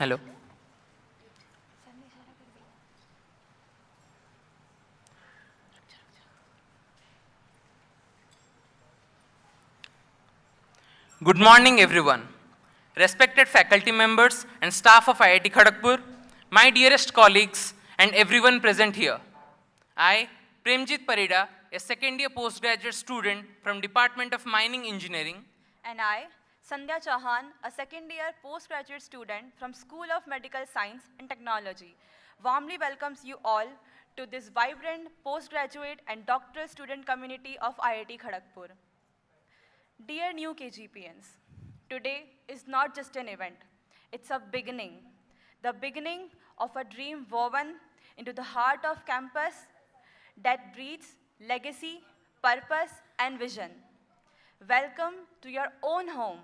Hello. Good morning, everyone. Respected faculty members and staff of IIT Kharagpur, my dearest colleagues, and everyone present here. I, Premjit Parida, a second-year postgraduate student from Department of Mining Engineering. And I, Sandhya Chauhan, a second-year postgraduate student from School of Medical Science and Technology, warmly welcomes you all to this vibrant postgraduate and doctoral student community of IIT Kharagpur. Dear new KGPNs, today is not just an event, it's a beginning. The beginning of a dream woven into the heart of campus that breathes legacy, purpose, and vision. Welcome to your own home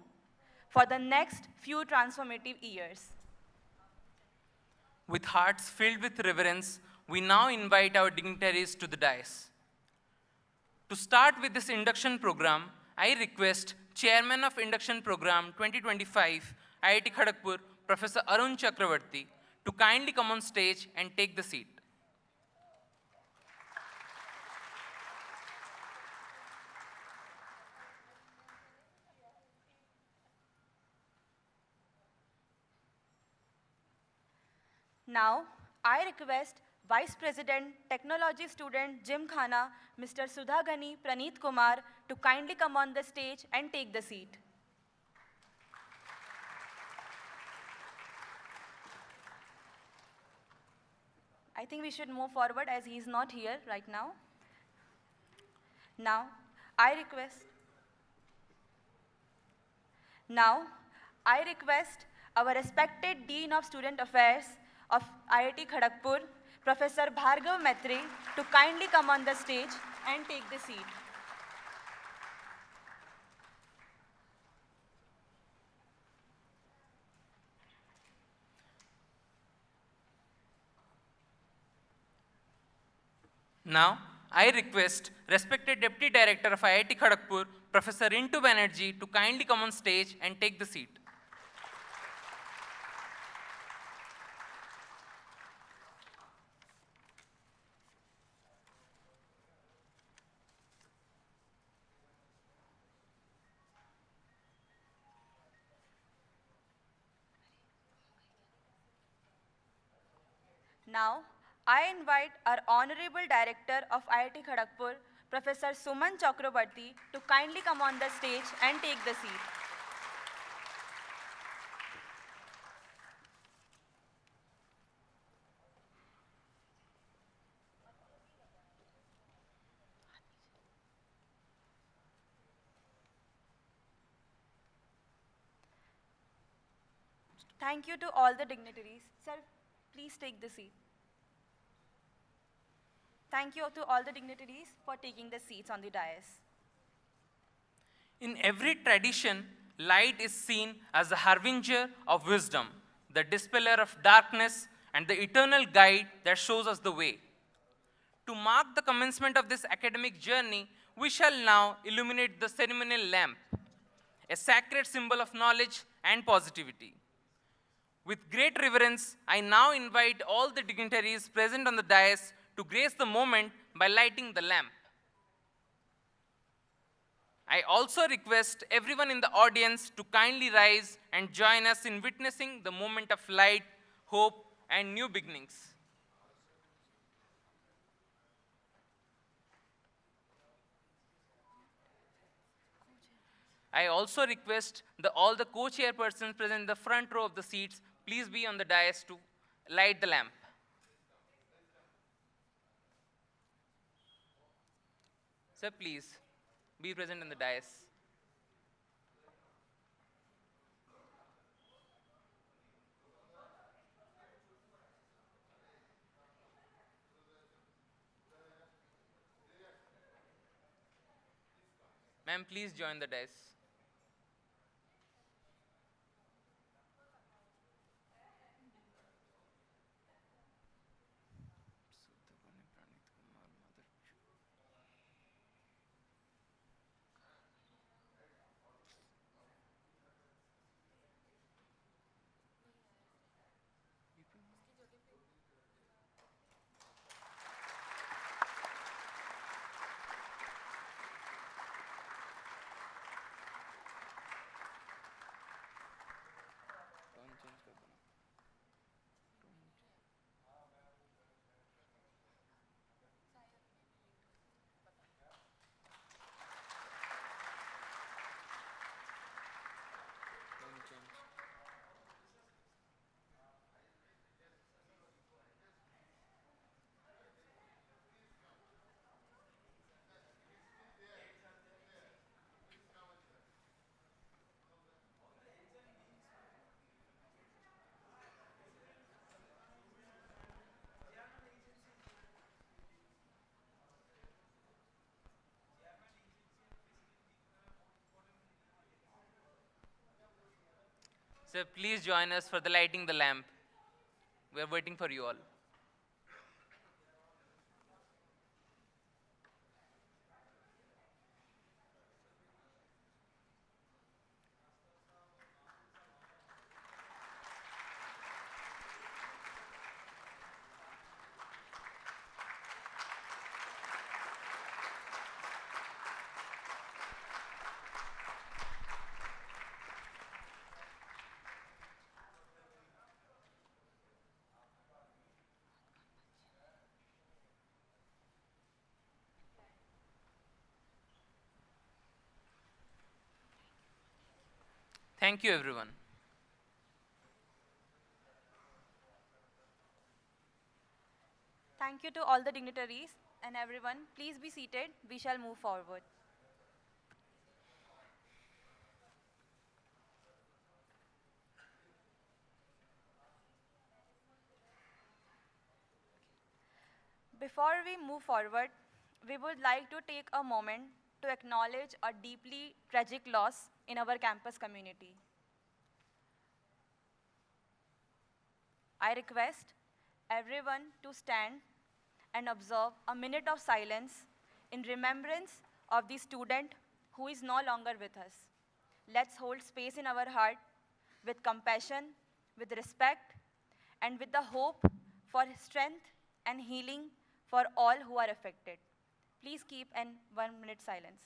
for the next few transformative years. With hearts filled with reverence, we now invite our dignitaries to the dais. To start with this induction program, I request Chairman of Induction Program 2025, IIT Kharagpur, Professor Arun Chakravarti, to kindly come on stage and take the seat. Now, I request Vice President, Technology Student Gymkhana, Mr. Sudhagani Praneeth Kumar, to kindly come on the stage and take the seat. I think we should move forward as he is not here right now. Now, I request our respected Dean of Student Affairs of IIT Kharagpur, Professor Bhargav Maitre, to kindly come on the stage and take the seat. Now, I request respected Deputy Director of IIT Kharagpur, Professor Rintu Banerjee, to kindly come on stage and take the seat. Now, I invite our Honorable Director of IIT Kharagpur, Professor Suman Chakrabarti, to kindly come on the stage and take the seat. Thank you to all the dignitaries. Sir, please take the seat. Thank you to all the dignitaries for taking the seats on the dais. In every tradition, light is seen as the harbinger of wisdom, the dispeller of darkness, and the eternal guide that shows us the way. To mark the commencement of this academic journey, we shall now illuminate the ceremonial lamp, a sacred symbol of knowledge and positivity. With great reverence, I now invite all the dignitaries present on the dais to grace the moment by lighting the lamp. I also request everyone in the audience to kindly rise and join us in witnessing the moment of light, hope, and new beginnings. I also request all the co-chairpersons present in the front row of the seats, please be on the dais to light the lamp. Sir, please be present on the dais. Ma'am, please join the dais. So please join us for the lighting the lamp. We are waiting for you all. Thank you, everyone. Thank you to all the dignitaries and everyone. Please be seated. We shall move forward. Before we move forward, we would like to take a moment to acknowledge a deeply tragic loss in our campus community. I request everyone to stand and observe a minute of silence in remembrance of the student who is no longer with us. Let's hold space in our heart with compassion, with respect, and with the hope for strength and healing for all who are affected. Please keep an 1 minute silence.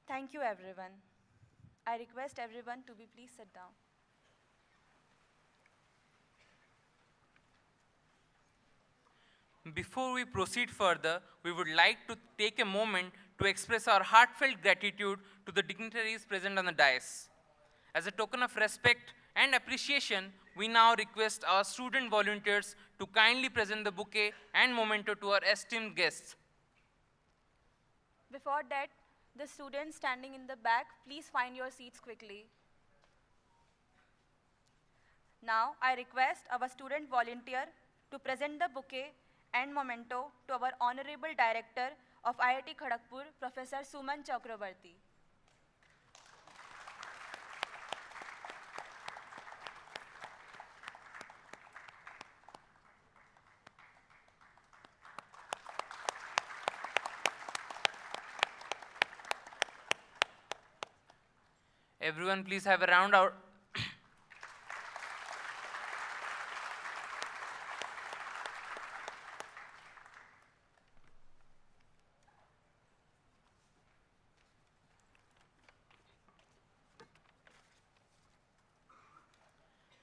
Thank you, everyone. I request everyone to be please sit down. Before we proceed further, we would like to take a moment to express our heartfelt gratitude to the dignitaries present on the dais. As a token of respect and appreciation, we now request our student volunteers to kindly present the bouquet and memento to our esteemed guests. Before that, the students standing in the back, please find your seats quickly. Now, I request our student volunteer to present the bouquet and memento to our Honorable Director of IIT Kharagpur, Professor Suman Chakrabarti. Everyone, please have a round out.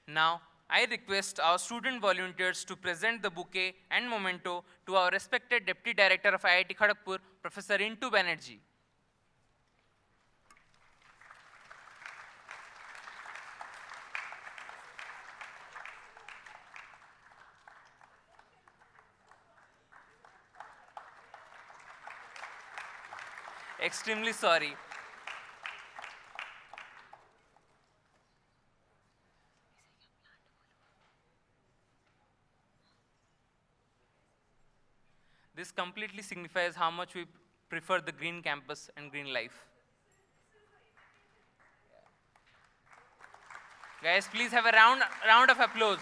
Now, I request our student volunteers to present the bouquet and memento to our respected Deputy Director of IIT Kharagpur, Professor Intu Banerjee. Extremely sorry. This completely signifies how much we prefer the green campus and green life. Guys, please have a round of applause.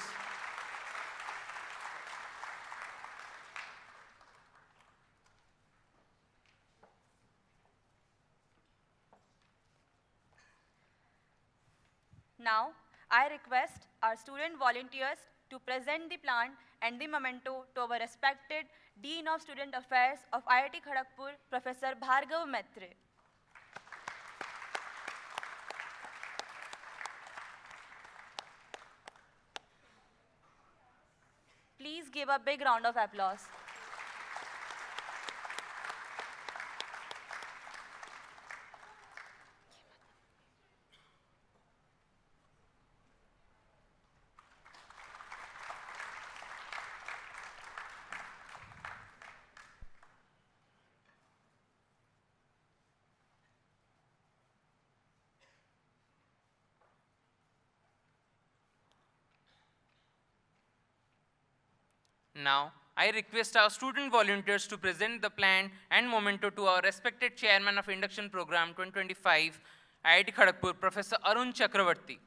Now, I request our student volunteers to present the plant and the memento to our respected Dean of Student Affairs of IIT Kharagpur, Professor Bhargav Maitre. give a big round of applause. Now, I request our student volunteers to present the plan and memento to our respected chairman of Induction Program 2025, IIT Kharagpur, Professor Arun Chakravarti.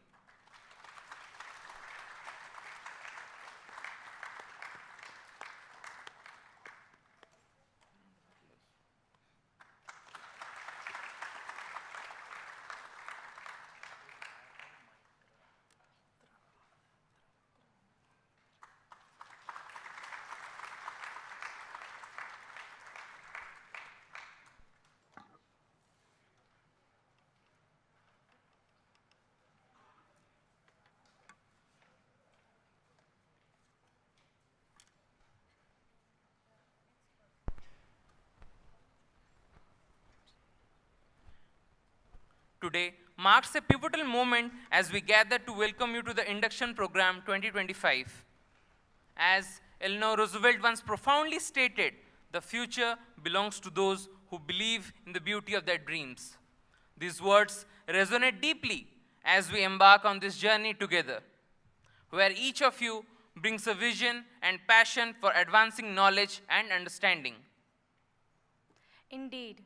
Today marks a pivotal moment as we gather to welcome you to the Induction Program 2025. As Eleanor Roosevelt once profoundly stated, the future belongs to those who believe in the beauty of their dreams. These words resonate deeply as we embark on this journey together, where each of you brings a vision and passion for advancing knowledge and understanding. Indeed,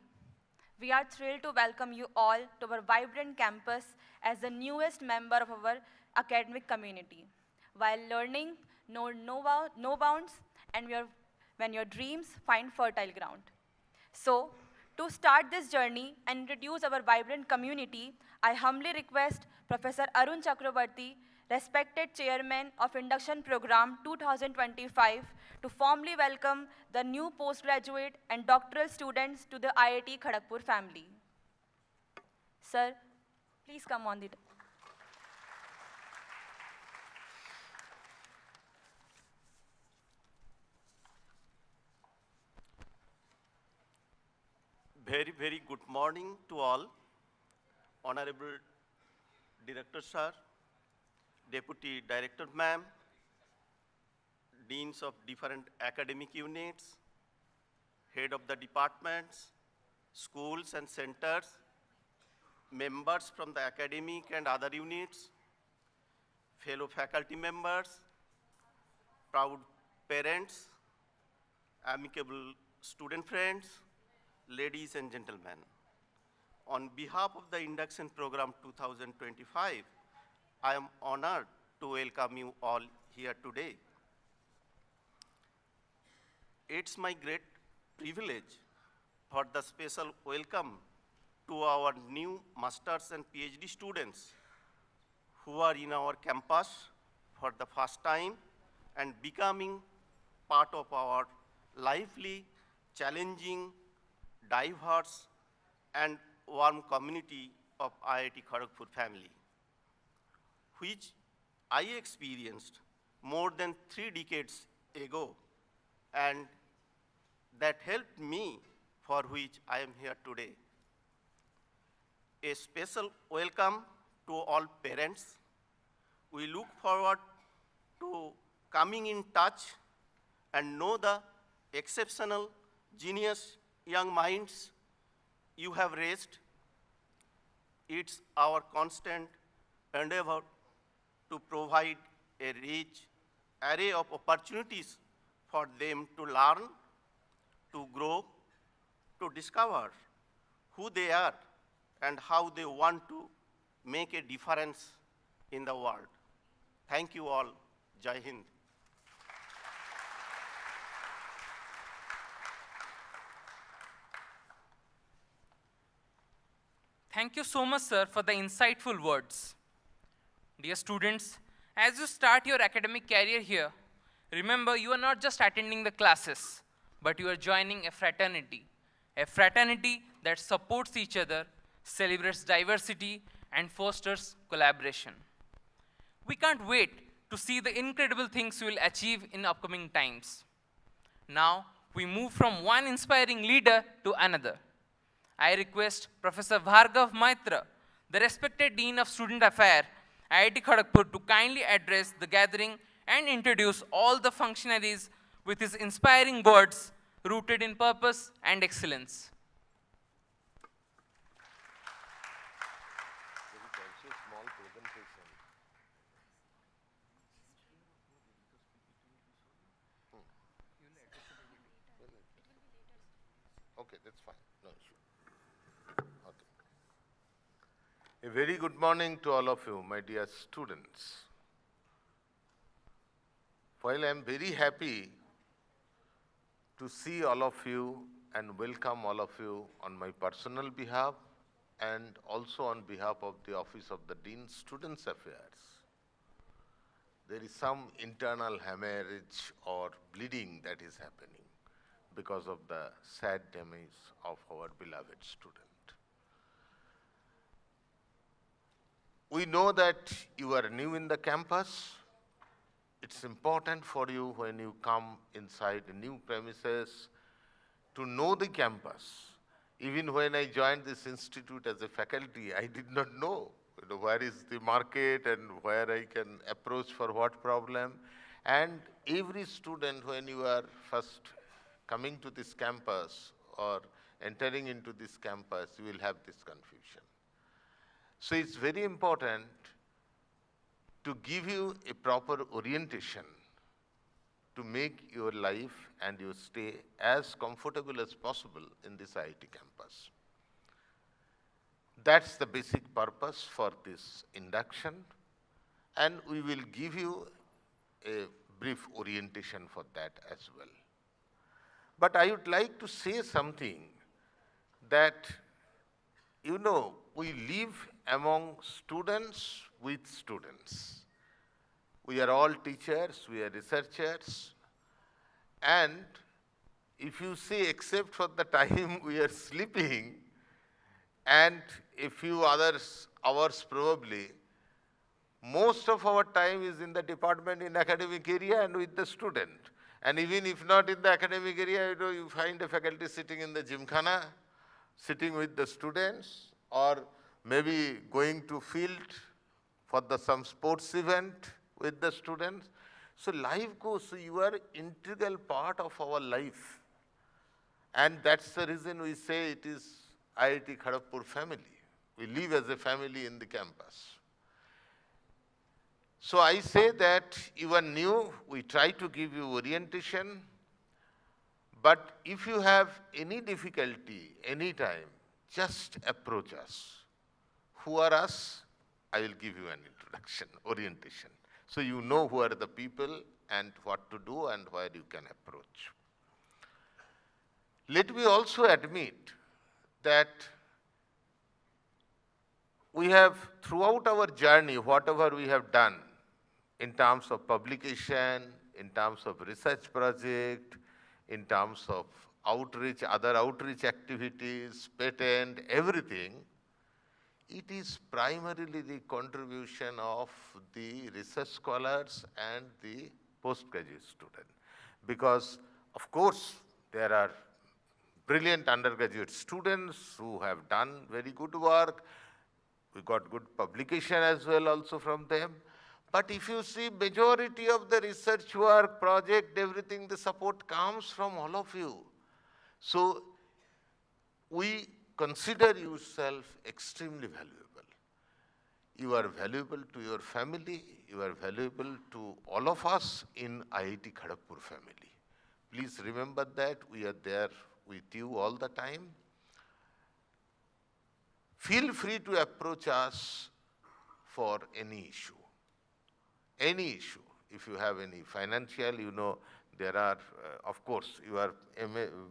we are thrilled to welcome you all to our vibrant campus as the newest member of our academic community. While learning no bounds and when your dreams find fertile ground. So, to start this journey and introduce our vibrant community, I humbly request Professor Arun Chakravarti, respected Chairman of Induction Program 2025, to formally welcome the new postgraduate and doctoral students to the IIT Kharagpur family. Sir, please come on the... Very, very good morning to all. Honorable Director Sir, Deputy Director Ma'am, Deans of different academic units, Head of the departments, schools and centers, members from the academic and other units, fellow faculty members, proud parents, amicable student friends, ladies and gentlemen. On behalf of the Induction Program 2025, I am honored to welcome you all here today. It's my great privilege for the special welcome to our new Masters and PhD students who are in our campus for the first time and becoming part of our lively, challenging, diverse, and warm community of IIT Kharagpur family, which I experienced more than 3 decades ago, and that helped me, for which I am here today. A special welcome to all parents. We look forward to coming in touch and know the exceptional, genius young minds you have raised. It's our constant endeavor to provide a rich array of opportunities for them to learn, to grow, to discover who they are and how they want to make a difference in the world. Thank you all. Jai Hind. Thank you so much, sir, for the insightful words. Dear students, as you start your academic career here, remember you are not just attending the classes, but you are joining a fraternity that supports each other, celebrates diversity, and fosters collaboration. We can't wait to see the incredible things we will achieve in upcoming times. Now, we move from one inspiring leader to another. I request Professor Bhargav Maitra, the respected Dean of Student Affairs, IIT Kharagpur, to kindly address the gathering and introduce all the functionaries with his inspiring words rooted in purpose and excellence. Okay, that's fine. No issue. Okay. A very good morning to all of you, my dear students. While I am very happy to see all of you and welcome all of you on my personal behalf and also on behalf of the Office of the Dean Students Affairs, there is some internal hemorrhage or bleeding that is happening because of the sad damage of our beloved student. We know that you are new in the campus. It's important for you when you come inside new premises to know the campus. Even when I joined this institute as a faculty, I did not know, where is the market and where I can approach for what problem. And every student, when you are first coming to this campus or entering into this campus, you will have this confusion. So it's very important to give you a proper orientation to make your life and your stay as comfortable as possible in this IIT campus. That's the basic purpose for this induction, and we will give you a brief orientation for that as well. But I would like to say something that, we live among students with students. We are all teachers, we are researchers, and if you see, except for the time we are sleeping and a few hours probably, most of our time is in the department, in academic area and with the student. And even if not in the academic area, you find a faculty sitting in the gymkhana, sitting with the students, or maybe going to field for some sports event with the students. So life goes, so you are integral part of our life. And that's the reason we say it is IIT Kharagpur family. We live as a family in the campus. So I say that you are new, we try to give you orientation, but if you have any difficulty, anytime, just approach us. Who are us? I will give you an introduction, orientation. So you know who are the people and what to do and where you can approach. Let me also admit that we have, throughout our journey, whatever we have done in terms of publication, in terms of research project, in terms of outreach, other outreach activities, patent, everything, it is primarily the contribution of the research scholars and the postgraduate student. Because, of course, there are brilliant undergraduate students who have done very good work. We got good publication as well also from them. But if you see majority of the research work, project, everything, the support comes from all of you. So we consider yourself extremely valuable. You are valuable to your family, you are valuable to all of us in IIT Kharagpur family. Please remember that we are there with you all the time. Feel free to approach us for any issue. Any issue. If you have any financial, there are, of course, you are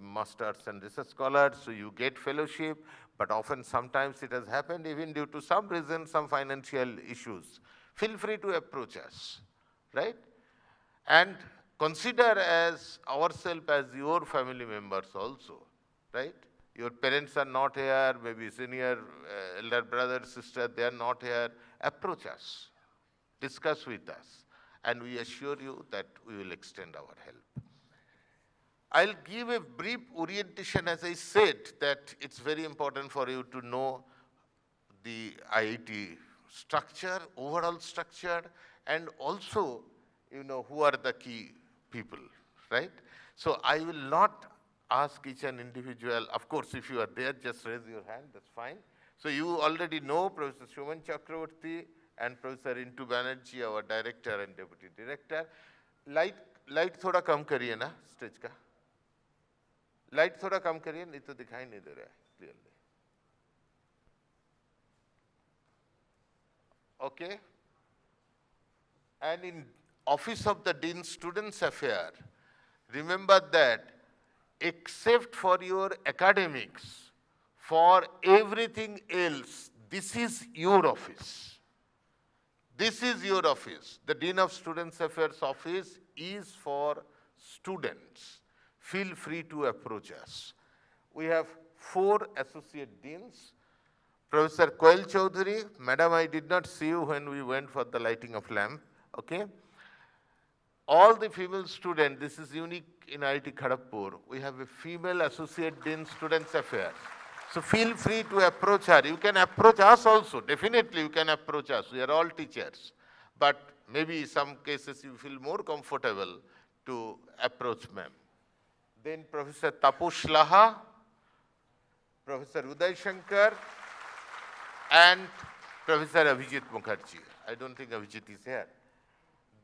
masters and research scholars, so you get fellowship, but often sometimes it has happened even due to some reason, some financial issues. Feel free to approach us, right? And consider as ourselves as your family members also, right? Your parents are not here, maybe senior, elder brother, sister, they are not here. Approach us, discuss with us. and we assure you that we will extend our help. I'll give a brief orientation. As I said, that it's very important for you to know the IIT structure, overall structure, and also, who are the key people, right? So I will not ask each an individual. Of course, if you are there, just raise your hand, that's fine. So you already know Professor Shuman Chakravarti and Professor Intu Banerjee, our director and deputy director. Light थोड़ा कम करिए ना stage का, light थोड़ा कम करिए, नहीं तो दिखाई नहीं दे रहा है clearly. Okay? And in Office of the Dean Students Affair, remember that except for your academics, for everything else, this is your office. This is your office. The Dean of Students Affairs office is for students. Feel free to approach us. We have 4 associate deans. Professor Koel Chaudhary, Madam, I did not see you when we went for the lighting of lamp, okay? All the female students, this is unique in IIT Kharagpur, we have a female associate dean students affairs. So feel free to approach her. You can approach us also, definitely you can approach us. We are all teachers. But maybe in some cases you feel more comfortable to approach ma'am. Then Professor Taposh Laha, Professor Uday Shankar, and Professor Abhijit Mukherjee. I don't think Abhijit is here.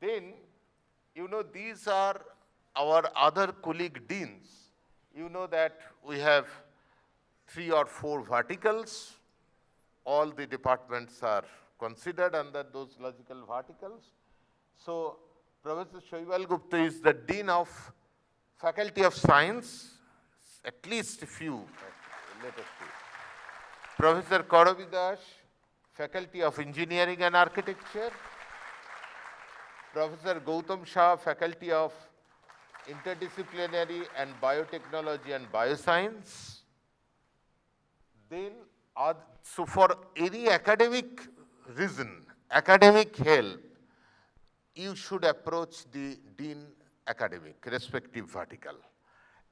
Then, these are our other colleague deans. You know that we have 3 or 4 verticals. All the departments are considered under those logical verticals. So, Professor Shaival Gupta is the Dean of Faculty of Science, at least a few, let us see. Professor Kauravi Das, Faculty of Engineering and Architecture. Professor Gautam Shah, Faculty of Interdisciplinary and Biotechnology and Bioscience. Then, so for any academic reason, academic help, you should approach the Dean Academic, respective vertical.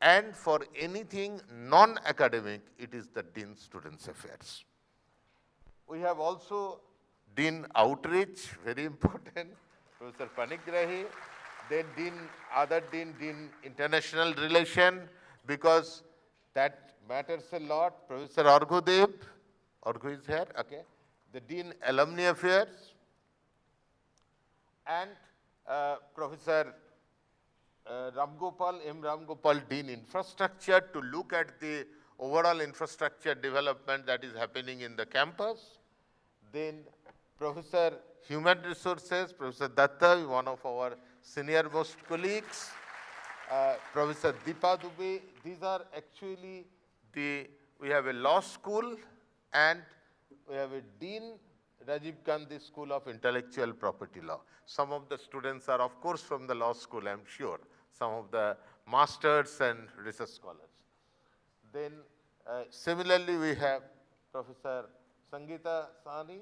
And for anything non-academic, it is the Dean Students Affairs. We have also Dean Outreach, very important, Professor Panigrahi. Then Dean International Relation, because that matters a lot. Professor Arghudev, Arghu is here, okay. The Dean Alumni Affairs, and Professor Ramgopal, Dean Infrastructure, to look at the overall infrastructure development that is happening in the campus. Then Professor Human Resources, Professor Datta, one of our senior most colleagues. Professor Deepa Dubey, these are actually we have a law school and we have a Dean Rajiv Gandhi School of Intellectual Property Law. Some of the students are, of course, from the law school, I'm sure. Some of the masters and research scholars. Then, similarly, we have Professor Sangeeta Sahni,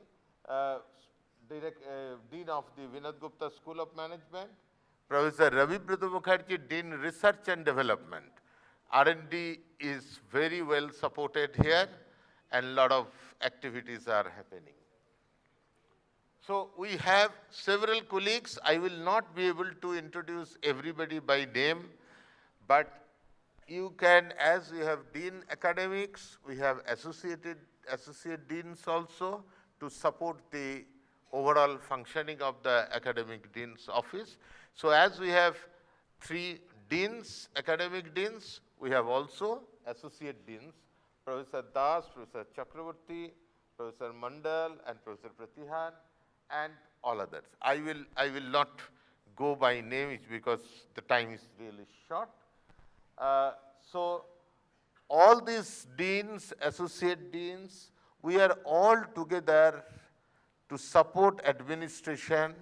Dean of the Vinod Gupta School of Management. Professor Ravi Brata Mukherjee, Dean Research and Development. R&D is very well supported here, and a lot of activities are happening. So we have several colleagues. I will not be able to introduce everybody by name, but you can, as we have Dean Academics, we have associate deans also to support the overall functioning of the academic dean's office. So as we have 3 deans, academic deans, we have also associate deans, Professor Das, Professor Chakravarti, Professor Mandal, and Professor Pratihan, and all others. I will not go by name because the time is really short. So all these deans, associate deans, we are all together to support administration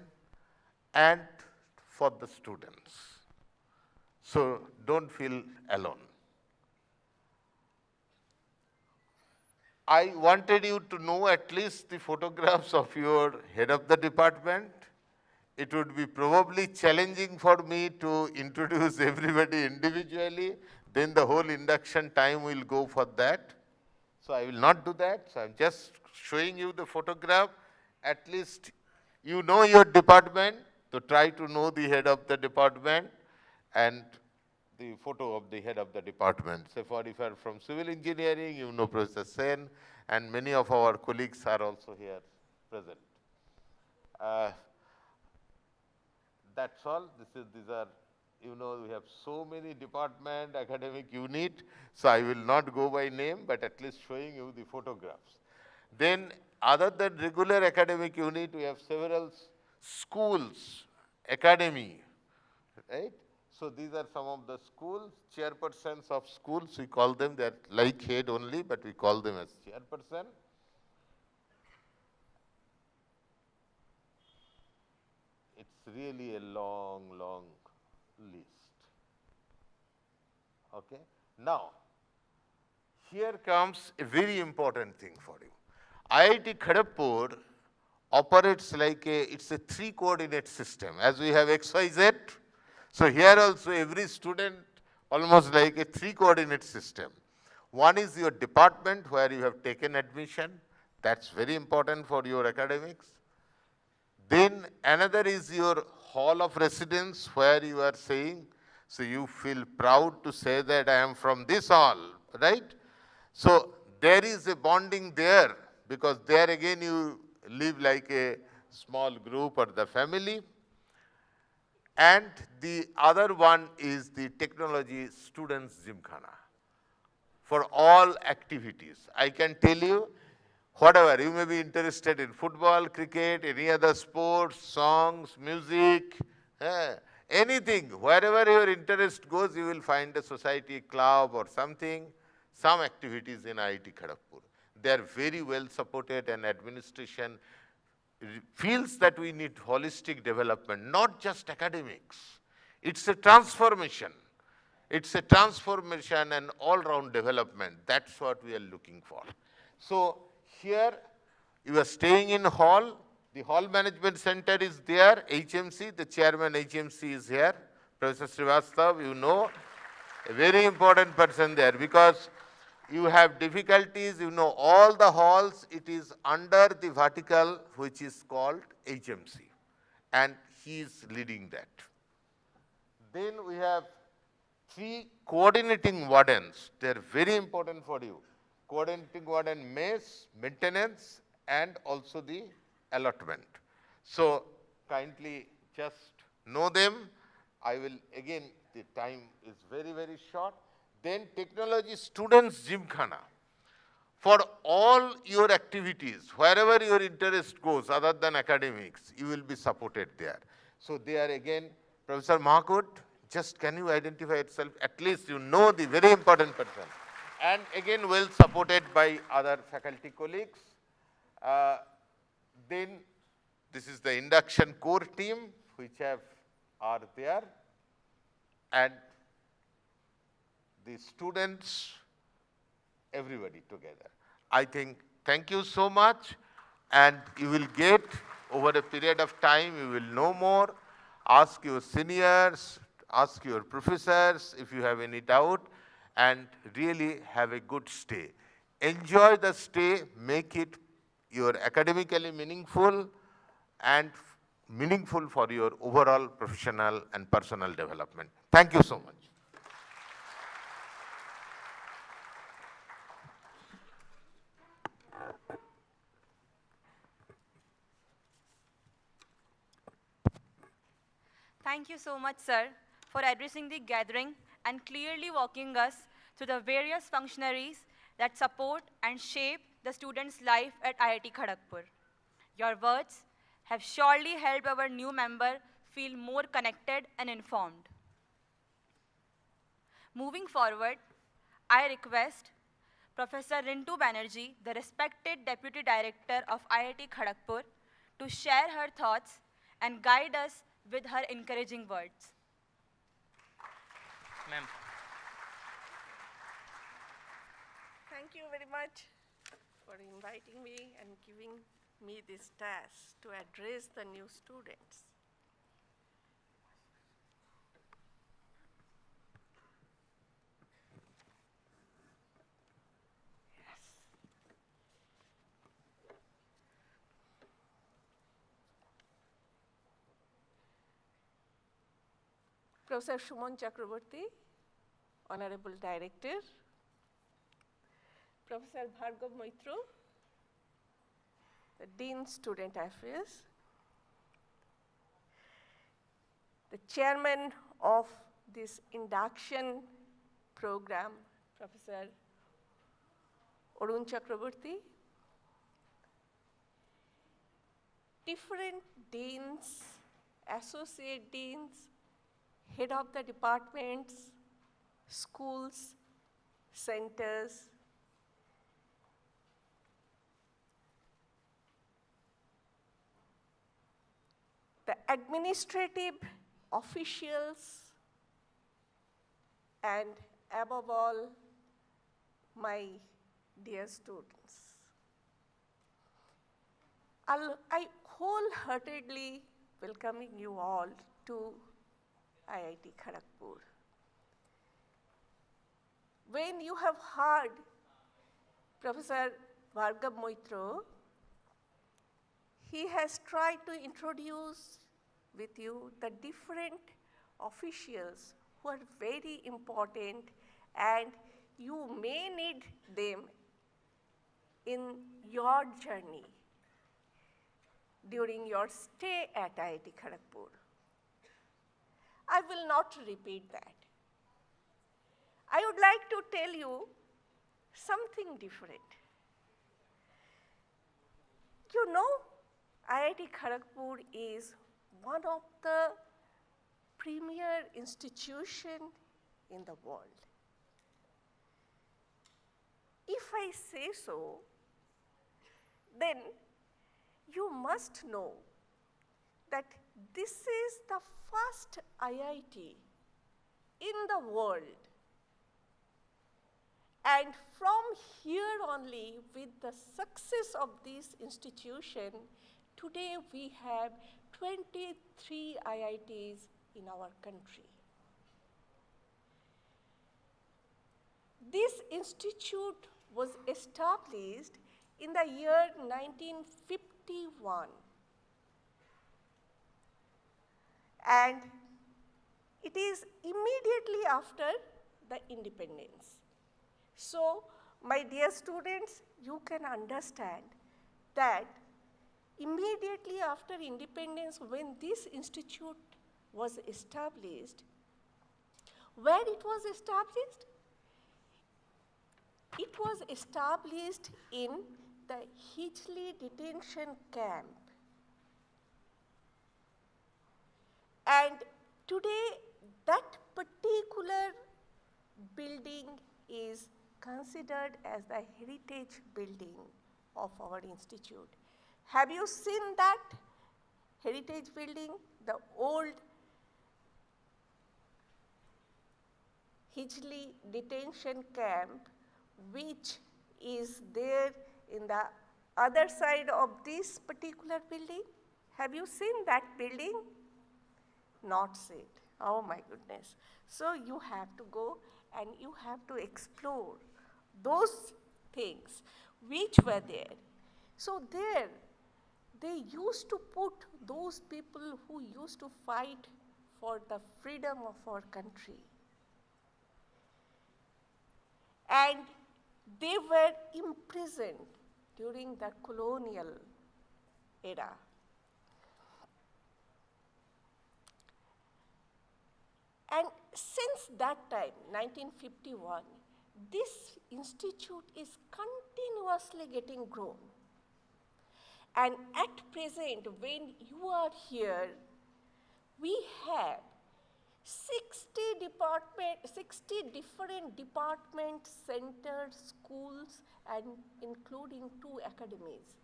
and for the students. So don't feel alone. I wanted you to know at least the photographs of your head of the department. it would be probably challenging for me to introduce everybody individually. Then the whole induction time will go for that. So I will not do that. So I'm just showing you the photograph. At least you know your department, so try to know the head of the department and the photo of the head of the department. So for if you are from civil engineering, you know Professor Sen, and many of our colleagues are also here present. Uh, that's all. These are, you know, we have so many department, academic unit, so I will not go by name, but at least showing you the photographs. Then other than regular academic unit, we have several schools, academy, right? So these are some of the schools, chairpersons of schools, we call them, they are like head only, but we call them as chairperson. It's really a long, long list. Okay. Now, here comes a very important thing for you. IIT Kharagpur operates like it's a 3-coordinate system. As we have XYZ, so here also every student almost like a 3-coordinate system. One is your department where you have taken admission. That's very important for your academics. Then another is your hall of residence where you are saying, so you feel proud to say that I am from this hall, right? So there is a bonding there because there again you live like a small group or the family. And the other one is the technology students gymkhana for all activities. I can tell you, whatever, you may be interested in football, cricket, any other sports, songs, music, anything, wherever your interest goes, you will find a society, club or something, some activities in IIT Kharagpur. They are very well supported and administration feels that we need holistic development, not just academics. It's a transformation. It's a transformation and all-round development. That's what we are looking for. So here you are staying in hall. The hall management center is there, HMC. The chairman HMC is here. Professor Srivastav, you know, a very important person there because you have difficulties, you know, all the halls, it is under the vertical which is called HMC, and he is leading that. Then we have 3 coordinating wardens. They are very important for you. Coordinating warden mess, maintenance, and also the allotment. So kindly just know them. I will again, the time is very, very short. Then technology students gymkhana. For all your activities, wherever your interest goes other than academics, you will be supported there. So they are again, Professor Mahakut, just can you identify itself? At least you know the very important person. And again well supported by other faculty colleagues. Then this is the induction core team which are there. And the students, everybody together. I think, thank you so much, and you will get, over a period of time, you will know more, ask your seniors, ask your professors if you have any doubt, and really have a good stay. Enjoy the stay, make it your academically meaningful and meaningful for your overall professional and personal development. Thank you so much. Thank you so much, sir, for addressing the gathering and clearly walking us through the various functionaries that support and shape the students' life at IIT Kharagpur. Your words have surely helped our new member feel more connected and informed. Moving forward, I request Professor Rintu Banerjee, the respected Deputy Director of IIT Kharagpur, to share her thoughts and guide us with her encouraging words. Ma'am. Thank you very much for inviting me and giving me this task to address the new students. Professor Shumon Chakraborty, Honorable Director, Professor Bhargav Moitro, the Dean Student Affairs, the Chairman of this induction program, Professor Arun Chakraborty, different deans, associate deans, head of the departments, schools, centers, the administrative officials, and above all, my dear students. I wholeheartedly welcoming you all to IIT Kharagpur. When you have heard Professor Bhargav Moitro, he has tried to introduce with you the different officials who are very important and you may need them in your journey during your stay at IIT Kharagpur. I will not repeat that. I would like to tell you something different. You know, IIT Kharagpur is one of the premier institutions in the world. If I say so, then you must know that this is the first IIT in the world. And from here only, with the success of this institution, today we have 23 IITs in our country. This institute was established in the year 1951. And it is immediately after the independence. So, my dear students, you can understand that immediately after independence, when this institute was established, where it was established? It was established in the Hijli detention camp. And today, that particular building is considered as the heritage building of our institute. Have you seen that heritage building, the old Hijli detention camp, which is there in the other side of this particular building? Have you seen that building? Not seen. Oh my goodness. So you have to go and you have to explore those things which were there. So there, they used to put those people who used to fight for the freedom of our country. And they were imprisoned during the colonial era. And since that time, 1951, this institute is continuously getting grown. And at present, when you are here, we have 60 different departments, centers, schools, and including 2 academies.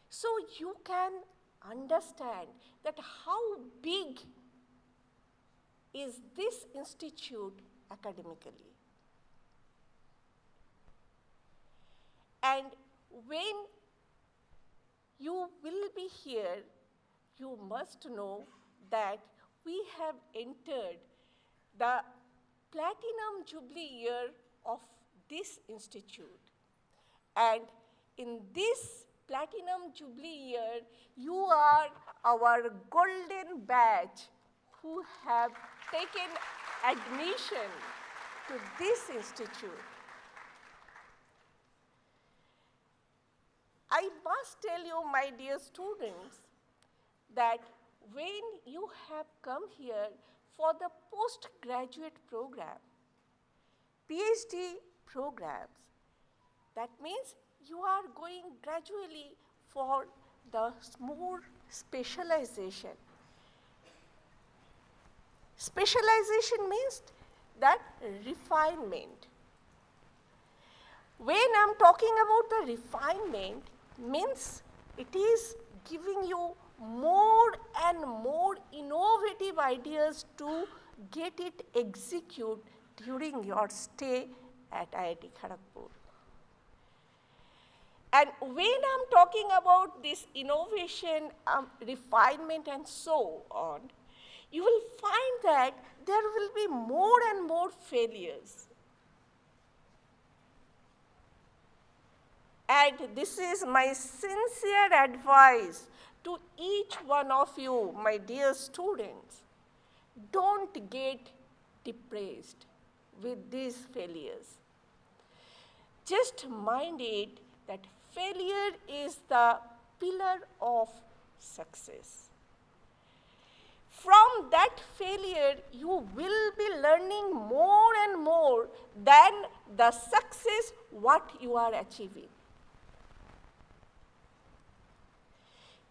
So you can understand that how big is this institute academically. And when you will be here, you must know that we have entered the platinum jubilee year of this institute. And in this platinum jubilee year, you are our golden batch who have taken admission to this institute. I must tell you, my dear students, that when you have come here for the postgraduate program, PhD programs, that means you are going gradually for the more specialization. Specialization means that refinement. When I am talking about the refinement, means it is giving you more and more innovative ideas to get it execute during your stay at IIT Kharagpur. And when I am talking about this innovation, refinement and so on, you will find that there will be more and more failures. And this is my sincere advice to each one of you, my dear students. Don't get depressed with these failures. Just mind it that failure is the pillar of success. From that failure, you will be learning more and more than the success what you are achieving.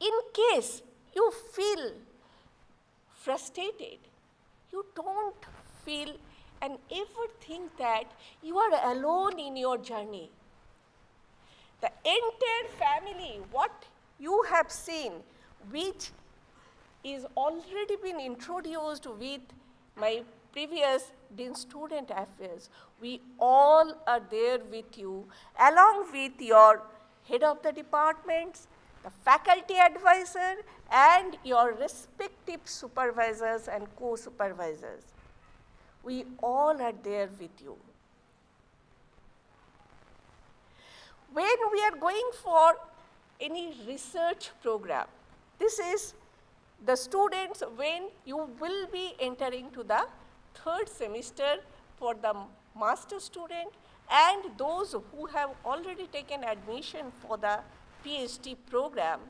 In case you feel frustrated, you don't feel and ever think that you are alone in your journey. The entire family, what you have seen, which is already been introduced with my previous Dean Student Affairs, we all are there with you, along with your head of the departments, the faculty advisor, and your respective supervisors and co-supervisors. We all are there with you. When we are going for any research program, this is the students when you will be entering to the third semester for the master student and those who have already taken admission for the PhD program.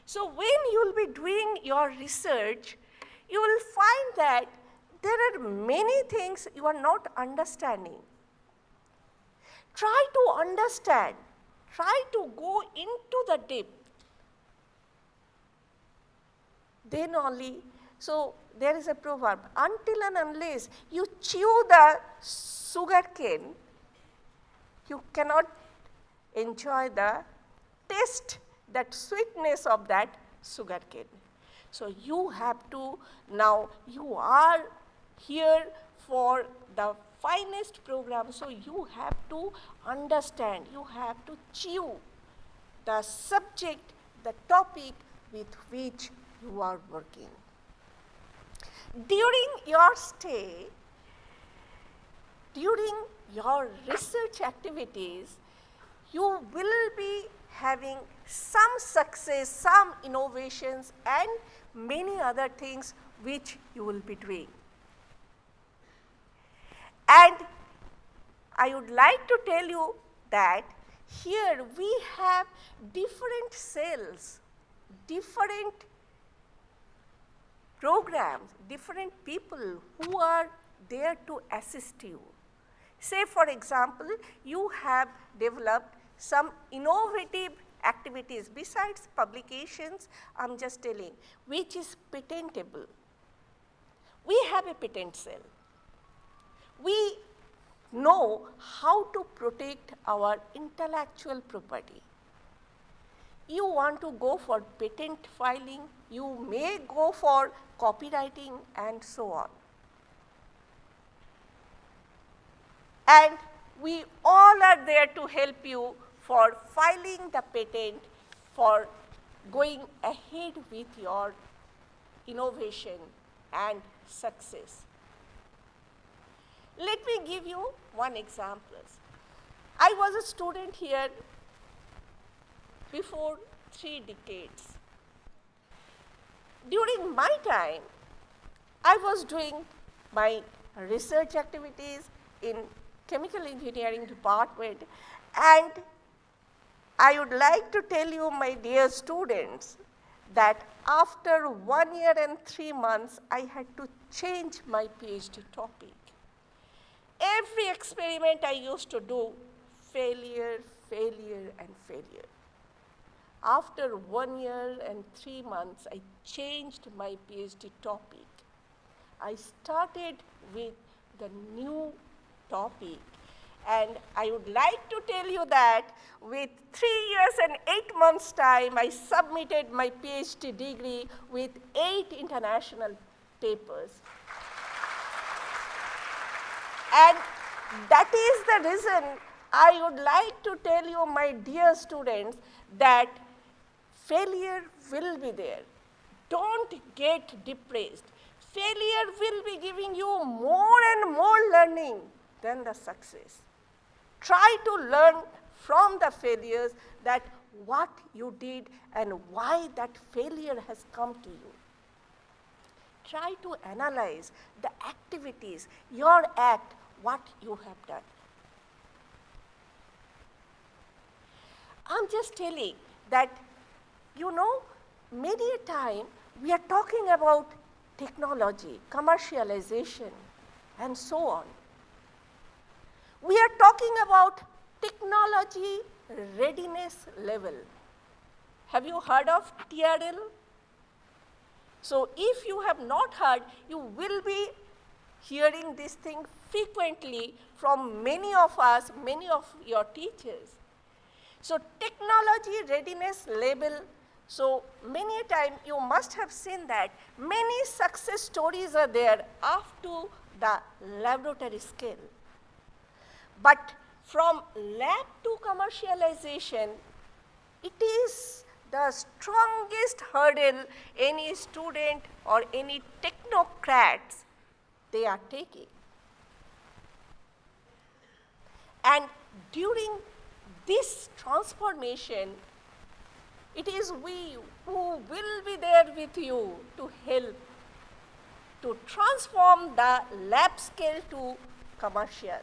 So when you will be doing your research, you will find that there are many things you are not understanding. Try to understand, try to go into the depth. Then only, so there is a proverb, until and unless you chew the sugar cane, you cannot enjoy the taste, that sweetness of that sugar cane. So you have to, now you are here for the finest program, so you have to understand, you have to chew the subject, the topic with which you are working. During your stay, during your research activities, you will be having some success, some innovations, and many other things which you will be doing. And I would like to tell you that here we have different cells, different programs, different people who are there to assist you. Say for example, you have developed some innovative activities besides publications, I am just telling, which is patentable. We have a patent cell. We know how to protect our intellectual property. You want to go for patent filing, you may go for copywriting and so on. And we all are there to help you for filing the patent, for going ahead with your innovation and success. Let me give you one example. I was a student here before 3 decades. During my time, I was doing my research activities in chemical engineering department, and I would like to tell you, my dear students, that after 1 year and 3 months, I had to change my PhD topic. Every experiment I used to do, failure, failure, and failure. After 1 year and 3 months, I changed my PhD topic. I started with the new topic, and I would like to tell you that with 3 years and 8 months time, I submitted my PhD degree with 8 international papers. And that is the reason I would like to tell you, my dear students, that failure will be there. Don't get depressed. Failure will be giving you more and more learning than the success. Try to learn from the failures that what you did and why that failure has come to you. Try to analyze the activities, your act, what you have done. I'm just telling that, you know, many a time we are talking about technology, commercialization, and so on. We are talking about technology readiness level. Have you heard of TRL? So if you have not heard, you will be hearing this thing frequently from many of us, many of your teachers. So technology readiness level, so many a time you must have seen that many success stories are there up to the laboratory scale. But from lab to commercialization, it is the strongest hurdle any student or any technocrats they are taking. And during this transformation, it is we who will be there with you to help to transform the lab scale to commercial.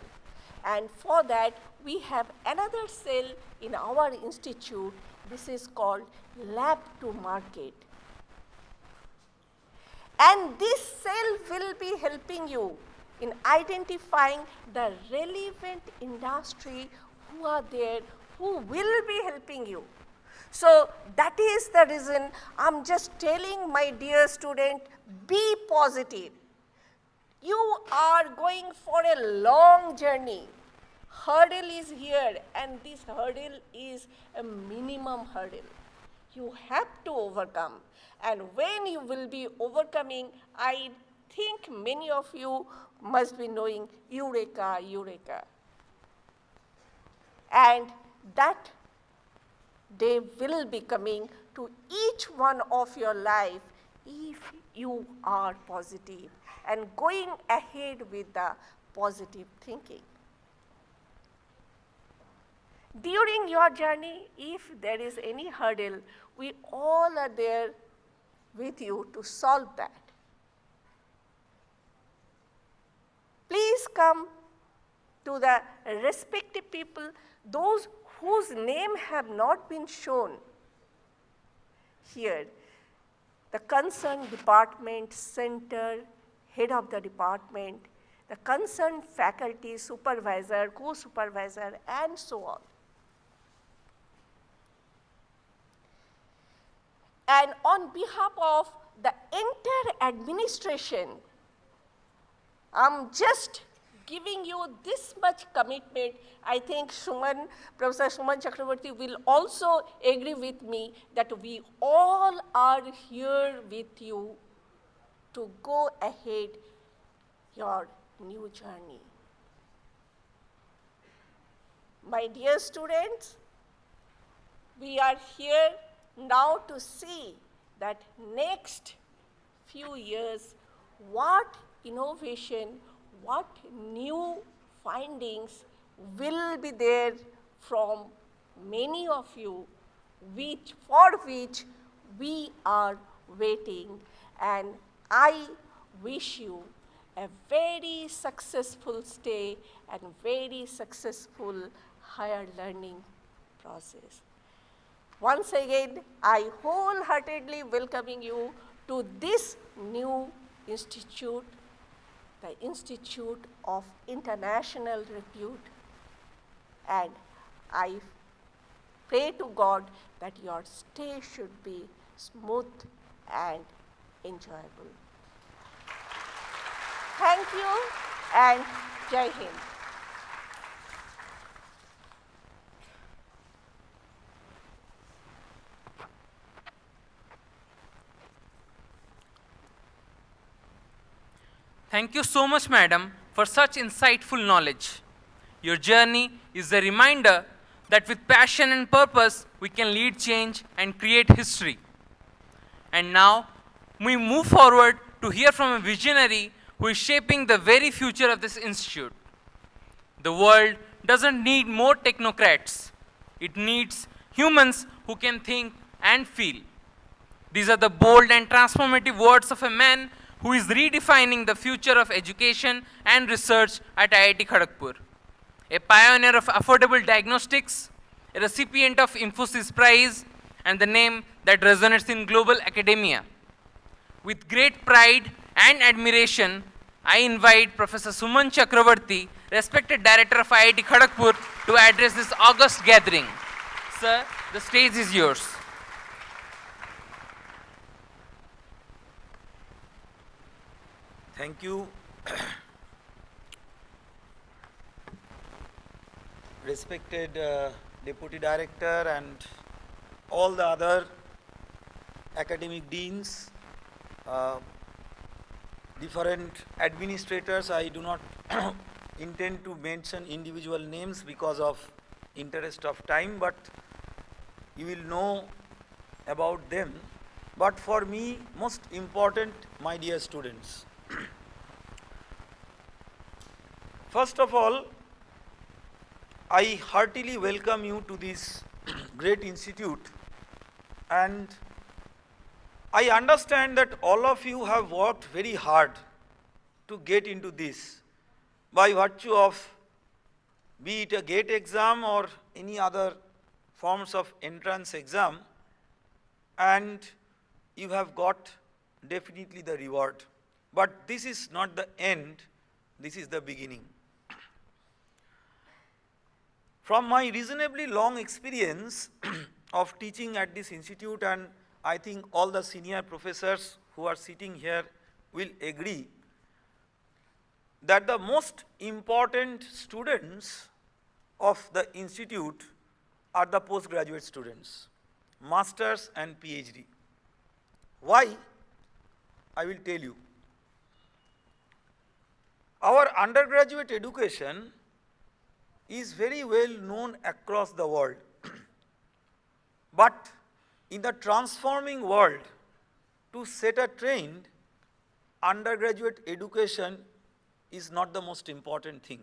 And for that, we have another cell in our institute. This is called Lab to Market. And this cell will be helping you in identifying the relevant industry who are there, who will be helping you. So that is the reason I'm just telling my dear student, be positive. You are going for a long journey. Hurdle is here, and this hurdle is a minimum hurdle. You have to overcome. And when you will be overcoming, I think many of you must be knowing Eureka, Eureka. And that day will be coming to each one of your life if you are positive and going ahead with the positive thinking. During your journey, if there is any hurdle, we all are there with you to solve that. Please come to the respective people, those whose name have not been shown here. The concerned department, center, head of the department, the concerned faculty, supervisor, co-supervisor, and so on. And on behalf of the entire administration, I'm just giving you this much commitment. I think Professor Suman Chakraborty will also agree with me that we all are here with you to go ahead your new journey. My dear students, we are here now to see that next few years what innovation, what new findings will be there from many of you, for which we are waiting. And I wish you a very successful stay and very successful higher learning process. Once again, I wholeheartedly welcoming you to this new institute, the Institute of International Repute, and I pray to God that your stay should be smooth and enjoyable. Thank you and Jai Hind. Thank you so much, madam, for such insightful knowledge. Your journey is a reminder that with passion and purpose, we can lead change and create history. And now, we move forward to hear from a visionary who is shaping the very future of this institute. The world doesn't need more technocrats. It needs humans who can think and feel. These are the bold and transformative words of a man who is redefining the future of education and research at IIT Kharagpur. A pioneer of affordable diagnostics, a recipient of Infosys Prize, and the name that resonates in global academia. With great pride and admiration, I invite Professor Suman Chakravarti, respected director of IIT Kharagpur, to address this august gathering. Sir, the stage is yours. Thank you. Respected Deputy Director and all the other academic deans, different administrators. I do not intend to mention individual names because of interest of time, but you will know about them. But for me, most important, my dear students. First of all, I heartily welcome you to this great institute, and I understand that all of you have worked very hard to get into this by virtue of be it a GATE exam or any other forms of entrance exam, and you have got definitely the reward. But this is not the end, this is the beginning. From my reasonably long experience of teaching at this institute, and I think all the senior professors who are sitting here will agree, that the most important students of the institute are the postgraduate students, masters and PhD. Why? I will tell you. Our undergraduate education is very well known across the world. But in the transforming world, to set a trend, undergraduate education is not the most important thing.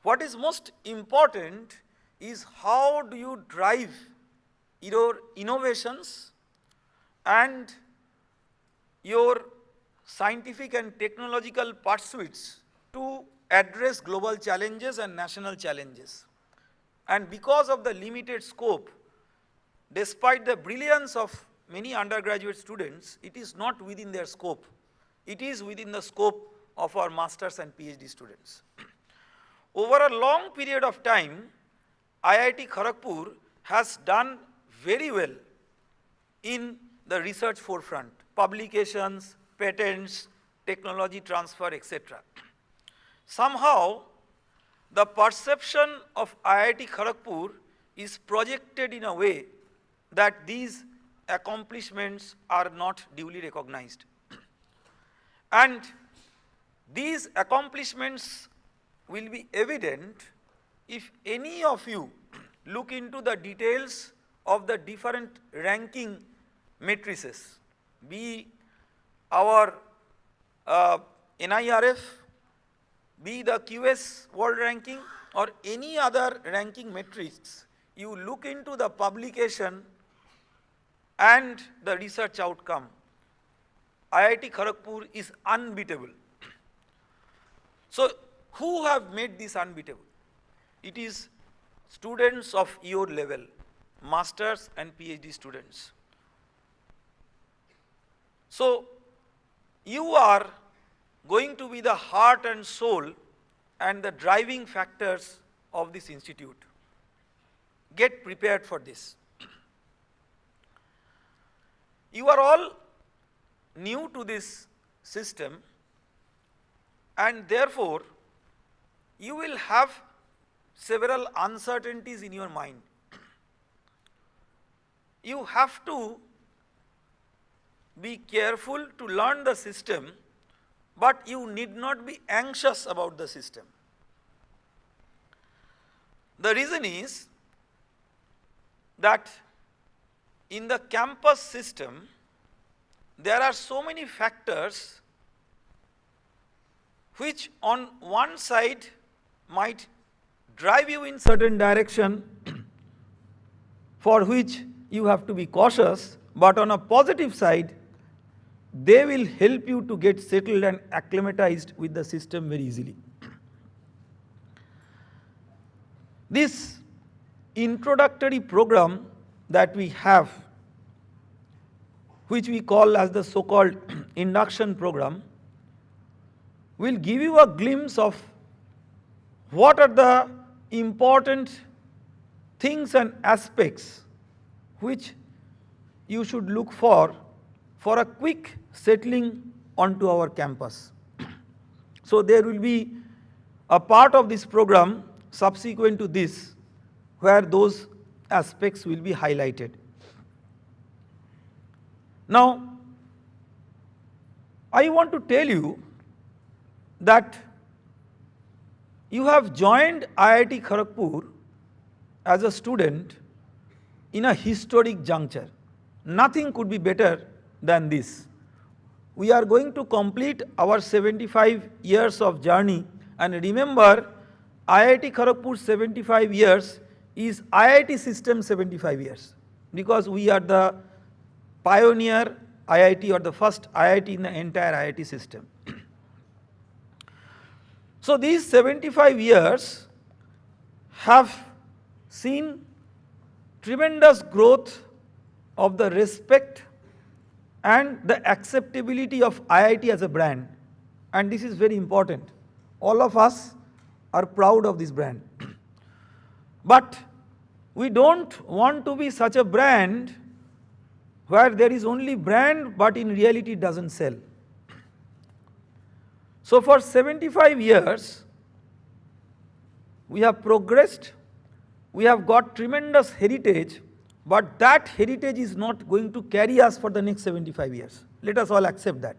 What is most important is how do you drive your innovations and your scientific and technological pursuits to address global challenges and national challenges. And because of the limited scope, despite the brilliance of many undergraduate students, it is not within their scope. It is within the scope of our masters and PhD students. Over a long period of time, IIT Kharagpur has done very well in the research forefront, publications, patents, technology transfer, etc. Somehow, the perception of IIT Kharagpur is projected in a way that these accomplishments are not duly recognized. And these accomplishments will be evident if any of you look into the details of the different ranking matrices, be our NIRF, be the QS world ranking or any other ranking matrix. You look into the publication and the research outcome. IIT Kharagpur is unbeatable. So who have made this unbeatable? It is students of your level, masters and PhD students. So you are going to be the heart and soul and the driving factors of this institute. Get prepared for this. You are all new to this system, and therefore you will have several uncertainties in your mind. You have to be careful to learn the system, but you need not be anxious about the system. The reason is that in the campus system, there are so many factors which on one side might drive you in certain direction for which you have to be cautious, but on a positive side, they will help you to get settled and acclimatized with the system very easily. This introductory program that we have, which we call as the so-called induction program, will give you a glimpse of what are the important things and aspects which you should look for a quick settling onto our campus. So there will be a part of this program subsequent to this where those aspects will be highlighted. Now, I want to tell you that you have joined IIT Kharagpur as a student in a historic juncture. Nothing could be better than this. We are going to complete our 75 years of journey, and remember, IIT Kharagpur 75 years is IIT system 75 years, because we are the pioneer IIT or the first IIT in the entire IIT system. So these 75 years have seen tremendous growth of the respect and the acceptability of IIT as a brand, and this is very important. All of us are proud of this brand. But we don't want to be such a brand where there is only brand but in reality it doesn't sell. So for 75 years, we have progressed, we have got tremendous heritage, but that heritage is not going to carry us for the next 75 years. Let us all accept that.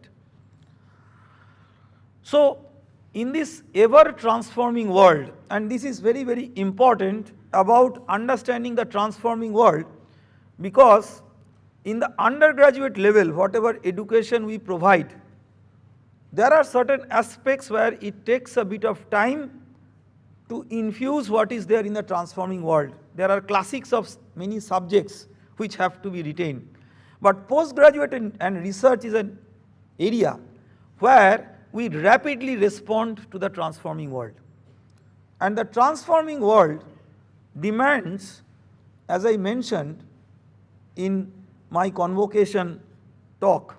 So in this ever transforming world, and this is very, very important about understanding the transforming world, because in the undergraduate level, whatever education we provide, there are certain aspects where it takes a bit of time to infuse what is there in the transforming world. There are classics of many subjects which have to be retained. But postgraduate and research is an area where we rapidly respond to the transforming world. And the transforming world demands, as I mentioned in my convocation talk,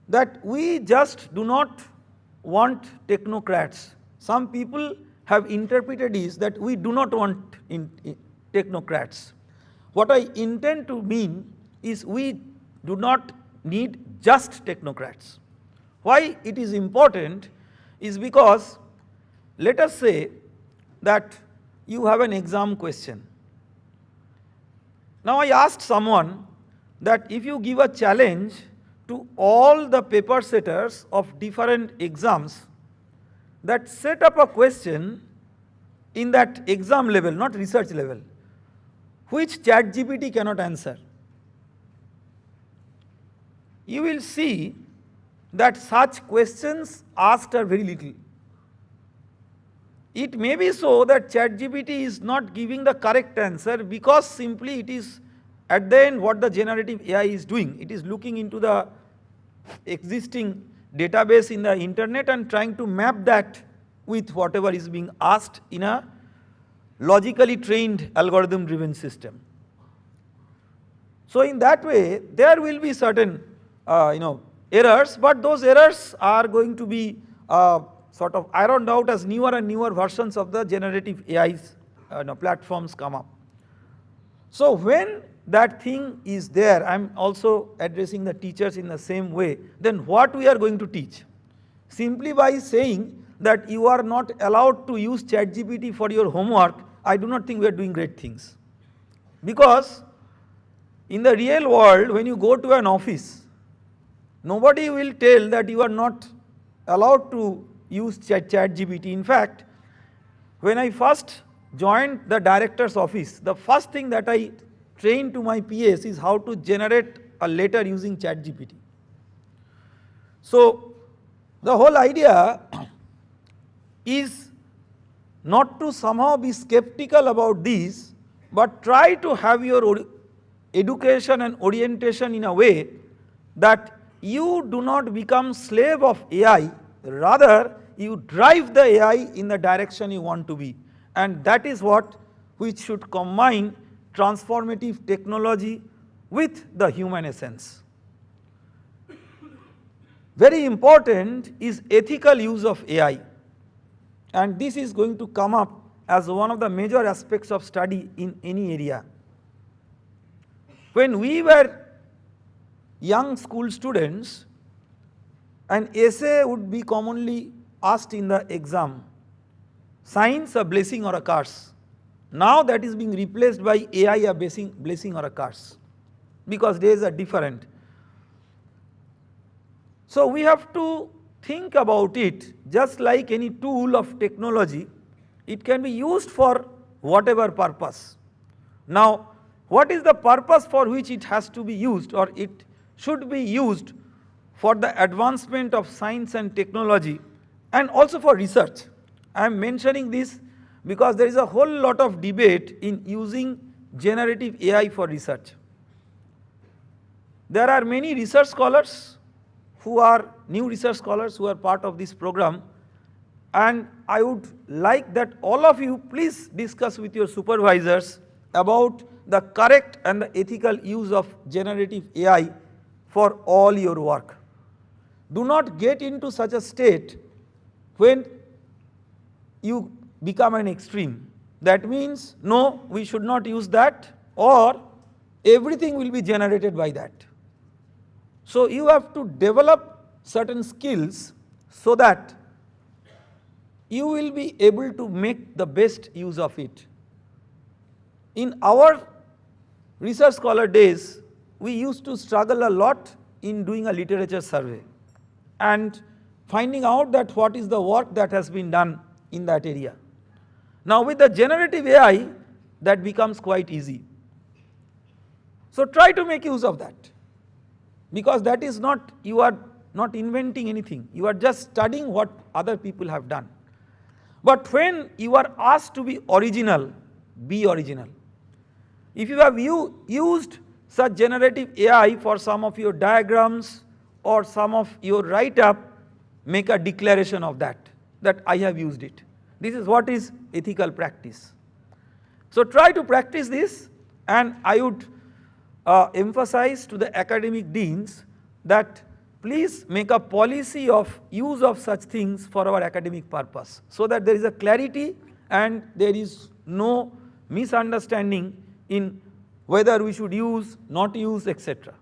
that we just do not want technocrats. Some people have interpreted this that we do not want technocrats. What I intend to mean is we do not need just technocrats. Why it is important is because, let us say that you have an exam question. Now I asked someone that if you give a challenge to all the paper setters of different exams, that set up a question in that exam level, not research level, which ChatGPT cannot answer, you will see that such questions asked are very little. It may be so that ChatGPT is not giving the correct answer because simply it is at the end what the generative AI is doing. It is looking into the existing database in the internet and trying to map that with whatever is being asked in a logically trained algorithm driven system. So in that way there will be certain errors, but those errors are going to be sort of ironed out as newer and newer versions of the generative AI's platforms come up. So when that thing is there, I am also addressing the teachers in the same way, then what we are going to teach? Simply by saying that you are not allowed to use ChatGPT for your homework, I do not think we are doing great things. Because in the real world, when you go to an office, nobody will tell that you are not allowed to use ChatGPT. In fact, when I first joined the director's office, the first thing that I trained to my PAs is how to generate a letter using ChatGPT. So the whole idea is not to somehow be skeptical about this, but try to have your education and orientation in a way that you do not become slave of AI, rather you drive the AI in the direction you want to be. And that is what which should combine transformative technology with the human essence. Very important is ethical use of AI, and this is going to come up as one of the major aspects of study in any area. When we were young school students, an essay would be commonly asked in the exam, science a blessing or a curse. Now that is being replaced by AI a blessing or a curse, because days are different. So we have to think about it just like any tool of technology. It can be used for whatever purpose. Now what is the purpose for which it has to be used, or it should be used for the advancement of science and technology and also for research. I am mentioning this because there is a whole lot of debate in using generative AI for research. There are many research scholars who are new research scholars who are part of this program, and I would like that all of you please discuss with your supervisors about the correct and the ethical use of generative AI for all your work. Do not get into such a state when you become an extreme. That means, no, we should not use that, or everything will be generated by that. So you have to develop certain skills so that you will be able to make the best use of it. In our research scholar days, we used to struggle a lot in doing a literature survey and finding out that what is the work that has been done in that area. Now with the generative AI, that becomes quite easy. So try to make use of that, because that is not, you are not inventing anything, you are just studying what other people have done. But when you are asked to be original, be original. If you have used such generative AI for some of your diagrams or some of your write-up, make a declaration of that I have used it. This is what is ethical practice. So try to practice this, and I would emphasize to the academic deans that please make a policy of use of such things for our academic purpose, so that there is a clarity and there is no misunderstanding in whether we should use, not use, etc.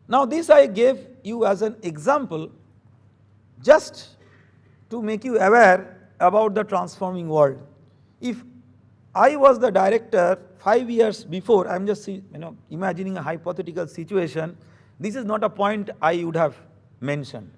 Now this I gave you as an example just to make you aware about the transforming world. If I was the director 5 years before, I am just imagining a hypothetical situation, this is not a point I would have mentioned.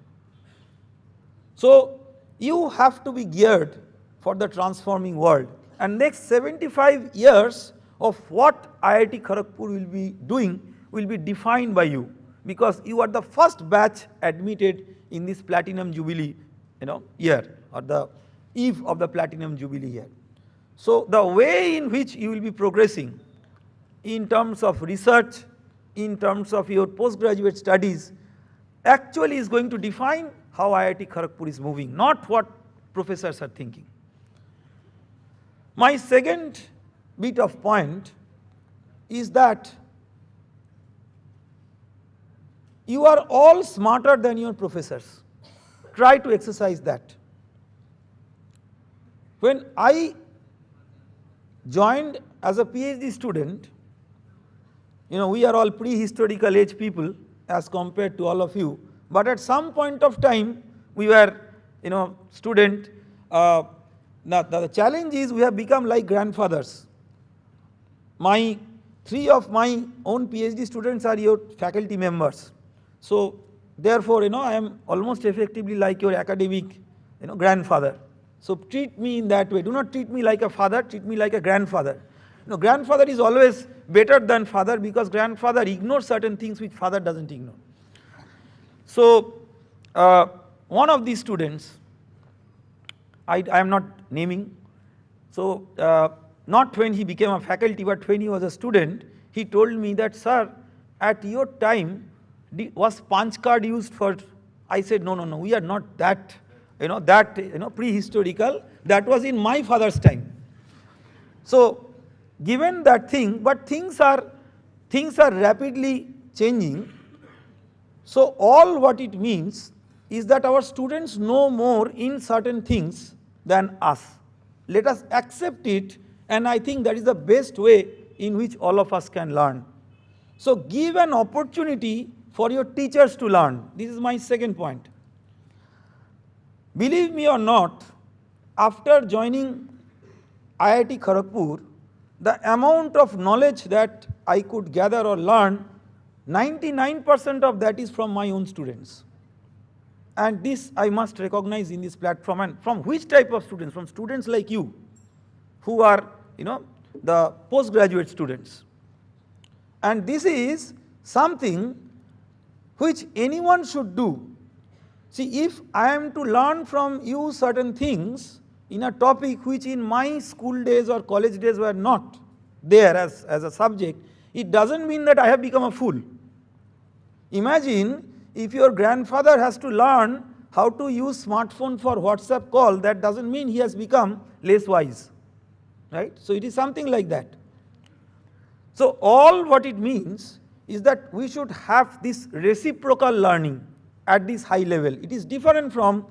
So you have to be geared for the transforming world, and next 75 years of what IIT Kharagpur will be doing will be defined by you, because you are the first batch admitted in this Platinum Jubilee year, or the eve of the Platinum Jubilee year. So the way in which you will be progressing in terms of research, in terms of your postgraduate studies actually is going to define how IIT Kharagpur is moving, not what professors are thinking. My second bit of point is that you are all smarter than your professors. Try to exercise that. When I joined as a PhD student, we are all prehistorical age people as compared to all of you, but at some point of time we were student. Now the challenge is we have become like grandfathers. Three of my own PhD students are your faculty members. So therefore, I am almost effectively like your academic, grandfather. So treat me in that way. Do not treat me like a father, treat me like a grandfather. Grandfather is always better than father because grandfather ignores certain things which father doesn't ignore. So one of these students, I am not naming, so not when he became a faculty, but when he was a student, he told me that, sir, at your time, was punch card used for? I said, no, we are not that, prehistorical. That was in my father's time. So given that thing, but things are rapidly changing. So all what it means is that our students know more in certain things than us. Let us accept it, and I think that is the best way in which all of us can learn. So give an opportunity for your teachers to learn. This is my second point. Believe me or not, after joining IIT Kharagpur, the amount of knowledge that I could gather or learn, 99% of that is from my own students. And this I must recognize in this platform. And from which type of students? From students like you, who are, the postgraduate students. And this is something which anyone should do. See, if I am to learn from you certain things in a topic which in my school days or college days were not there as a subject, it doesn't mean that I have become a fool. Imagine if your grandfather has to learn how to use smartphone for WhatsApp call, that doesn't mean he has become less wise, right? So it is something like that. So all what it means is that we should have this reciprocal learning at this high level. It is different from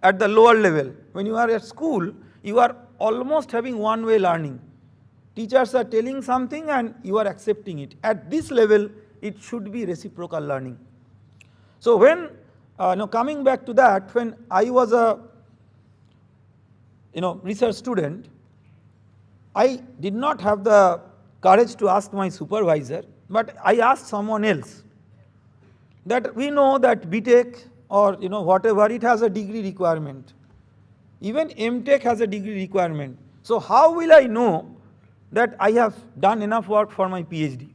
at the lower level. When you are at school, you are almost having one-way learning. Teachers are telling something and you are accepting it. At this level, it should be reciprocal learning. So when, coming back to that, when I was a, research student, I did not have the courage to ask my supervisor, but I asked someone else. That we know that BTech or whatever, it has a degree requirement. Even MTech has a degree requirement. So how will I know that I have done enough work for my PhD?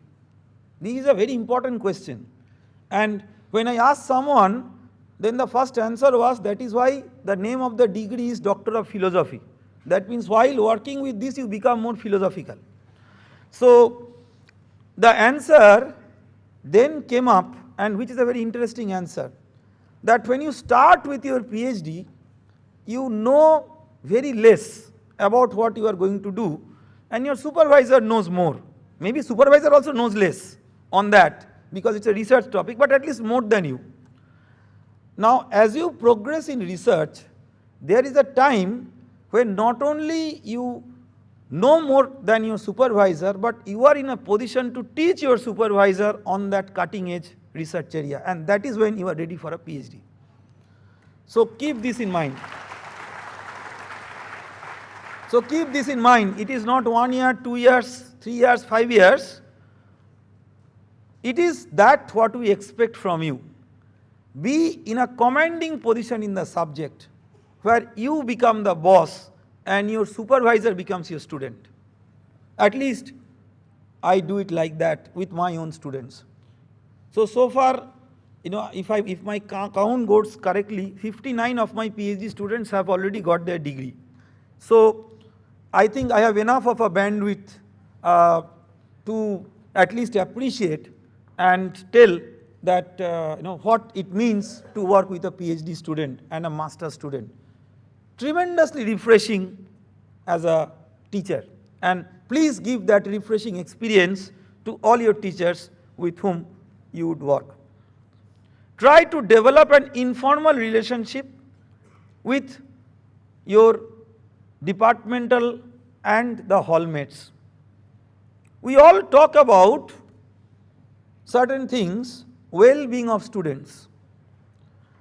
This is a very important question. And when I asked someone, then the first answer was, that is why the name of the degree is Doctor of Philosophy. That means while working with this, you become more philosophical. So the answer then came up, and which is a very interesting answer, that when you start with your PhD, you know very less about what you are going to do, and your supervisor knows more. Maybe supervisor also knows less on that because it's a research topic, but at least more than you. Now as you progress in research, there is a time when not only you know more than your supervisor, but you are in a position to teach your supervisor on that cutting edge research area, and that is when you are ready for a PhD. So keep this in mind. So keep this in mind. It is not 1 year, 2 years, 3 years, 5 years. It is that what we expect from you. Be in a commanding position in the subject where you become the boss and your supervisor becomes your student. At least I do it like that with my own students. So far, if my count goes correctly, 59 of my PhD students have already got their degree. So I think I have enough of a bandwidth to at least appreciate and tell that what it means to work with a PhD student and a master student. Tremendously refreshing as a teacher, and please give that refreshing experience to all your teachers with whom you would work. Try to develop an informal relationship with your departmental and the hallmates. We all talk about certain things, well-being of students.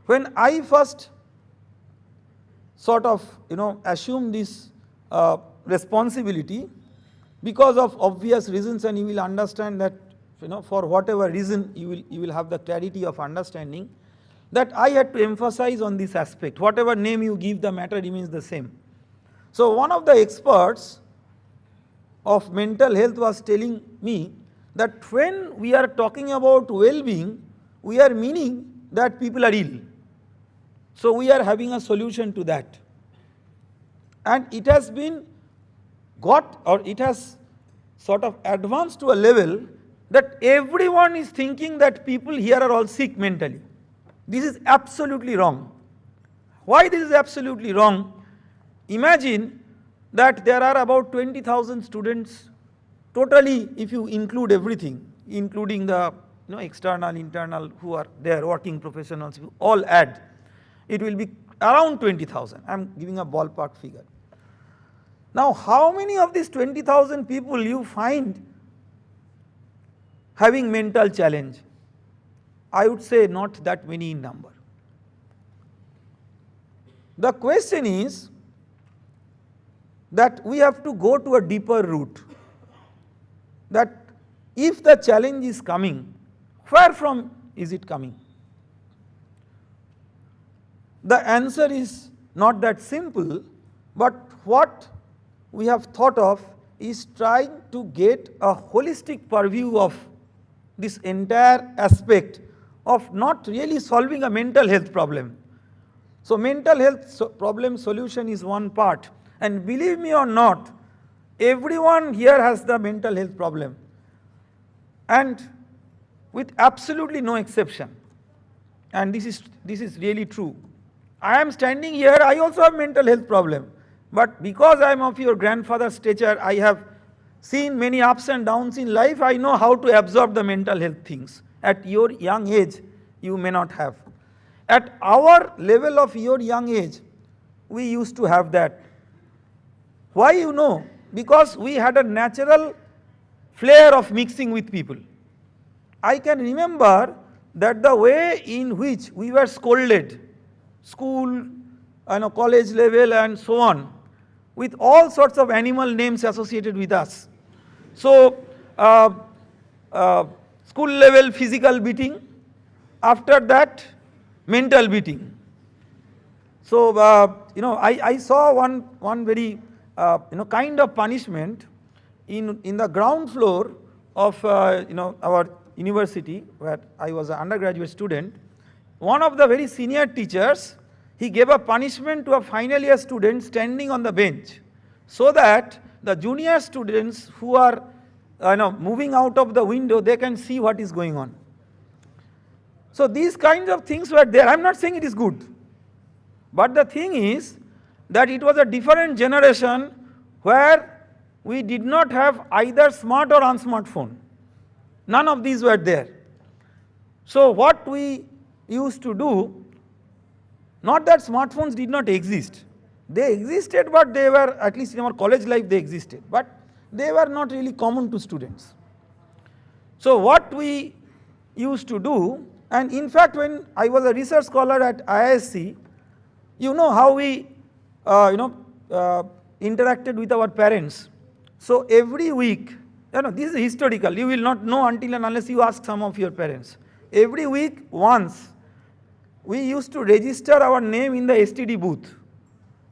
When I first sort of assume this responsibility, because of obvious reasons, and you will understand that for whatever reason you will have the clarity of understanding, that I had to emphasize on this aspect. Whatever name you give, the matter remains the same. So one of the experts of mental health was telling me that when we are talking about well-being, we are meaning that people are ill. So we are having a solution to that. And it has been it has sort of advanced to a level that everyone is thinking that people here are all sick mentally. This is absolutely wrong. Why this is absolutely wrong? Imagine that there are about 20,000 students totally, if you include everything, including the external, internal, who are there, working professionals, you all add, it will be around 20,000. I am giving a ballpark figure. Now, how many of these 20,000 people you find having mental challenge? I would say not that many in number. The question is that we have to go to a deeper root, that if the challenge is coming, where from is it coming? The answer is not that simple, but what we have thought of is trying to get a holistic purview of this entire aspect of not really solving a mental health problem. So mental health problem solution is one part, and believe me or not, everyone here has the mental health problem, and with absolutely no exception, and this is really true. I am standing here, I also have mental health problem, but because I am of your grandfather's stature, I have seen many ups and downs in life, I know how to absorb the mental health things. At your young age, you may not have. At our level of your young age, we used to have that. Why you know? Because we had a natural flair of mixing with people. I can remember that the way in which we were scolded, school, college level and so on, with all sorts of animal names associated with us. So, school level physical beating, after that mental beating. So, I saw one very kind of punishment in the ground floor of our university where I was an undergraduate student. One of the very senior teachers, he gave a punishment to a final year student standing on the bench, so that the junior students who are moving out of the window, they can see what is going on. So these kinds of things were there. I am not saying it is good, but the thing is that it was a different generation where we did not have either smart or unsmart phone. None of these were there. So what we used to do, not that smartphones did not exist, they existed, but they were, at least in our college life they existed, but they were not really common to students. So what we used to do, and in fact when I was a research scholar at IISc, you know how we interacted with our parents. So every week, this is historical, you will not know until and unless you ask some of your parents. Every week once, we used to register our name in the STD booth.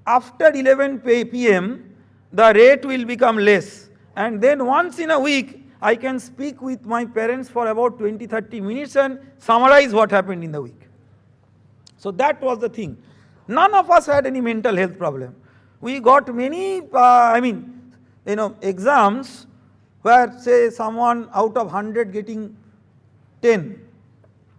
After 11 p.m, the rate will become less, and then once in a week, I can speak with my parents for about 20-30 minutes and summarize what happened in the week. So that was the thing. None of us had any mental health problem. We got many, exams where say someone out of 100 getting 10.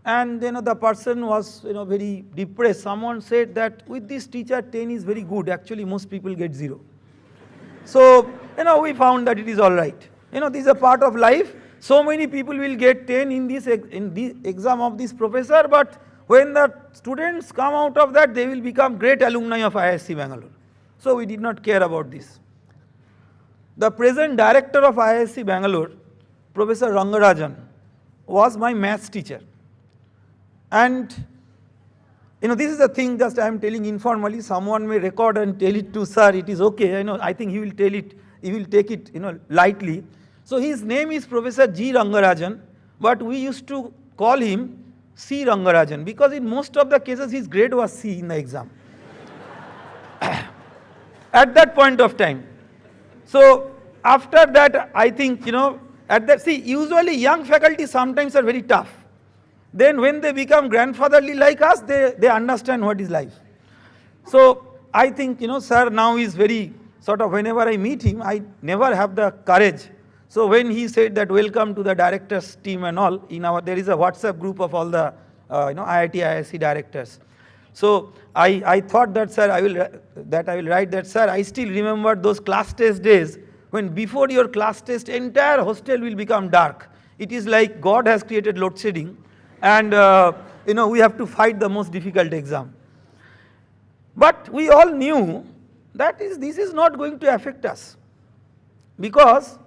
And the person was very depressed. Someone said that with this teacher 10 is very good, actually most people get 0. So we found that it is all right. This is a part of life. So many people will get 10 in the exam of this professor, but when the students come out of that, they will become great alumni of IIT Bangalore. So we did not care about this. The present director of IIT Bangalore, Professor Rangarajan, was my maths teacher. And this is the thing just I am telling informally. Someone may record and tell it to sir, it is okay. I think he will tell it, he will take it lightly. So his name is Professor G. Rangarajan, but we used to call him C. Rangarajan because in most of the cases his grade was C in the exam. At that point of time. So after that, I think, usually young faculty sometimes are very tough. Then when they become grandfatherly like us, they understand what is life. So I think, sir now is very sort of, whenever I meet him, I never have the courage. So when he said that welcome to the directors team and all, there is a WhatsApp group of all the IIT, IISc directors. So I thought that sir, I will write that sir, I still remember those class test days when before your class test, entire hostel will become dark. It is like God has created load shedding. And we have to fight the most difficult exam. But we all knew that this is not going to affect us, because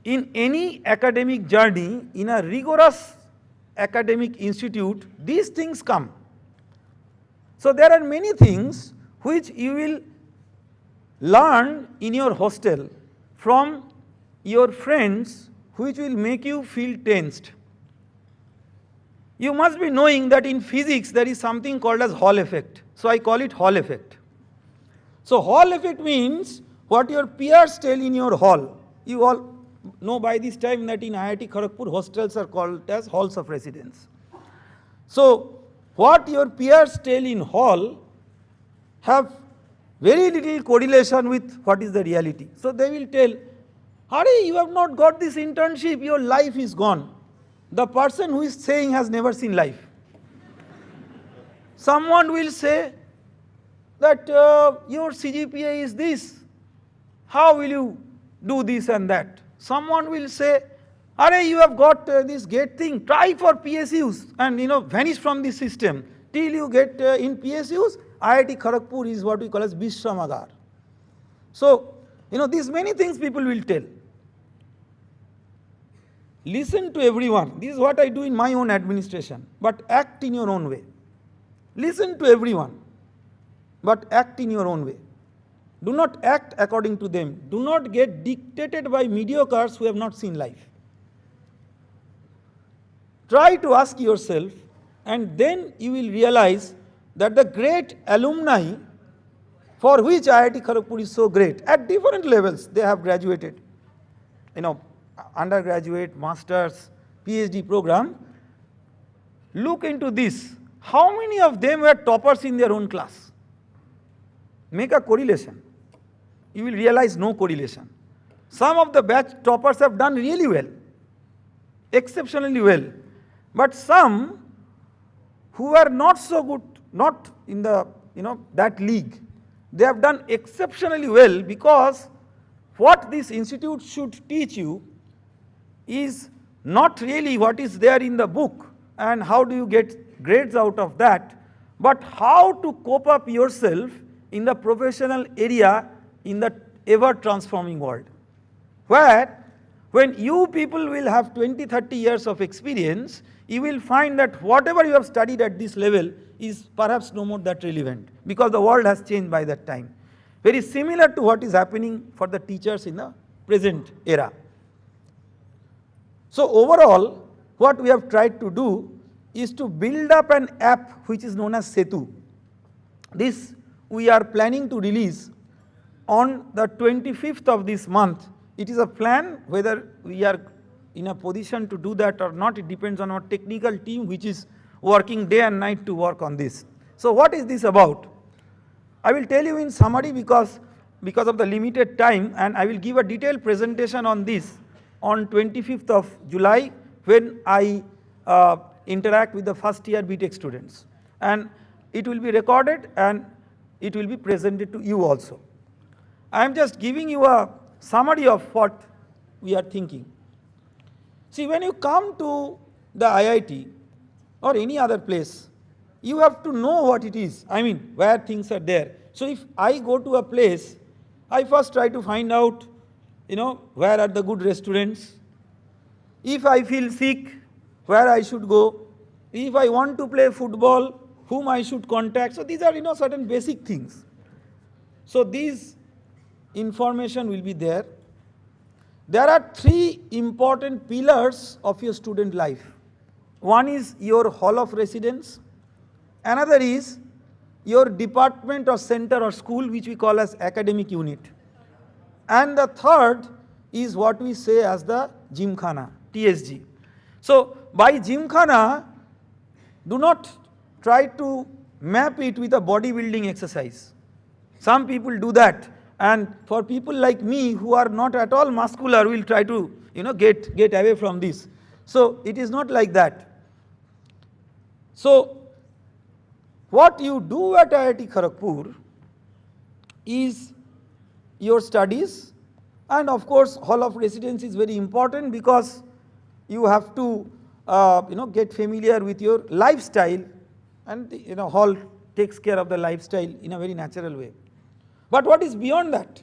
in any academic journey, in a rigorous academic institute, these things come. So there are many things which you will learn in your hostel from your friends which will make you feel tensed. You must be knowing that in physics there is something called as Hall effect. So I call it Hall effect. So Hall effect means what your peers tell in your hall. You all know by this time that in IIT Kharagpur hostels are called as halls of residence. So what your peers tell in hall have very little correlation with what is the reality. So they will tell, Hari, you have not got this internship, your life is gone. The person who is saying has never seen life. Someone will say that your CGPA is this, how will you do this and that? Someone will say, Are you have got this gate thing, try for PSUs and vanish from this system. Till you get in PSUs, IIT Kharagpur is what we call as Bishramagar. So, these many things people will tell. Listen to everyone. This is what I do in my own administration. But act in your own way. Listen to everyone. But act in your own way. Do not act according to them. Do not get dictated by mediocres who have not seen life. Try to ask yourself, and then you will realize that the great alumni for which IIT Kharagpur is so great, at different levels they have graduated. Undergraduate, masters, PhD program, look into this. How many of them were toppers in their own class? Make a correlation. You will realize no correlation. Some of the batch toppers have done really well, exceptionally well. But some who are not so good, not in the that league, they have done exceptionally well, because what this institute should teach you is not really what is there in the book and how do you get grades out of that, but how to cope up yourself in the professional area in the ever transforming world, where when you people will have 20-30 years of experience, you will find that whatever you have studied at this level is perhaps no more that relevant, because the world has changed by that time. Very similar to what is happening for the teachers in the present era. So overall, what we have tried to do is to build up an app which is known as Setu. This we are planning to release on the 25th of this month. It is a plan. Whether we are in a position to do that or not, it depends on our technical team, which is working day and night to work on this. So what is this about? I will tell you in summary because of the limited time, and I will give a detailed presentation on this on 25th of July when I interact with the first year BTech students. And it will be recorded and it will be presented to you also. I am just giving you a summary of what we are thinking. See, when you come to the IIT or any other place, you have to know what it is, I mean, where things are there. So if I go to a place, I first try to find out, where are the good restaurants. If I feel sick, where I should go. If I want to play football, whom I should contact. So these are, certain basic things. So these information will be there. There are three important pillars of your student life. One is your hall of residence. Another is your department or center or school, which we call as academic unit. And the third is what we say as the Gymkhana, TSG. So by Gymkhana, do not try to map it with a bodybuilding exercise. Some people do that, and for people like me who are not at all muscular, will try to get away from this. So it is not like that. So what you do at IIT Kharagpur is your studies, and of course hall of residence is very important because you have to get familiar with your lifestyle, and the hall takes care of the lifestyle in a very natural way. But what is beyond that?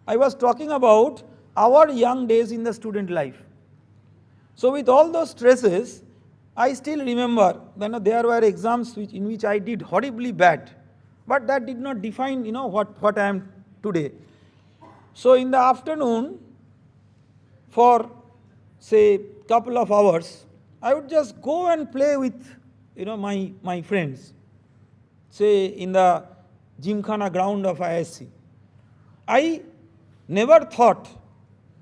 I was talking about our young days in the student life. So with all those stresses, I still remember there were exams in which I did horribly bad, but that did not define what I am today. So in the afternoon, for say couple of hours, I would just go and play with my friends, say in the Gymkhana ground of ISC. I never thought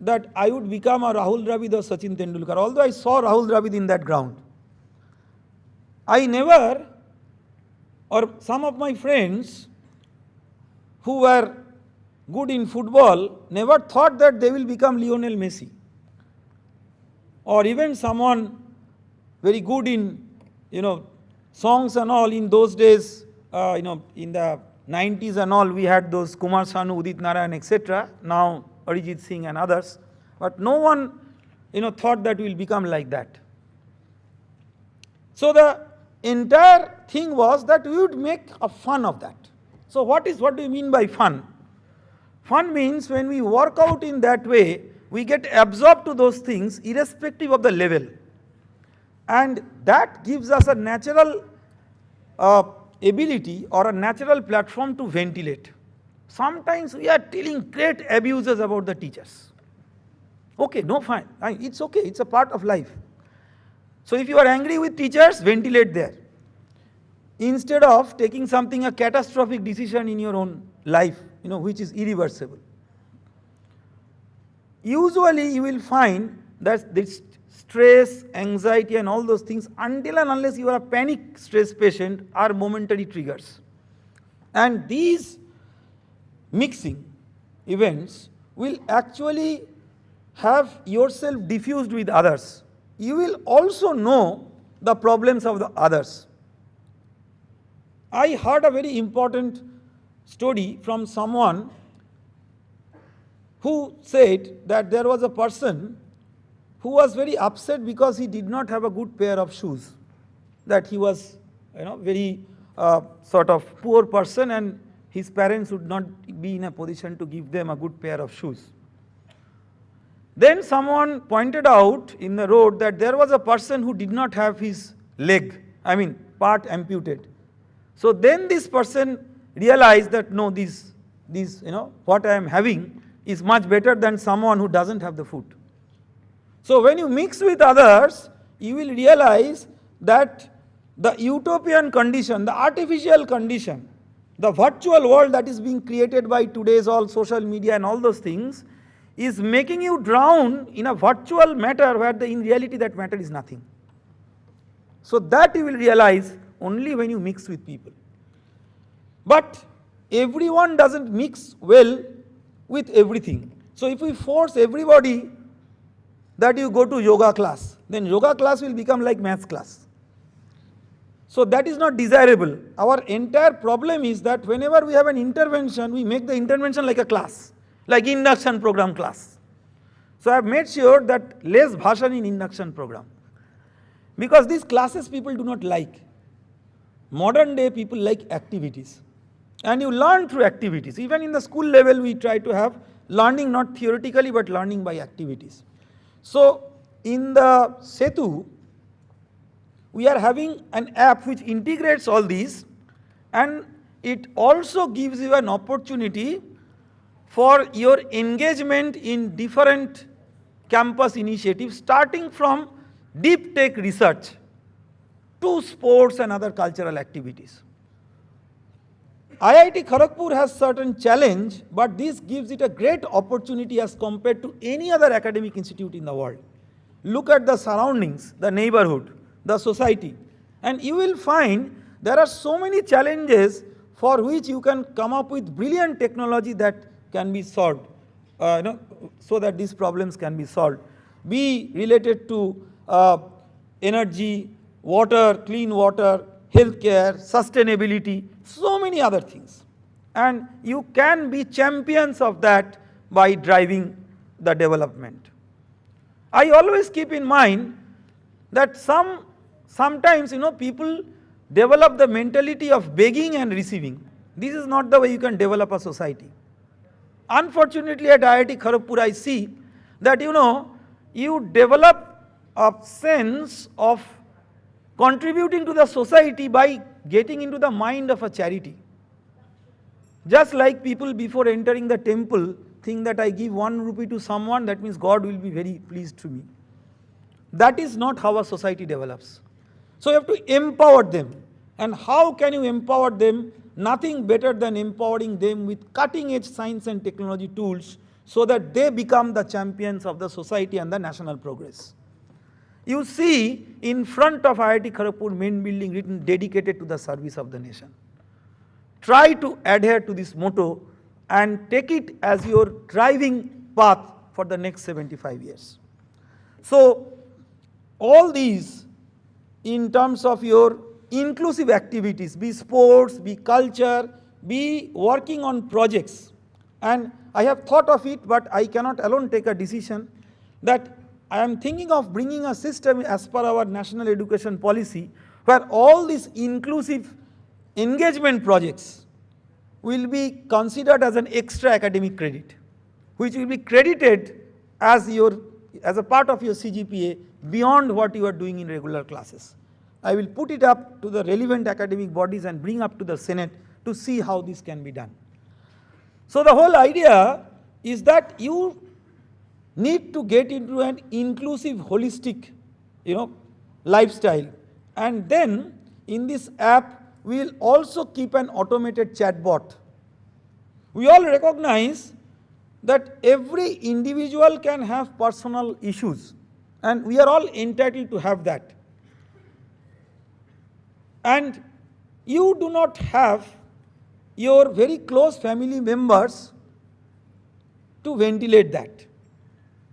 that I would become a Rahul Dravid or Sachin Tendulkar, although I saw Rahul Dravid in that ground. I never, or some of my friends who were good in football, never thought that they will become Lionel Messi. Or even someone very good in, songs and all. In those days, in the 90s and all, we had those Kumar Sanu, Udit Narayan, etc. Now Arijit Singh and others. But no one, thought that we will become like that. So the entire thing was that we would make a fun of that. So what do you mean by fun? Fun means when we work out in that way, we get absorbed to those things irrespective of the level. And that gives us a natural ability or a natural platform to ventilate. Sometimes we are telling great abuses about the teachers. Okay, no, fine, it's okay, it's a part of life. So if you are angry with teachers, ventilate there. Instead of taking a catastrophic decision in your own life, which is irreversible. Usually you will find that this stress, anxiety and all those things, until and unless you are a panic stress patient, are momentary triggers. And these mixing events will actually have yourself diffused with others. You will also know the problems of the others. I heard a very important story from someone who said that there was a person who was very upset because he did not have a good pair of shoes, that he was very sort of poor person and his parents would not be in a position to give them a good pair of shoes. Then someone pointed out in the road that there was a person who did not have his leg, part amputated. So then this person realized that no, what I am having is much better than someone who doesn't have the foot. So when you mix with others, you will realize that the utopian condition, the artificial condition, the virtual world that is being created by today's all social media and all those things is making you drown in a virtual matter where in reality that matter is nothing. So that you will realize only when you mix with people. But everyone doesn't mix well with everything. So if we force everybody that you go to yoga class, then yoga class will become like maths class. So that is not desirable. Our entire problem is that whenever we have an intervention, we make the intervention like a class, like induction program class. So I have made sure that less bhashan in induction program, because these classes people do not like. Modern day people like activities, and you learn through activities. Even in the school level we try to have learning not theoretically but learning by activities. So in the Setu, we are having an app which integrates all these, and it also gives you an opportunity for your engagement in different campus initiatives, starting from deep tech research to sports and other cultural activities. IIT Kharagpur has certain challenge, but this gives it a great opportunity as compared to any other academic institute in the world. Look at the surroundings, the neighborhood, the society, and you will find there are so many challenges for which you can come up with brilliant technology that can be solved, so that these problems can be solved. Be related to energy, water, clean water, healthcare, sustainability, so many other things. And you can be champions of that by driving the development. I always keep in mind that sometimes people develop the mentality of begging and receiving. This is not the way you can develop a society. Unfortunately, at IIT Kharagpur I see that you develop a sense of contributing to the society by getting into the mind of a charity. Just like people before entering the temple think that I give 1 rupee to someone, that means God will be very pleased to me. That is not how a society develops. So you have to empower them. And how can you empower them? Nothing better than empowering them with cutting edge science and technology tools, so that they become the champions of the society and the national progress. You see in front of IIT Kharagpur main building written dedicated to the service of the nation. Try to adhere to this motto and take it as your driving path for the next 75 years. So all these in terms of your inclusive activities, be sports, be culture, be working on projects. And I have thought of it, but I cannot alone take a decision, that I am thinking of bringing a system as per our national education policy, where all these inclusive engagement projects will be considered as an extra academic credit, which will be credited as a part of your CGPA beyond what you are doing in regular classes. I will put it up to the relevant academic bodies and bring up to the Senate to see how this can be done. So the whole idea is that you need to get into an inclusive, holistic, lifestyle. And then in this app, we will also keep an automated chatbot. We all recognize that every individual can have personal issues, and we are all entitled to have that. And you do not have your very close family members to ventilate that.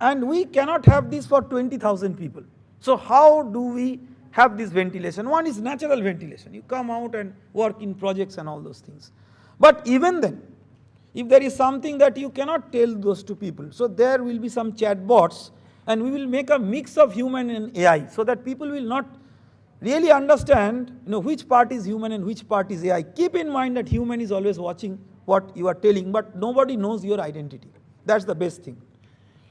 And we cannot have this for 20,000 people. So how do we have this ventilation? One is natural ventilation. You come out and work in projects and all those things. But even then, if there is something that you cannot tell those to people, so there will be some chatbots, and we will make a mix of human and AI, so that people will not really understand which part is human and which part is AI. Keep in mind that human is always watching what you are telling, but nobody knows your identity. That's the best thing.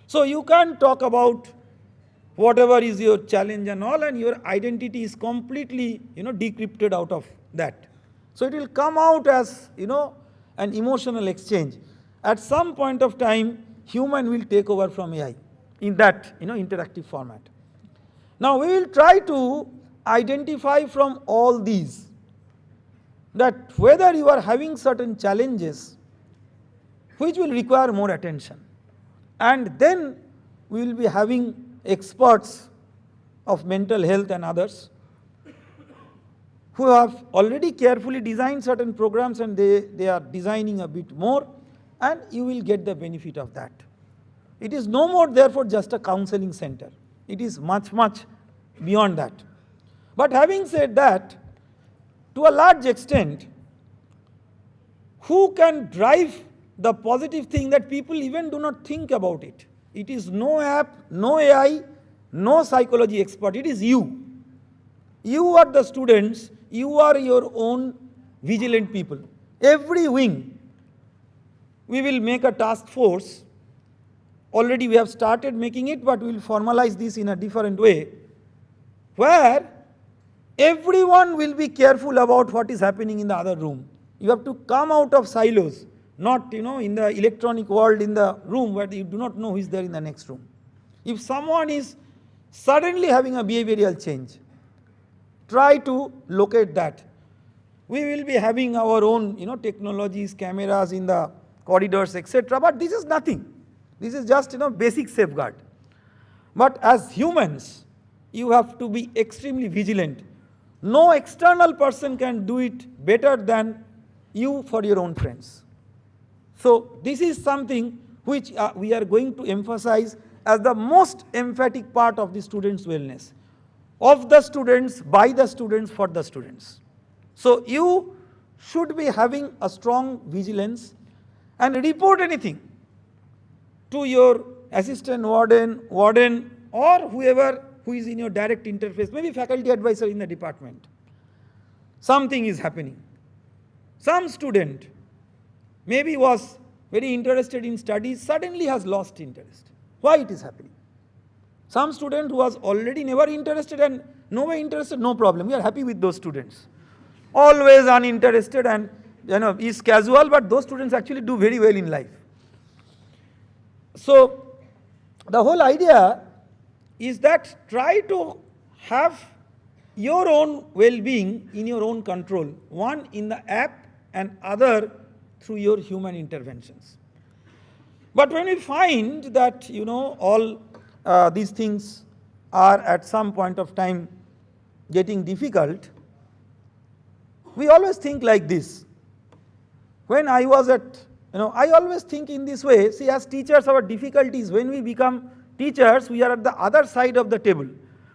So you can talk about whatever is your challenge and all, and your identity is completely decrypted out of that. So it will come out as an emotional exchange. At some point of time, human will take over from AI in that interactive format. Now we will try to identify from all these that whether you are having certain challenges which will require more attention, and then we will be having experts of mental health and others who have already carefully designed certain programs, and they are designing a bit more, and you will get the benefit of that. It is no more therefore just a counseling center. It is much, much beyond that. But having said that, to a large extent, who can drive the positive thing that people even do not think about it? It is no app, no AI, no psychology expert, it is you. You are the students, you are your own vigilant people. Every wing, we will make a task force. Already we have started making it, but we will formalize this in a different way, where everyone will be careful about what is happening in the other room. You have to come out of silos, not in the electronic world in the room where you do not know who is there in the next room. If someone is suddenly having a behavioral change, try to locate that. We will be having our own technologies, cameras in the corridors, etc. But this is nothing. This is just basic safeguard. But as humans, you have to be extremely vigilant. No external person can do it better than you for your own friends. So this is something which we are going to emphasize as the most emphatic part of the students' wellness. Of the students, by the students, for the students. So you should be having a strong vigilance and report anything to your assistant warden, or whoever who is in your direct interface, maybe faculty advisor in the department. Something is happening. Some student maybe was very interested in studies, suddenly has lost interest. Why it is happening? Some student who was already never interested and nowhere interested, no problem. We are happy with those students. Always uninterested and is casual, but those students actually do very well in life. So the whole idea is that try to have your own well-being in your own control, one in the app and other through your human interventions. But when we find that all these things are at some point of time getting difficult, we always think like this. When I was at, I always think in this way. See, as teachers, our difficulties, when we become teachers, we are at the other side of the table.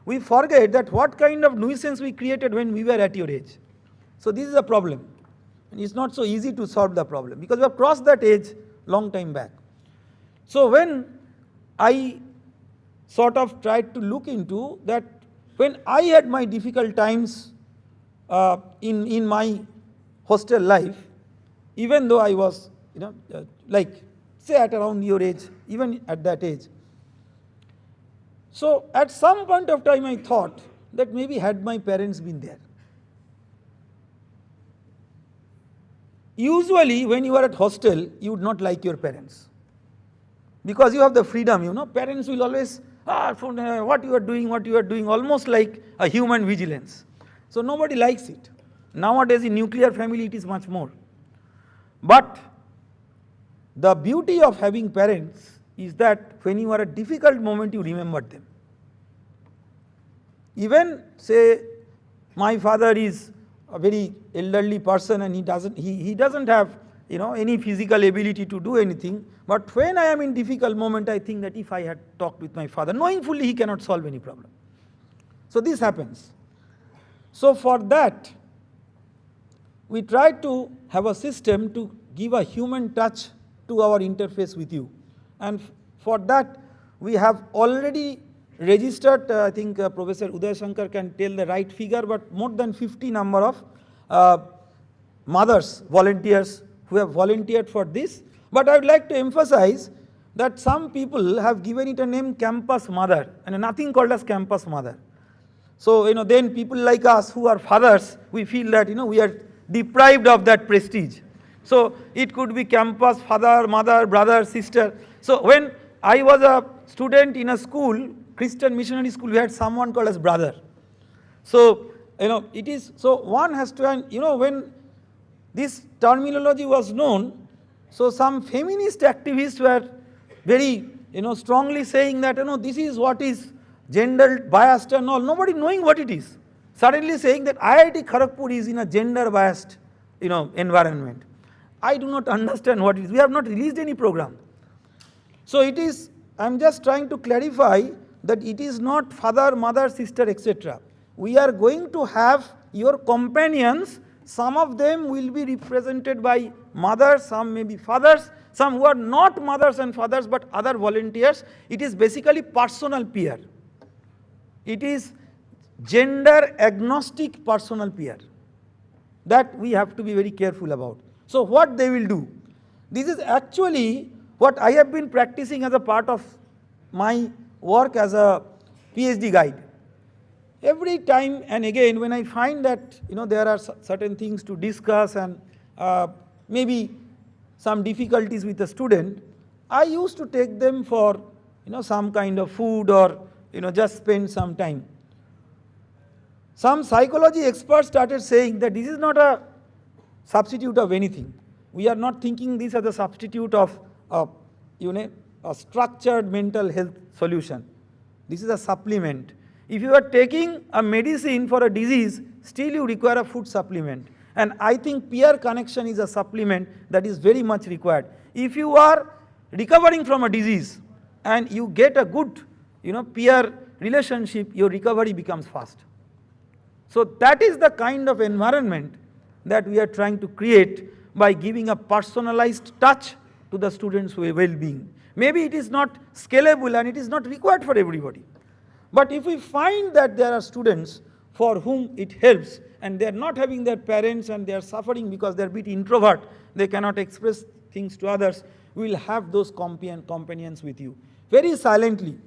We forget that what kind of nuisance we created when we were at your age. So this is a problem. And it's not so easy to solve the problem because we have crossed that age long time back. So when I sort of tried to look into that, when I had my difficult times in my hostel life, even though I was, like say at around your age, even at that age. So at some point of time I thought that maybe had my parents been there. Usually when you are at hostel, you would not like your parents. Because you have the freedom, parents will always, what you are doing, almost like a human vigilance. So nobody likes it. Nowadays in nuclear family it is much more. But the beauty of having parents is that when you are at a difficult moment, you remember them. Even say my father is a very elderly person and he doesn't have any physical ability to do anything, but when I am in difficult moment, I think that if I had talked with my father, knowing fully he cannot solve any problem. So this happens. So for that, we try to have a system to give a human touch to our interface with you. And for that, we have already registered, I think Professor Uday Shankar can tell the right figure, but more than 50 number of mothers, volunteers who have volunteered for this. But I would like to emphasize that some people have given it a name campus mother and nothing called as campus mother. So then people like us who are fathers, we feel that we are deprived of that prestige. So it could be campus father, mother, brother, sister. So when I was a student in a school, Christian missionary school, we had someone called as brother. So it is, so one has to, and when this terminology was known, so some feminist activists were very strongly saying that this is what is gender biased and all, nobody knowing what it is. Suddenly saying that IIT Kharagpur is in a gender biased environment. I do not understand what it is. We have not released any program. So it is, I am just trying to clarify that it is not father, mother, sister, etc. We are going to have your companions. Some of them will be represented by mothers, some may be fathers, some who are not mothers and fathers but other volunteers. It is basically personal peer. It is gender agnostic personal peer. That we have to be very careful about. So what they will do? This is actually what I have been practicing as a part of my work as a PhD guide. Every time and again when I find that there are certain things to discuss and maybe some difficulties with a student, I used to take them for some kind of food or just spend some time. Some psychology experts started saying that this is not a substitute of anything. We are not thinking this as a substitute of a structured mental health solution. This is a supplement. If you are taking a medicine for a disease, still you require a food supplement. And I think peer connection is a supplement that is very much required. If you are recovering from a disease and you get a good peer relationship, your recovery becomes fast. So that is the kind of environment that we are trying to create by giving a personalized touch to the students' well-being. Maybe it is not scalable and it is not required for everybody. But if we find that there are students for whom it helps and they are not having their parents and they are suffering because they are a bit introvert, they cannot express things to others, we will have those companions with you. Very silently,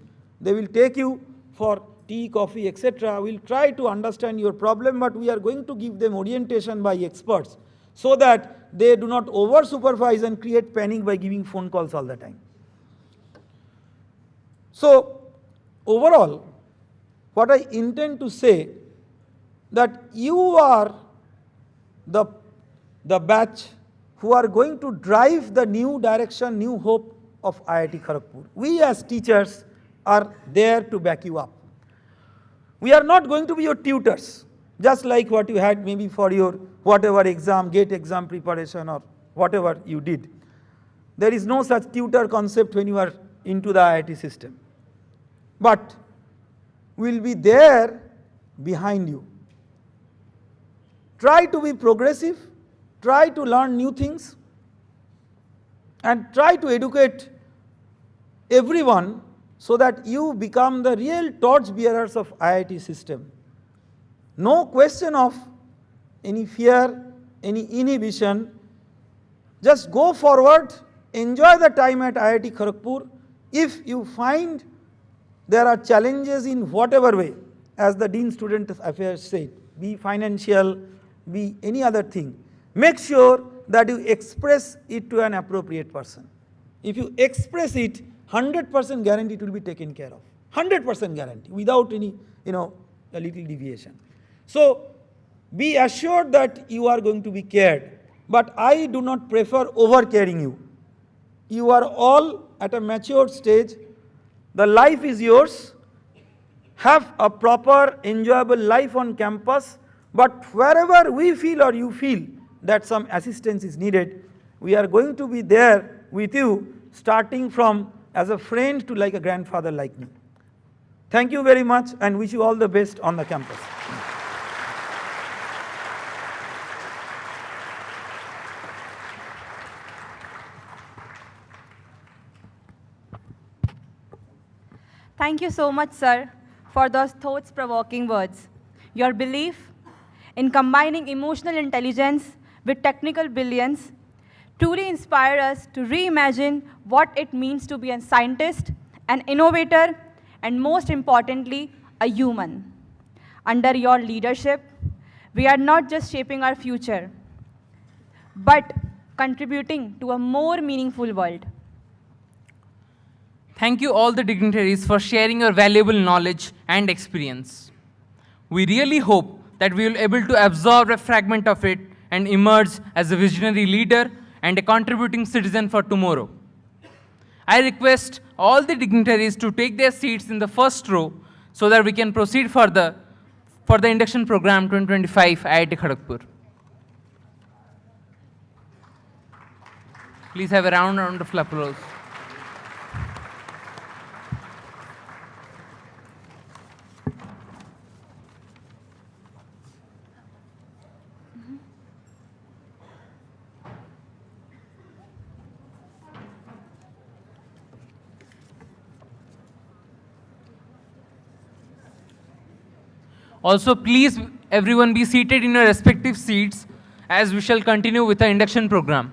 they will take you for tea, coffee, etc. We will try to understand your problem, but we are going to give them orientation by experts so that they do not over-supervise and create panic by giving phone calls all the time. So, overall, what I intend to say that you are the batch who are going to drive the new direction, new hope of IIT Kharagpur. We as teachers are there to back you up. We are not going to be your tutors, just like what you had maybe for your whatever exam, GATE exam preparation or whatever you did. There is no such tutor concept when you are into the IIT system. But we will be there behind you. Try to be progressive, try to learn new things, and try to educate everyone so that you become the real torch bearers of IIT system. No question of any fear, any inhibition. Just go forward, enjoy the time at IIT Kharagpur. If you find there are challenges in whatever way, as the Dean Student Affairs said, be financial, be any other thing, make sure that you express it to an appropriate person. If you express it, 100% guarantee it will be taken care of. 100% guarantee, without any, a little deviation. So, be assured that you are going to be cared. But I do not prefer over-caring you. You are all at a matured stage. The life is yours. Have a proper, enjoyable life on campus. But wherever we feel or you feel that some assistance is needed, we are going to be there with you, starting from as a friend to like a grandfather like me. Thank you very much and wish you all the best on the campus. Thank you so much, sir, for those thoughts-provoking words. Your belief in combining emotional intelligence with technical brilliance truly inspire us to reimagine what it means to be a scientist, an innovator, and most importantly, a human. Under your leadership, we are not just shaping our future, but contributing to a more meaningful world. Thank you all the dignitaries for sharing your valuable knowledge and experience. We really hope that we will be able to absorb a fragment of it and emerge as a visionary leader and a contributing citizen for tomorrow. I request all the dignitaries to take their seats in the first row so that we can proceed further for the induction program 2025 IIT Kharagpur. Please have a round of applause. Also, please everyone be seated in your respective seats as we shall continue with the induction program.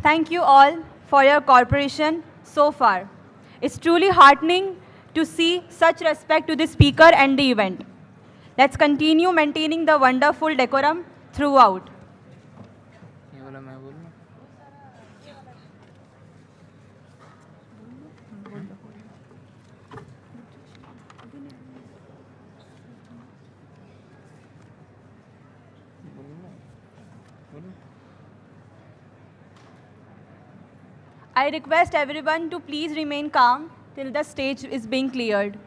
Thank you all for your cooperation so far. It's truly heartening to see such respect to the speaker and the event. Let's continue maintaining the wonderful decorum throughout. I request everyone to please remain calm till the stage is being cleared.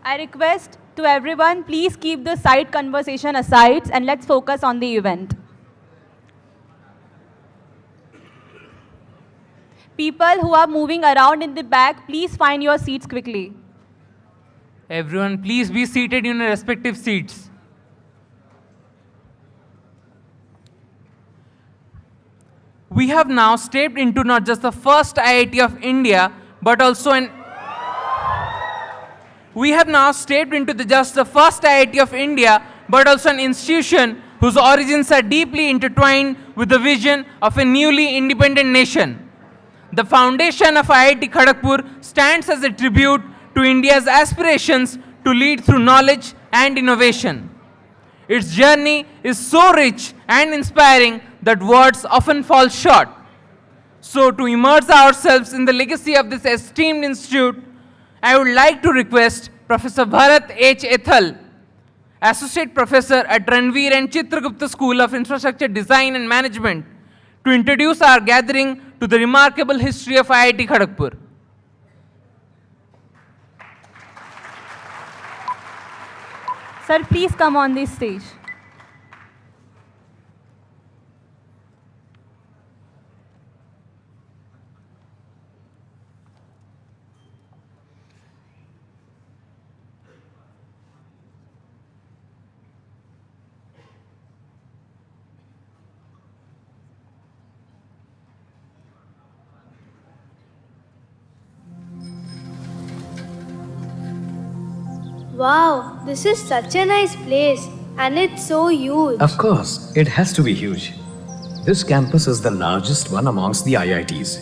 I request to everyone, please keep the side conversation aside and let's focus on the event. People who are moving around in the back, please find your seats quickly. Everyone, please be seated in your respective seats. We have now stepped into not just the first IIT of India, but also an just the first IIT of India, but also an institution whose origins are deeply intertwined with the vision of a newly independent nation. The foundation of IIT Kharagpur stands as a tribute to India's aspirations to lead through knowledge and innovation. Its journey is so rich and inspiring that words often fall short. So, to immerse ourselves in the legacy of this esteemed institute, I would like to request Professor Bharat H. Ethal, Associate Professor at Ranveer and Chitragupta School of Infrastructure Design and Management, to introduce our gathering to the remarkable history of IIT Kharagpur. Sir, please come on this stage. Wow, this is such a nice place and it's so huge. Of course, it has to be huge. This campus is the largest one amongst the IITs.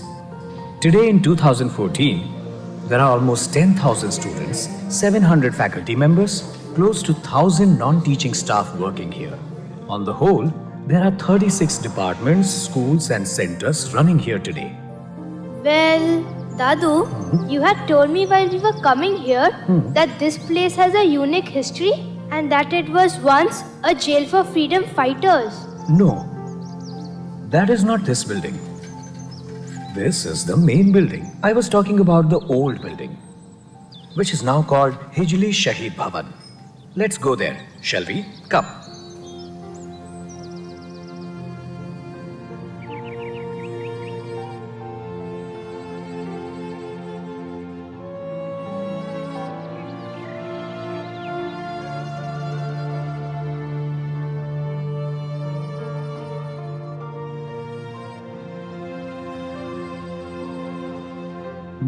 Today in 2014, there are almost 10,000 students, 700 faculty members, close to 1,000 non-teaching staff working here. On the whole, there are 36 departments, schools and centers running here today. Well, Dadu, you had told me while we were coming here that this place has a unique history and that it was once a jail for freedom fighters. No, that is not this building. This is the main building. I was talking about the old building, which is now called Hijli Shahid Bhavan. Let's go there, shall we? Come.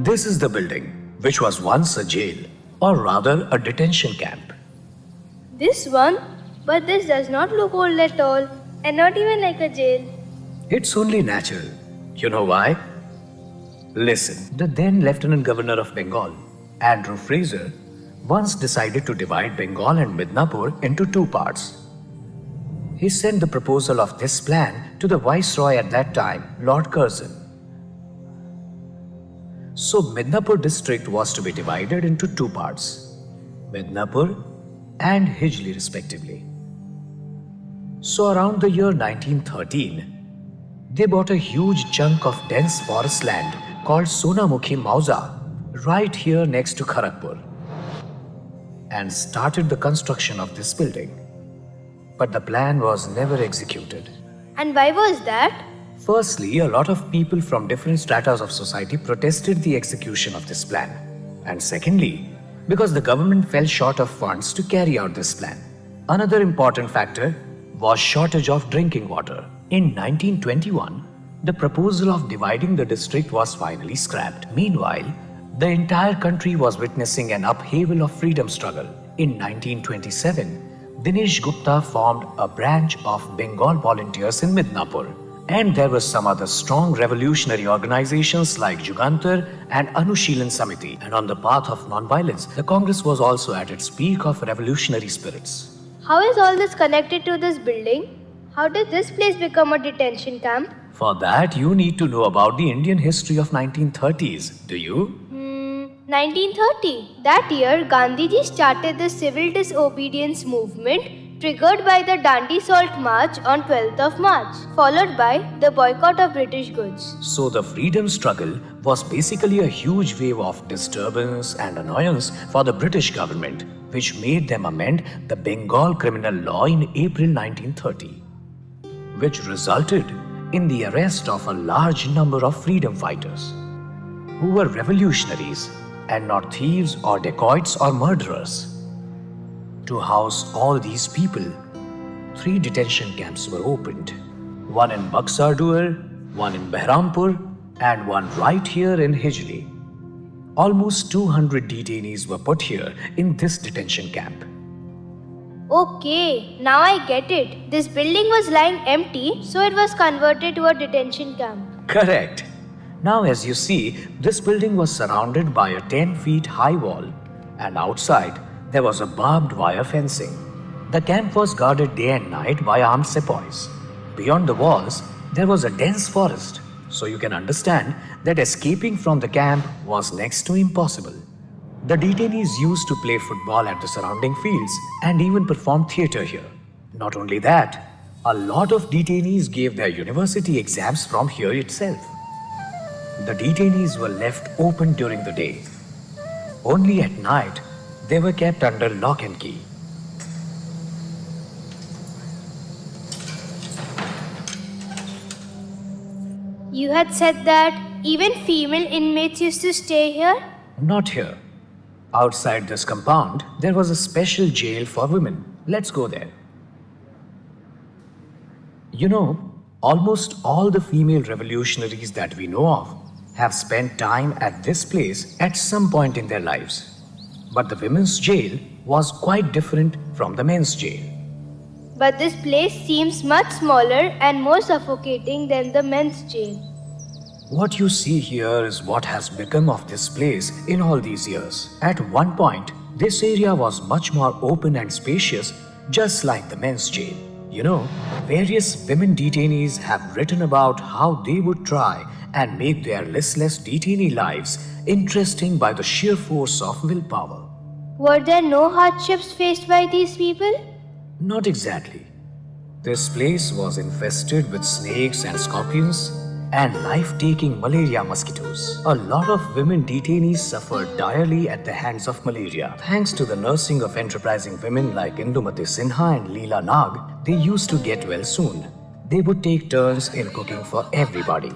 This is the building, which was once a jail, or rather a detention camp. This one? But this does not look old at all and not even like a jail. It's only natural. You know why? Listen, the then Lieutenant Governor of Bengal, Andrew Fraser, once decided to divide Bengal and Midnapur into two parts. he sent the proposal of this plan to the Viceroy at that time, Lord Curzon. So Midnapur district was to be divided into two parts, Midnapur and Hijli respectively. So around the year 1913, they bought a huge chunk of dense forest land called Sonamukhi Mauza right here next to Kharagpur and started the construction of this building. But the plan was never executed. And why was that? Firstly, a lot of people from different stratas of society protested the execution of this plan. And secondly, because the government fell short of funds to carry out this plan. Another important factor was shortage of drinking water. In 1921, the proposal of dividing the district was finally scrapped. Meanwhile, the entire country was witnessing an upheaval of freedom struggle. In 1927, Dinesh Gupta formed a branch of Bengal volunteers in Midnapur. And there were some other strong revolutionary organizations like Jugantar and Anushilan Samiti. And on the path of non-violence, the Congress was also at its peak of revolutionary spirits. How is all this connected to this building? How did this place become a detention camp? For that, you need to know about the Indian history of 1930s. Do you? 1930. That year, Gandhiji started the civil disobedience movement triggered by the Dandi Salt March on 12th of March, followed by the boycott of British goods. So the freedom struggle was basically a huge wave of disturbance and annoyance for the British government, which made them amend the Bengal criminal law in April 1930, which resulted in the arrest of a large number of freedom fighters who were revolutionaries and not thieves or dacoits or murderers. To house all these people, 3 detention camps were opened. One in Buxar, one in Behrampur, and one right here in Hijli. Almost 200 detainees were put here in this detention camp. Okay, now I get it. This building was lying empty, so it was converted to a detention camp. Correct. Now as you see, this building was surrounded by a 10 feet high wall, and outside there was a barbed wire fencing. The camp was guarded day and night by armed sepoys. Beyond the walls, there was a dense forest, so you can understand that escaping from the camp was next to impossible. The detainees used to play football at the surrounding fields and even perform theatre here. Not only that, a lot of detainees gave their university exams from here itself. The detainees were left open during the day. Only at night, they were kept under lock and key. You had said that even female inmates used to stay here? Not here. Outside this compound, there was a special jail for women. Let's go there. You know, almost all the female revolutionaries that we know of have spent time at this place at some point in their lives. But the women's jail was quite different from the men's jail. But this place seems much smaller and more suffocating than the men's jail. What you see here is what has become of this place in all these years. At one point, this area was much more open and spacious, just like the men's jail. You know, various women detainees have written about how they would try and make their listless detainee lives interesting by the sheer force of willpower. Were there no hardships faced by these people? Not exactly. This place was infested with snakes and scorpions and life-taking malaria mosquitoes. A lot of women detainees suffered direly at the hands of malaria. Thanks to the nursing of enterprising women like Indumati Sinha and Leela Nag, they used to get well soon. They would take turns in cooking for everybody.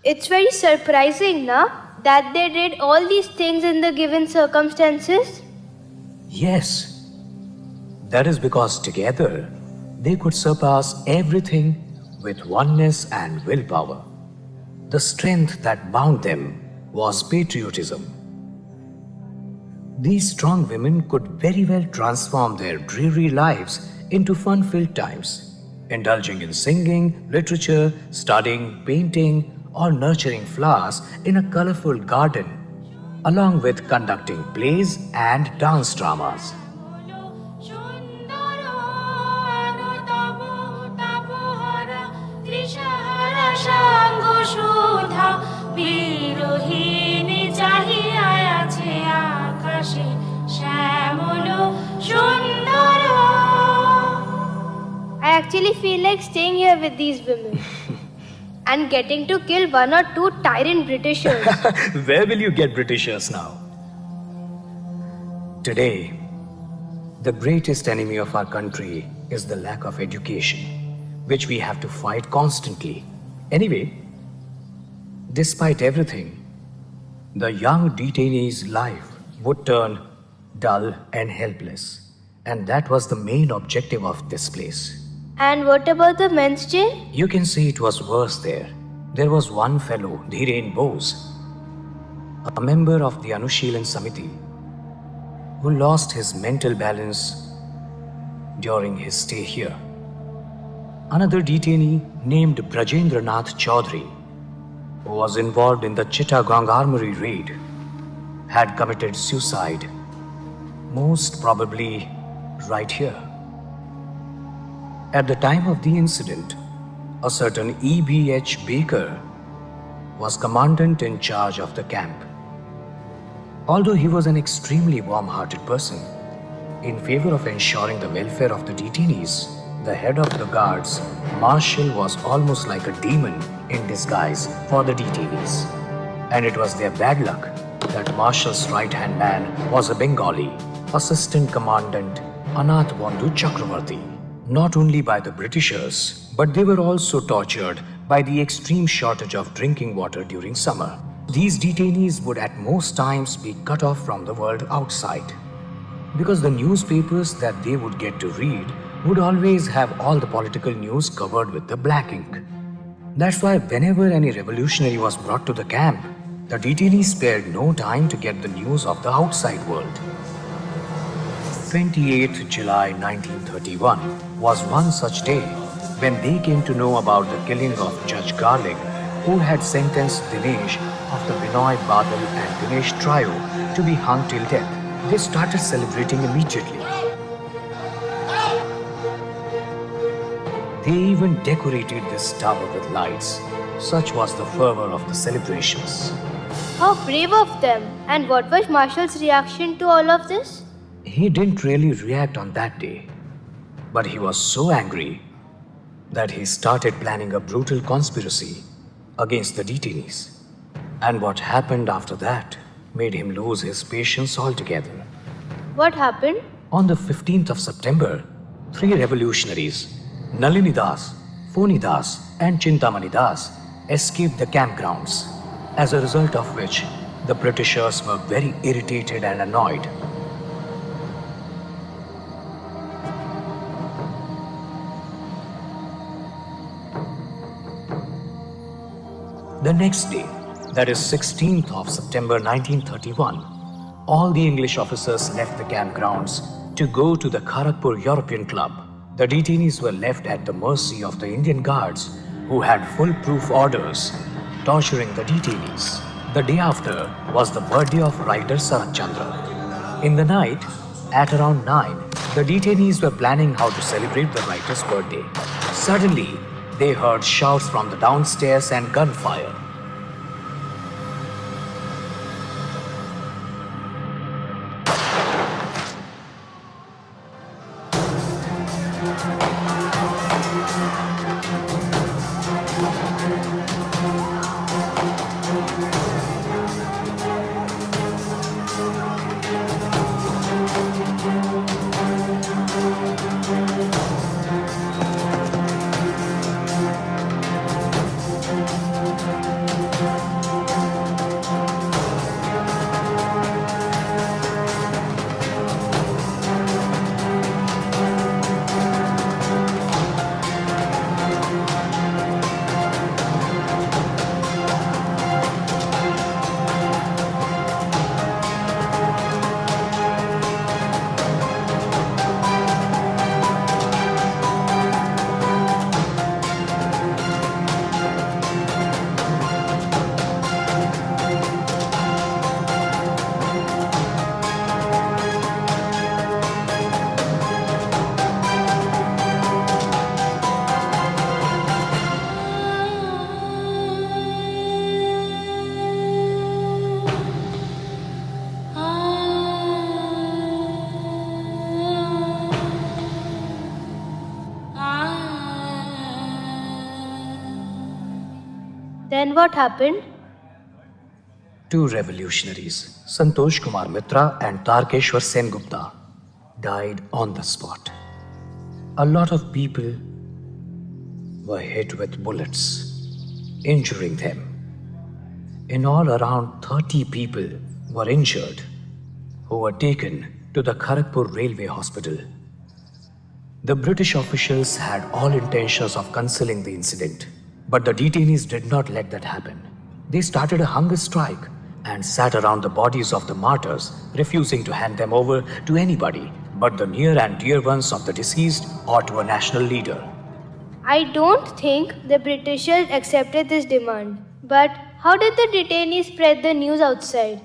It's very surprising, na, that they did all these things in the given circumstances? Yes. That is because together they could surpass everything with oneness and willpower. The strength that bound them was patriotism. These strong women could very well transform their dreary lives into fun-filled times, indulging in singing, literature, studying, painting, or nurturing flowers in a colorful garden, along with conducting plays and dance dramas. I actually feel like staying here with these women and getting to kill one or two tyrant Britishers. Where will you get Britishers now? Today, the greatest enemy of our country is the lack of education, which we have to fight constantly. Anyway, despite everything, the young detainee's life would turn dull and helpless. And that was the main objective of this place. And what about the men's jail? You can say it was worse there. There was one fellow, Dhiren Bose, a member of the Anushilan Samiti, who lost his mental balance during his stay here. Another detainee named Brajendranath Chaudhary, who was involved in the Chittagong Armory raid, had committed suicide, most probably right here. At the time of the incident, a certain E.B.H. Baker was commandant in charge of the camp. Although he was an extremely warm-hearted person, in favor of ensuring the welfare of the detainees, the head of the guards, Marshal, was almost like a demon in disguise for the detainees. And it was their bad luck that Marshal's right-hand man was a Bengali, Assistant Commandant Anath Bandhu Chakravarti. Not only by the Britishers, but they were also tortured by the extreme shortage of drinking water during summer. These detainees would at most times be cut off from the world outside, because the newspapers that they would get to read would always have all the political news covered with the black ink. That's why whenever any revolutionary was brought to the camp, the detainees spared no time to get the news of the outside world. 28th July 1931 was one such day when they came to know about the killing of Judge Garlick, who had sentenced Dinesh of the Binoy Badal and Dinesh trio to be hung till death. They started celebrating immediately. They even decorated this tower with lights. Such was the fervor of the celebrations. How brave of them! And what was Marshal's reaction to all of this? He didn't really react on that day, but he was so angry that he started planning a brutal conspiracy against the detainees. And what happened after that made him lose his patience altogether. What happened? On the 15th of September, 3 revolutionaries, Nalini Das, Phoni Das, and Chintamani Das, escaped the campgrounds, as a result of which the Britishers were very irritated and annoyed. The next day, that is 16th of September 1931, all the English officers left the campgrounds to go to the Kharagpur European Club. The detainees were left at the mercy of the Indian guards, who had foolproof orders, torturing the detainees. The day after was the birthday of writer Sarat Chandra. In the night, at around 9, the detainees were planning how to celebrate the writer's birthday. Suddenly, they heard shouts from the downstairs and gunfire. Then what happened? Two revolutionaries, Santosh Kumar Mitra and Tarkeshwar Sengupta, died on the spot. A lot of people were hit with bullets, injuring them. In all, around 30 people were injured, who were taken to the Kharagpur Railway Hospital. The British officials had all intentions of concealing the incident, but the detainees did not let that happen. They started a hunger strike and sat around the bodies of the martyrs, refusing to hand them over to anybody but the near and dear ones of the deceased or to a national leader. I don't think the Britishers accepted this demand. But how did the detainees spread the news outside?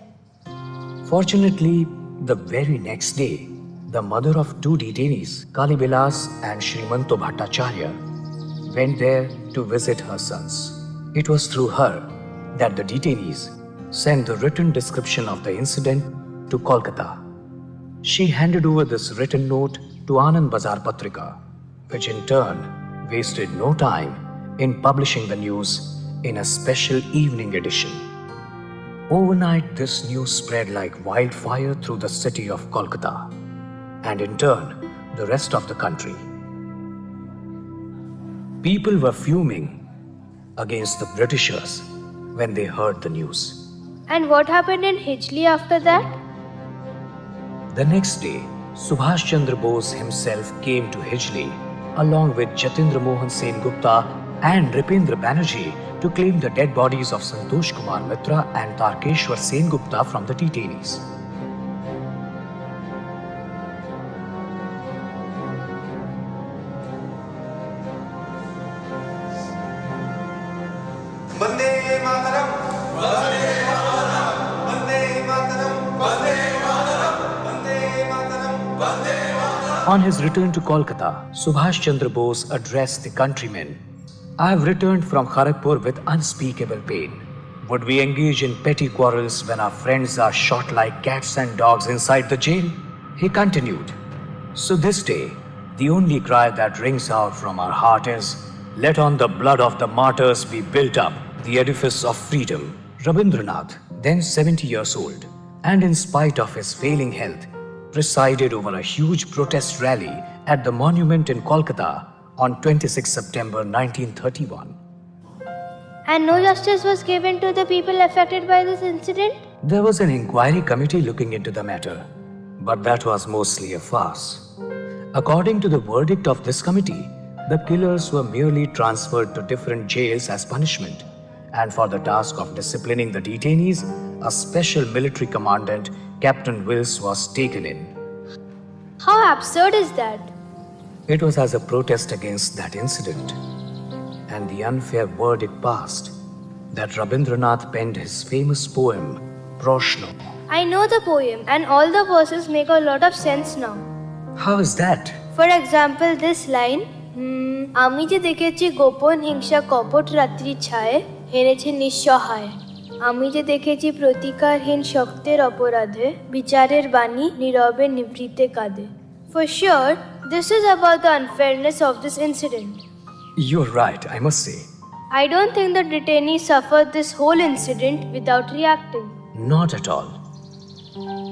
Fortunately, the very next day, the mother of two detainees, Kalibilas and Srimanto Bhattacharya, went there to visit her sons. It was through her that the detainees sent the written description of the incident to Kolkata. She handed over this written note to Anand Bazar Patrika, which in turn wasted no time in publishing the news in a special evening edition. Overnight, this news spread like wildfire through the city of Kolkata, and in turn, the rest of the country. People were fuming against the Britishers when they heard the news. And what happened in Hijli after that? The next day, Subhash Chandra Bose himself came to Hijli along with Jatindra Mohan Sen Gupta and Ripendra Banerjee to claim the dead bodies of Santosh Kumar Mitra and Tarkeshwar Sen Gupta from the detainees. On his return to Kolkata, Subhash Chandra Bose addressed the countrymen. I have returned from Kharagpur with unspeakable pain. Would we engage in petty quarrels when our friends are shot like cats and dogs inside the jail? He continued. So this day, the only cry that rings out from our heart is, let on the blood of the martyrs be built up the edifice of freedom. Rabindranath, then 70 years old, and in spite of his failing health, presided over a huge protest rally at the monument in Kolkata on 26 September 1931. And no justice was given to the people affected by this incident? There was an inquiry committee looking into the matter, but that was mostly a farce. According to the verdict of this committee, the killers were merely transferred to different jails as punishment, and for the task of disciplining the detainees, a special military commandant, Captain Wills, was taken in. How absurd is that? It was as a protest against that incident and the unfair verdict passed that Rabindranath penned his famous poem, Proshno. I know the poem and all the verses make a lot of sense now. How is that? For example, this line, আমি যে দেখেছি গোপন হিংসা কপট রাত্রি ছায়ে হেরেছে নিঃসহায় আমি যে দেখেছি প্রতিকারহীন শক্তের অপরাধে বিচারের বাণী নীরবে নিভৃতে কাঁদে For sure, this is about the unfairness of this incident. You're right, I must say. I don't think the detainees suffered this whole incident without reacting. Not at all.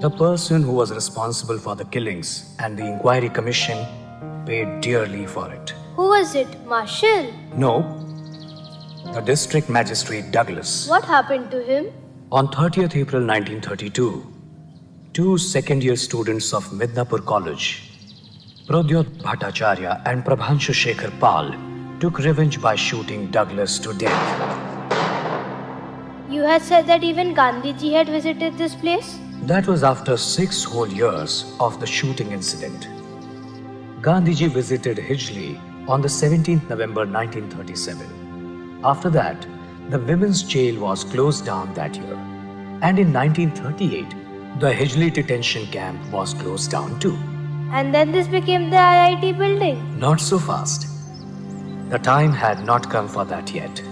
The person who was responsible for the killings and the inquiry commission paid dearly for it. Who was it? Marshall? No, the district magistrate Douglas. What happened to him? On 30th April 1932, two second-year students of Midnapur College, Pradyot Bhattacharya and Prabhanshu Shekhar Pal, took revenge by shooting Douglas to death. You had said that even Gandhiji had visited this place? That was after 6 whole years of the shooting incident. Gandhiji visited Hijli on the 17th November 1937. After that, the women's jail was closed down that year. And in 1938, the Hijli detention camp was closed down too. And then this became the IIT building. Not so fast. The time had not come for that yet.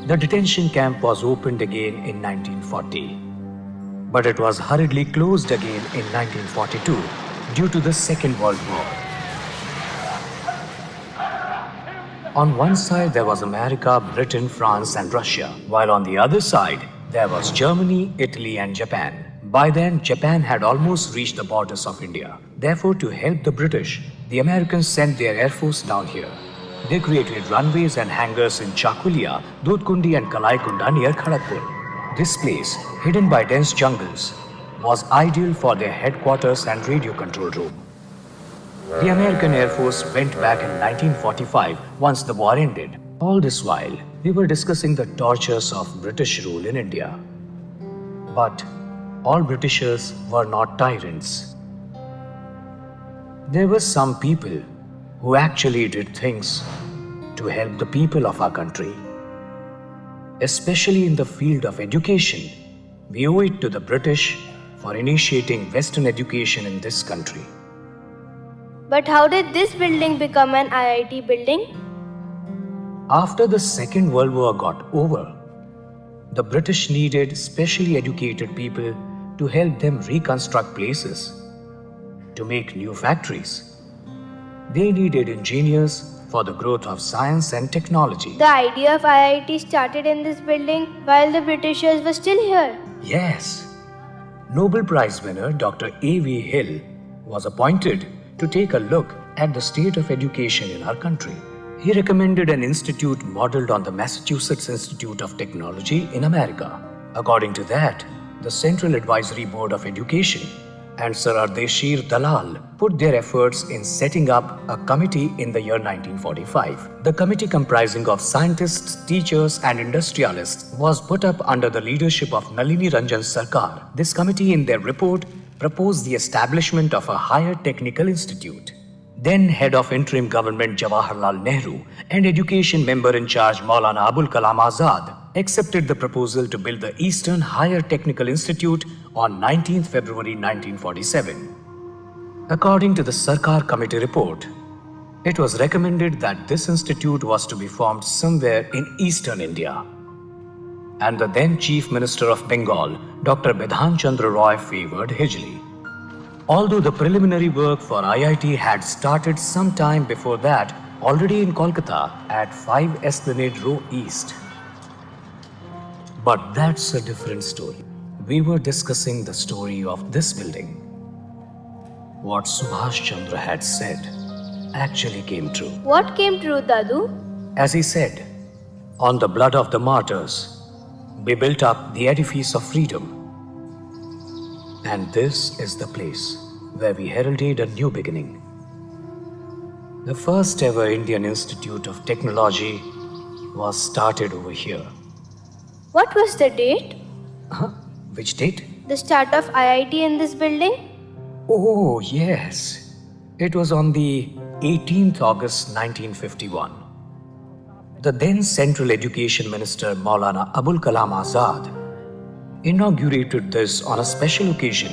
The detention camp was opened again in 1940. But it was hurriedly closed again in 1942 due to the Second World War. On one side, there was America, Britain, France, and Russia, while on the other side, there was Germany, Italy, and Japan. By then, Japan had almost reached the borders of India. Therefore, to help the British, the Americans sent their air force down here. They created runways and hangars in Chakulia, Dudhkundi, and Kalaikunda near Kharagpur. This place, hidden by dense jungles, was ideal for their headquarters and radio control room. The American Air Force went back in 1945 once the war ended. All this while, we were discussing the tortures of British rule in India. But all Britishers were not tyrants. There were some people who actually did things to help the people of our country. Especially in the field of education, we owe it to the British for initiating Western education in this country. But how did this building become an IIT building? After the Second World War got over, the British needed specially educated people to help them reconstruct places, to make new factories. They needed engineers for the growth of science and technology. The idea of IIT started in this building while the Britishers were still here. Yes. Nobel Prize winner Dr. A.V. Hill was appointed to take a look at the state of education in our country. He recommended an institute modeled on the Massachusetts Institute of Technology in America. According to that, the Central Advisory Board of Education and Sir Ardeshir Dalal put their efforts in setting up a committee in the year 1945. The committee, comprising of scientists, teachers, and industrialists, was put up under the leadership of Nalini Ranjan Sarkar. This committee, in their report, proposed the establishment of a higher technical institute. Then Head of Interim Government Jawaharlal Nehru and Education Member in charge Maulana Abul Kalam Azad accepted the proposal to build the Eastern Higher Technical Institute on 19th February 1947. According to the Sarkar Committee report, it was recommended that this institute was to be formed somewhere in eastern India. And the then Chief Minister of Bengal, Dr. Bidhan Chandra Roy, favored Hijli. Although the preliminary work for IIT had started some time before that, already in Kolkata at 5 Esplanade Row East. But that's a different story. We were discussing the story of this building. What Subhash Chandra had said actually came true. What came true, Dadu? As he said, on the blood of the martyrs, we built up the edifice of freedom. And this is the place where we heralded a new beginning. The first ever Indian Institute of Technology was started over here. What was the date? Which date? The start of IIT in this building? Oh, yes. It was on the 18th August 1951. The then Central Education Minister Maulana Abul Kalam Azad inaugurated this on a special occasion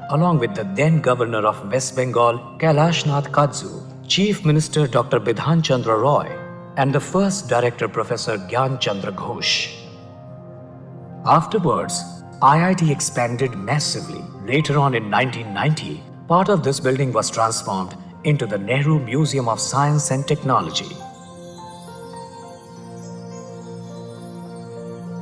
along with the then Governor of West Bengal Kailash Nath Kadzu, Chief Minister Dr. Bidhan Chandra Roy, and the first Director Professor Gyan Chandra Ghosh. Afterwards, IIT expanded massively. Later on in 1990, part of this building was transformed into the Nehru Museum of Science and Technology.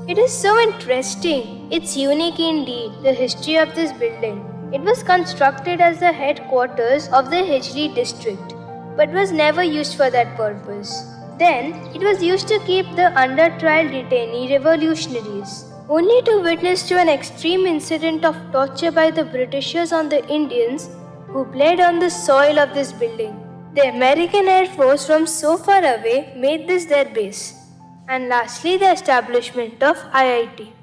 It is so interesting. It's unique indeed, the history of this building. It was constructed as the headquarters of the Hijli district, but was never used for that purpose. Then, it was used to keep the under-trial detainee revolutionaries, only to witness to an extreme incident of torture by the Britishers on the Indians who bled on the soil of this building. The American Air Force from so far away made this their base. And lastly, the establishment of IIT.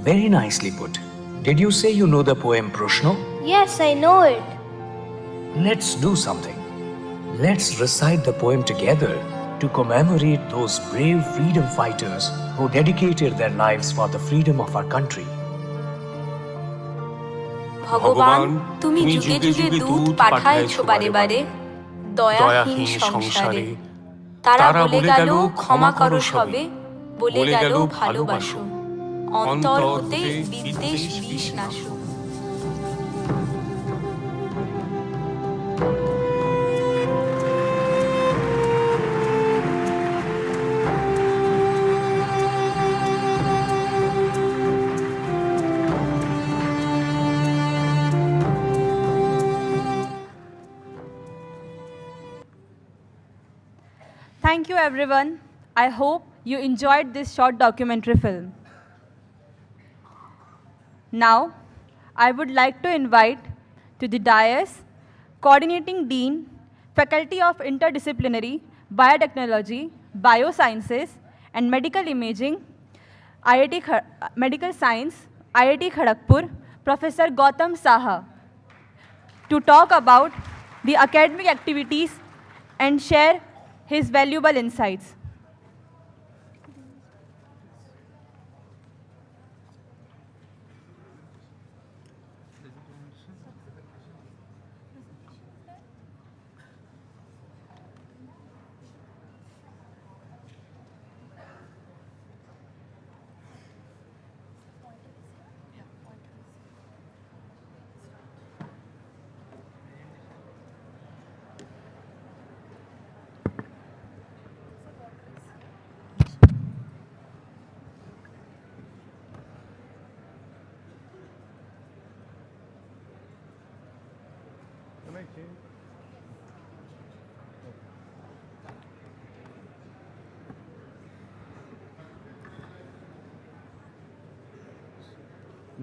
Very nicely put. Did you say you know the poem Proshno? Yes, I know it. Let's do something. Let's recite the poem together to commemorate those brave freedom fighters who dedicated their lives for the freedom of our country. ভগবান তুমি যুগে যুগে দূত পাঠাইছো বারে বারে দয়াহীন সংসারে তারা বলে গেল ক্ষমা করো সবে বলে গেল ভালোবাসো অন্তর হতে বিদ্বেষ বিষ নাশো Thank you, everyone. I hope you enjoyed this short documentary film. Now, I would like to invite to the dais Coordinating Dean, Faculty of Interdisciplinary Biotechnology, Biosciences, and Medical Imaging, Medical Science, IIT Kharagpur, Professor Gautam Saha, to talk about the academic activities and share his valuable insights.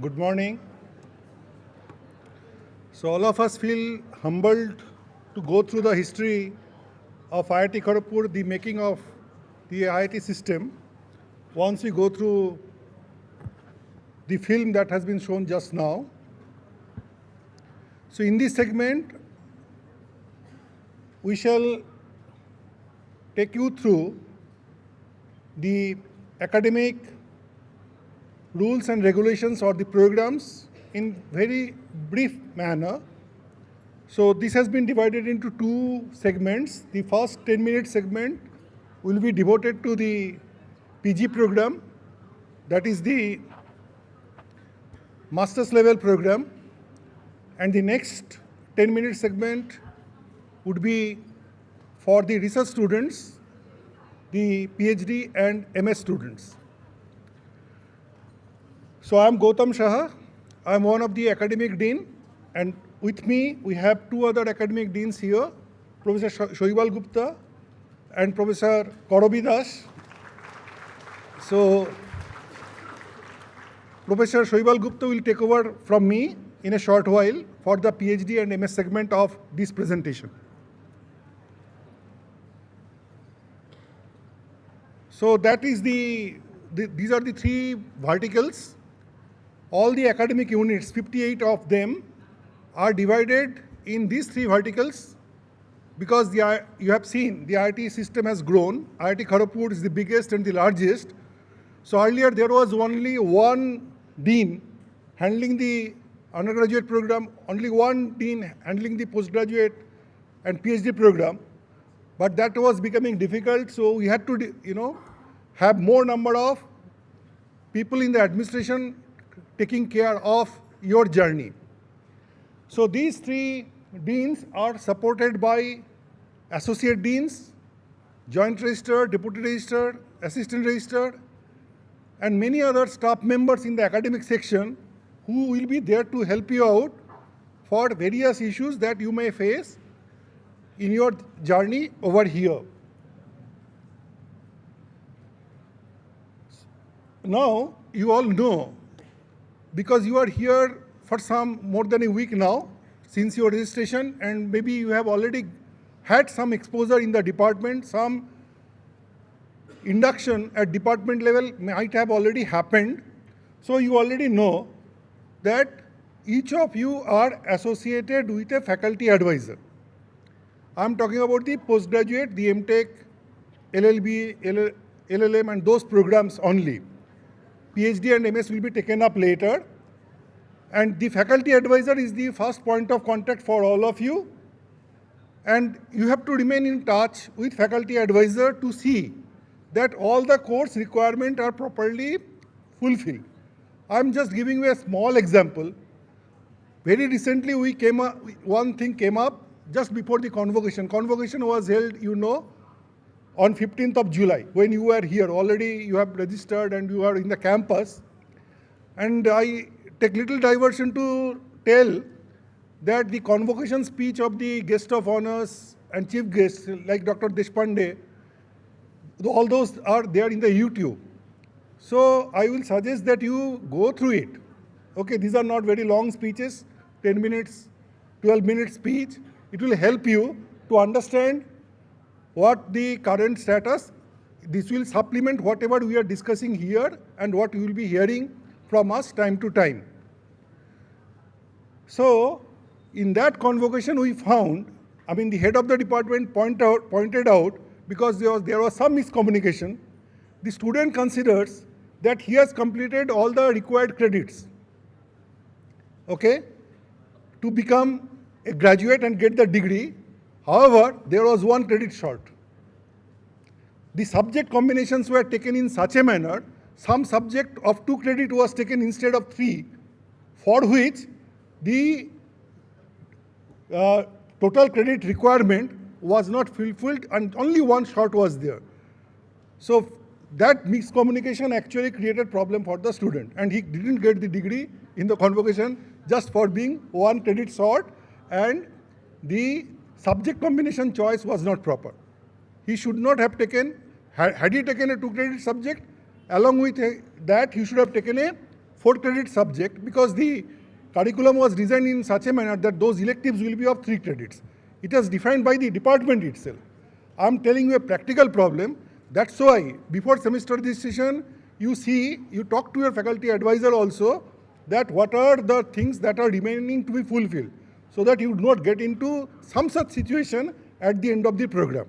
Good morning. So all of us feel humbled to go through the history of IIT Kharagpur, the making of the IIT system. Once we go through the film that has been shown just now. So in this segment, we shall take you through the academic rules and regulations or the programs in very brief manner. So this has been divided into two segments. The first 10-minute segment will be devoted to the PG program, that is the master's level program, and the next 10-minute segment would be for the research students, the PhD and MS students. So I am Gautam Saha. I am one of the academic dean, and with me we have two other academic deans here, Professor Shoibal Gupta and Professor Korobi Das. So Professor Shoibal Gupta will take over from me in a short while for the PhD and MS segment of this presentation. So that is these are the three verticals. All the academic units, 58 of them, are divided in these three verticals because you have seen the IIT system has grown. IIT Kharagpur is the biggest and the largest. So earlier there was only one dean handling the undergraduate program, only one dean handling the postgraduate and PhD program. But that was becoming difficult, so we had to, have more number of people in the administration taking care of your journey. So these three deans are supported by associate deans, joint registrar, deputy registrar, assistant registrar, and many other staff members in the academic section who will be there to help you out for various issues that you may face in your journey over here. Now, you all know, because you are here for some more than a week now since your registration, and maybe you have already had some exposure in the department, some induction at department level might have already happened. So you already know that each of you are associated with a faculty advisor. I'm talking about the postgraduate, the MTech, LLB, LLM and those programs only. PhD and MS will be taken up later. And the faculty advisor is the first point of contact for all of you. And you have to remain in touch with faculty advisor to see that all the course requirements are properly fulfilled. I'm just giving you a small example. Very recently, one thing came up just before the convocation. Convocation was held, on 15th of July, when you were here. Already you have registered and you are in the campus. And I take little diversion to tell that the convocation speech of the guest of honors and chief guests like Dr. Deshpande all those are there in the YouTube. So I will suggest that you go through it. Okay, these are not very long speeches, 10 minutes, 12 minutes speech. It will help you to understand what the current status. This will supplement whatever we are discussing here and what you will be hearing from us time to time. So in that convocation we found, the head of the department pointed out, because there was some miscommunication, the student considers that he has completed all the required credits, okay, to become a graduate and get the degree. However, there was one credit short. The subject combinations were taken in such a manner, some subject of 2 credit was taken instead of 3, for which the total credit requirement was not fulfilled and only one short was there. So that miscommunication actually created problem for the student, and he didn't get the degree in the convocation just for being 1 credit short, and the subject combination choice was not proper. He should not have taken, had he taken a 2 credit subject, along with that he should have taken a 4 credit subject, because the curriculum was designed in such a manner that those electives will be of 3 credits. It is defined by the department itself. I am telling you a practical problem. That's why before semester decision, you talk to your faculty advisor also, that what are the things that are remaining to be fulfilled, so that you do not get into some such situation at the end of the program.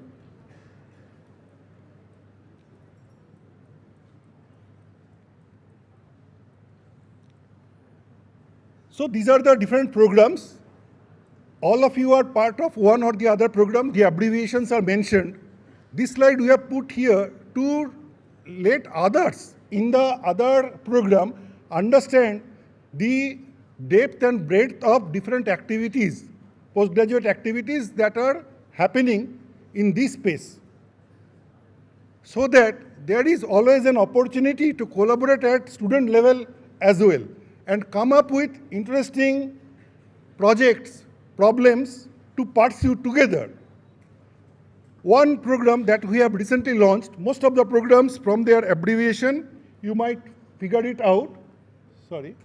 So these are the different programs. All of you are part of one or the other program. The abbreviations are mentioned. This slide we have put here to let others in the other program understand the depth and breadth of different activities, postgraduate activities that are happening in this space, so that there is always an opportunity to collaborate at student level as well and come up with interesting projects, problems to pursue together. One program that we have recently launched, most of the programs from their abbreviation, you might figure it out. Sorry.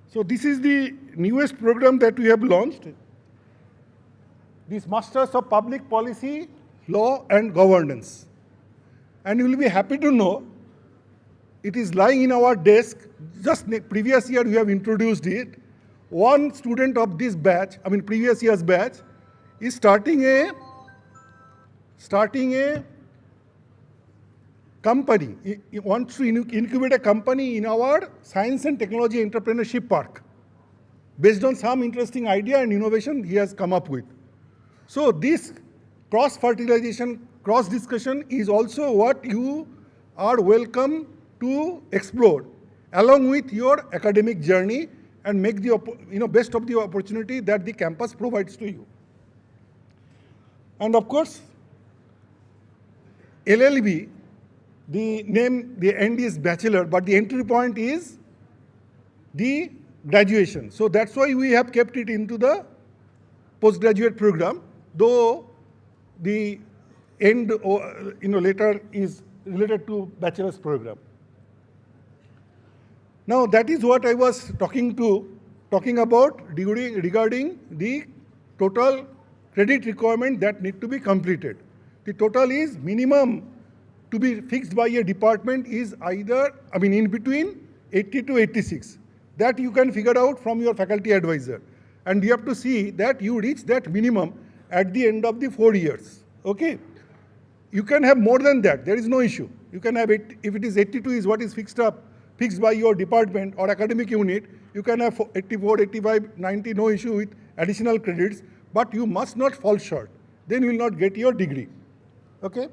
So this is the newest program that we have launched. This Masters of Public Policy, Law and Governance. And you will be happy to know it is lying in our desk. Just previous year we have introduced it. One student of this batch, previous year's batch, is starting a company. He wants to incubate a company in our Science and Technology Entrepreneurship Park, based on some interesting idea and innovation he has come up with. So this cross-fertilization, cross-discussion is also what you are welcome to explore, along with your academic journey, and make the best of the opportunity that the campus provides to you. And of course, LLB, the end is bachelor, but the entry point is the graduation. So that's why we have kept it into the postgraduate program, though the end later is related to bachelor's program. Now that is what I was talking about regarding the total credit requirement that need to be completed. The total is minimum to be fixed by a department is either, in between 80 to 86. That you can figure out from your faculty advisor. And you have to see that you reach that minimum at the end of the 4 years, okay? You can have more than that, there is no issue. You can have it, if it is 82 is what is fixed by your department or academic unit, you can have 84, 85, 90, no issue with additional credits, but you must not fall short. Then you will not get your degree, okay?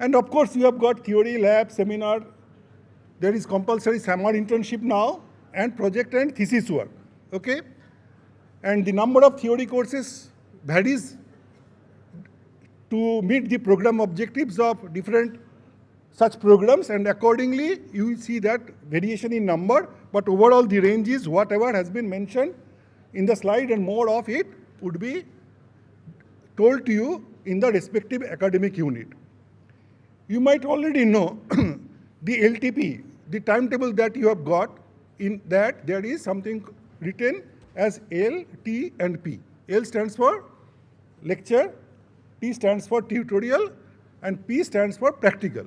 And of course, you have got theory, lab, seminar. There is compulsory summer internship now, and project and thesis work, okay? And the number of theory courses varies to meet the program objectives of different such programs, and accordingly, you will see that variation in number, but overall the range is whatever has been mentioned in the slide, and more of it would be told to you in the respective academic unit. You might already know the LTP, the timetable that you have got. In that there is something written as L, T and P. L stands for lecture, T stands for tutorial and P stands for practical.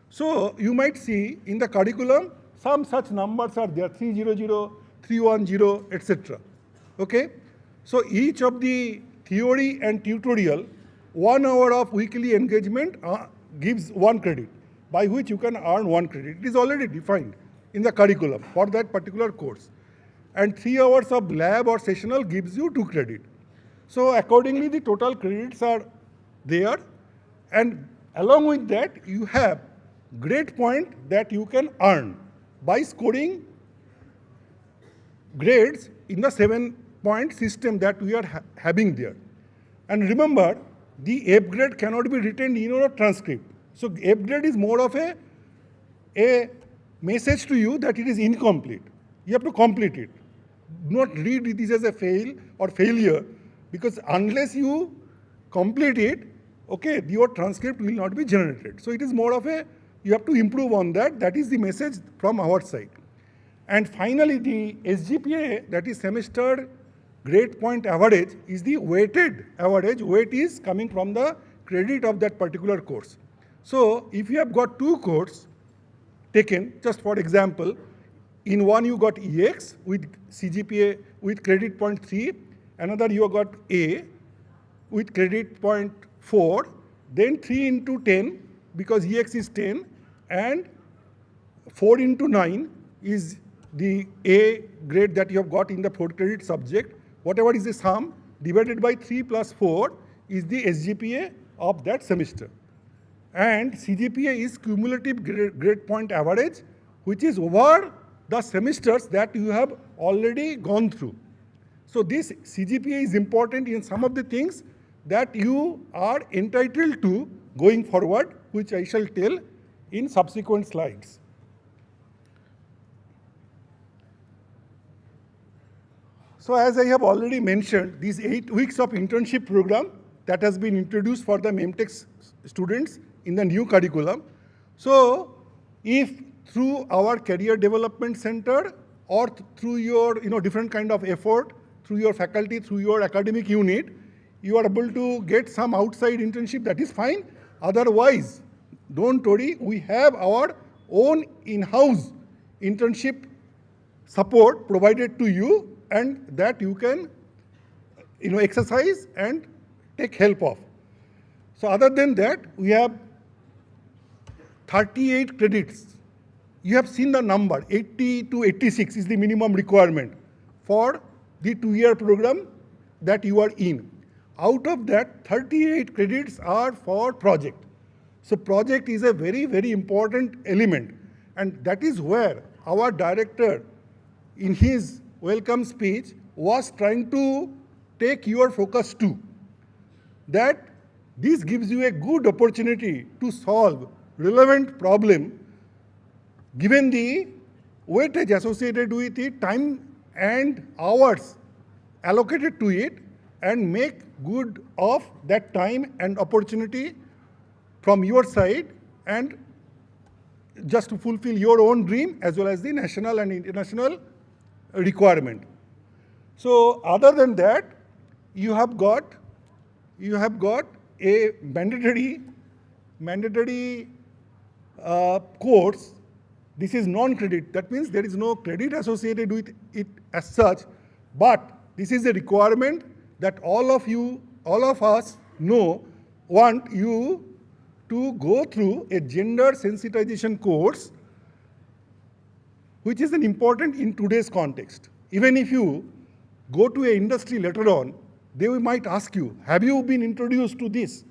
So you might see in the curriculum some such numbers are there, 300, 310, etc. Okay? So each of the theory and tutorial, 1 hour of weekly engagement gives 1 credit, by which you can earn 1 credit. It is already defined in the curriculum for that particular course. And 3 hours of lab or sessional gives you 2 credit. So accordingly, the total credits are there. And along with that, you have grade point that you can earn by scoring grades in the 7-point system that we are having there. And remember, the F grade cannot be written in your transcript. So F grade is more of a message to you that it is incomplete. You have to complete it. Do not read this as a fail or failure, because unless you complete it, okay, your transcript will not be generated. So it is more of you have to improve on that. That is the message from our side. And finally, the SGPA, that is semester grade point average, is the weighted average. Weight is coming from the credit of that particular course. So if you have got 2 courses taken, just for example, in one you got EX with CGPA with credit point 3, another you got A with credit point 4, then 3 into 10 because EX is 10 and 4 into 9 is the A grade that you have got in the 4 credit subject. Whatever is the sum divided by 3 plus 4 is the SGPA of that semester. And CGPA is cumulative grade point average, which is over the semesters that you have already gone through. So this CGPA is important in some of the things that you are entitled to going forward, which I shall tell in subsequent slides. So as I have already mentioned, these 8 weeks of internship program that has been introduced for the MEMTech students in the new curriculum. So if through our career development center or through your different kind of effort, through your faculty, through your academic unit, you are able to get some outside internship, that is fine. Otherwise, don't worry, we have our own in-house internship support provided to you, and that you can exercise and take help of. So other than that, we have 38 credits. You have seen the number, 80 to 86 is the minimum requirement for the 2-year program that you are in. Out of that, 38 credits are for project. So project is a very, very important element, and that is where our director in his welcome speech was trying to take your focus to. That this gives you a good opportunity to solve relevant problem given the weightage associated with it, time and hours allocated to it, and make good of that time and opportunity from your side, and just to fulfill your own dream as well as the national and international requirement. So other than that, you have got a mandatory course. This is non-credit. That means there is no credit associated with it as such, but this is a requirement that all of us want you to go through a gender sensitization course, which is an important in today's context. Even if you go to an industry later on, they might ask you, have you been introduced to this?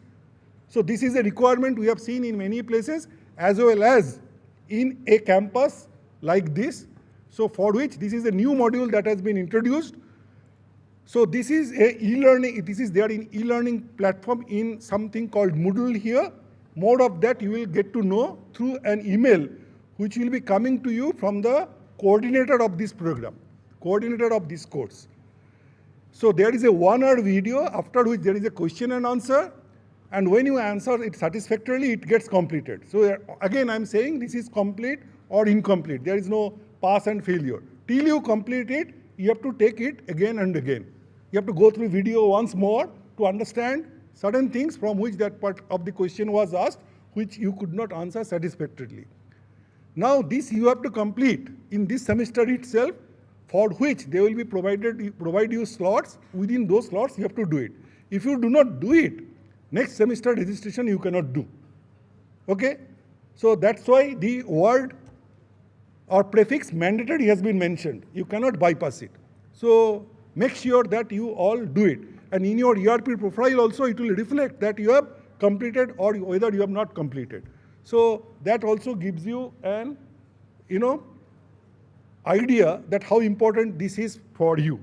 So this is a requirement we have seen in many places, as well as in a campus like this. So for which this is a new module that has been introduced. So this is a e-learning, this is there in e-learning platform in something called Moodle here. More of that you will get to know through an email which will be coming to you from the coordinator of this program, coordinator of this course. So there is a 1-hour video, after which there is a question and answer, and when you answer it satisfactorily, it gets completed. So again, I'm saying this is complete or incomplete. There is no pass and failure. Till you complete it, you have to take it again and again. You have to go through video once more to understand certain things from which that part of the question was asked, which you could not answer satisfactorily. Now this you have to complete in this semester itself, for which they will be provide you slots. Within those slots, you have to do it. If you do not do it, next semester registration you cannot do. Okay? So that's why the word or prefix mandatory has been mentioned. You cannot bypass it. So make sure that you all do it. And in your ERP profile also, it will reflect that you have completed or whether you have not completed. So that also gives you an, idea that how important this is for you.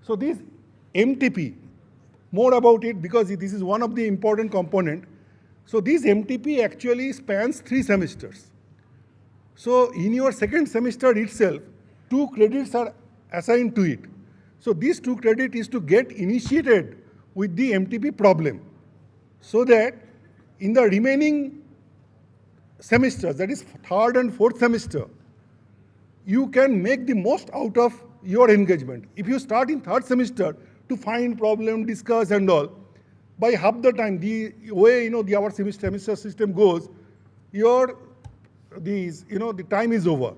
So this MTP, more about it because this is one of the important component. So this MTP actually spans 3 semesters. So in your second semester itself, 2 credits are assigned to it. So these 2 credits is to get initiated with the MTP problem, so that in the remaining semesters, that is 3rd and 4th semester, you can make the most out of your engagement. If you start in 3rd semester to find problem, discuss and all, by half the time, the way our semester system goes, the time is over.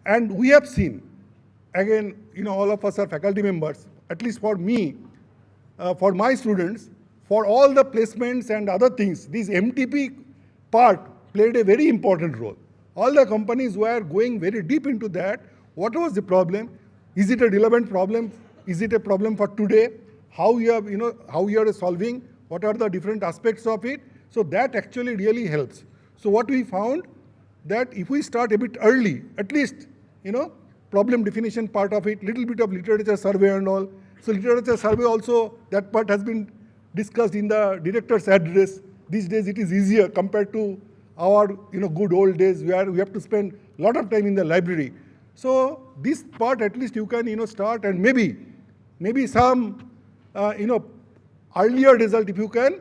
And we have seen, again, all of us are faculty members, at least for me, for my students, for all the placements and other things, this MTP part played a very important role. All the companies were going very deep into that. What was the problem? Is it a relevant problem? Is it a problem for today? How you are solving? What are the different aspects of it? So that actually really helps. So what we found, that if we start a bit early, at least, problem definition part of it, little bit of literature survey and all. So literature survey also, that part has been discussed in the director's address. These days it is easier compared to our good old days where we have to spend a lot of time in the library. So this part at least you can start, and maybe some earlier result if you can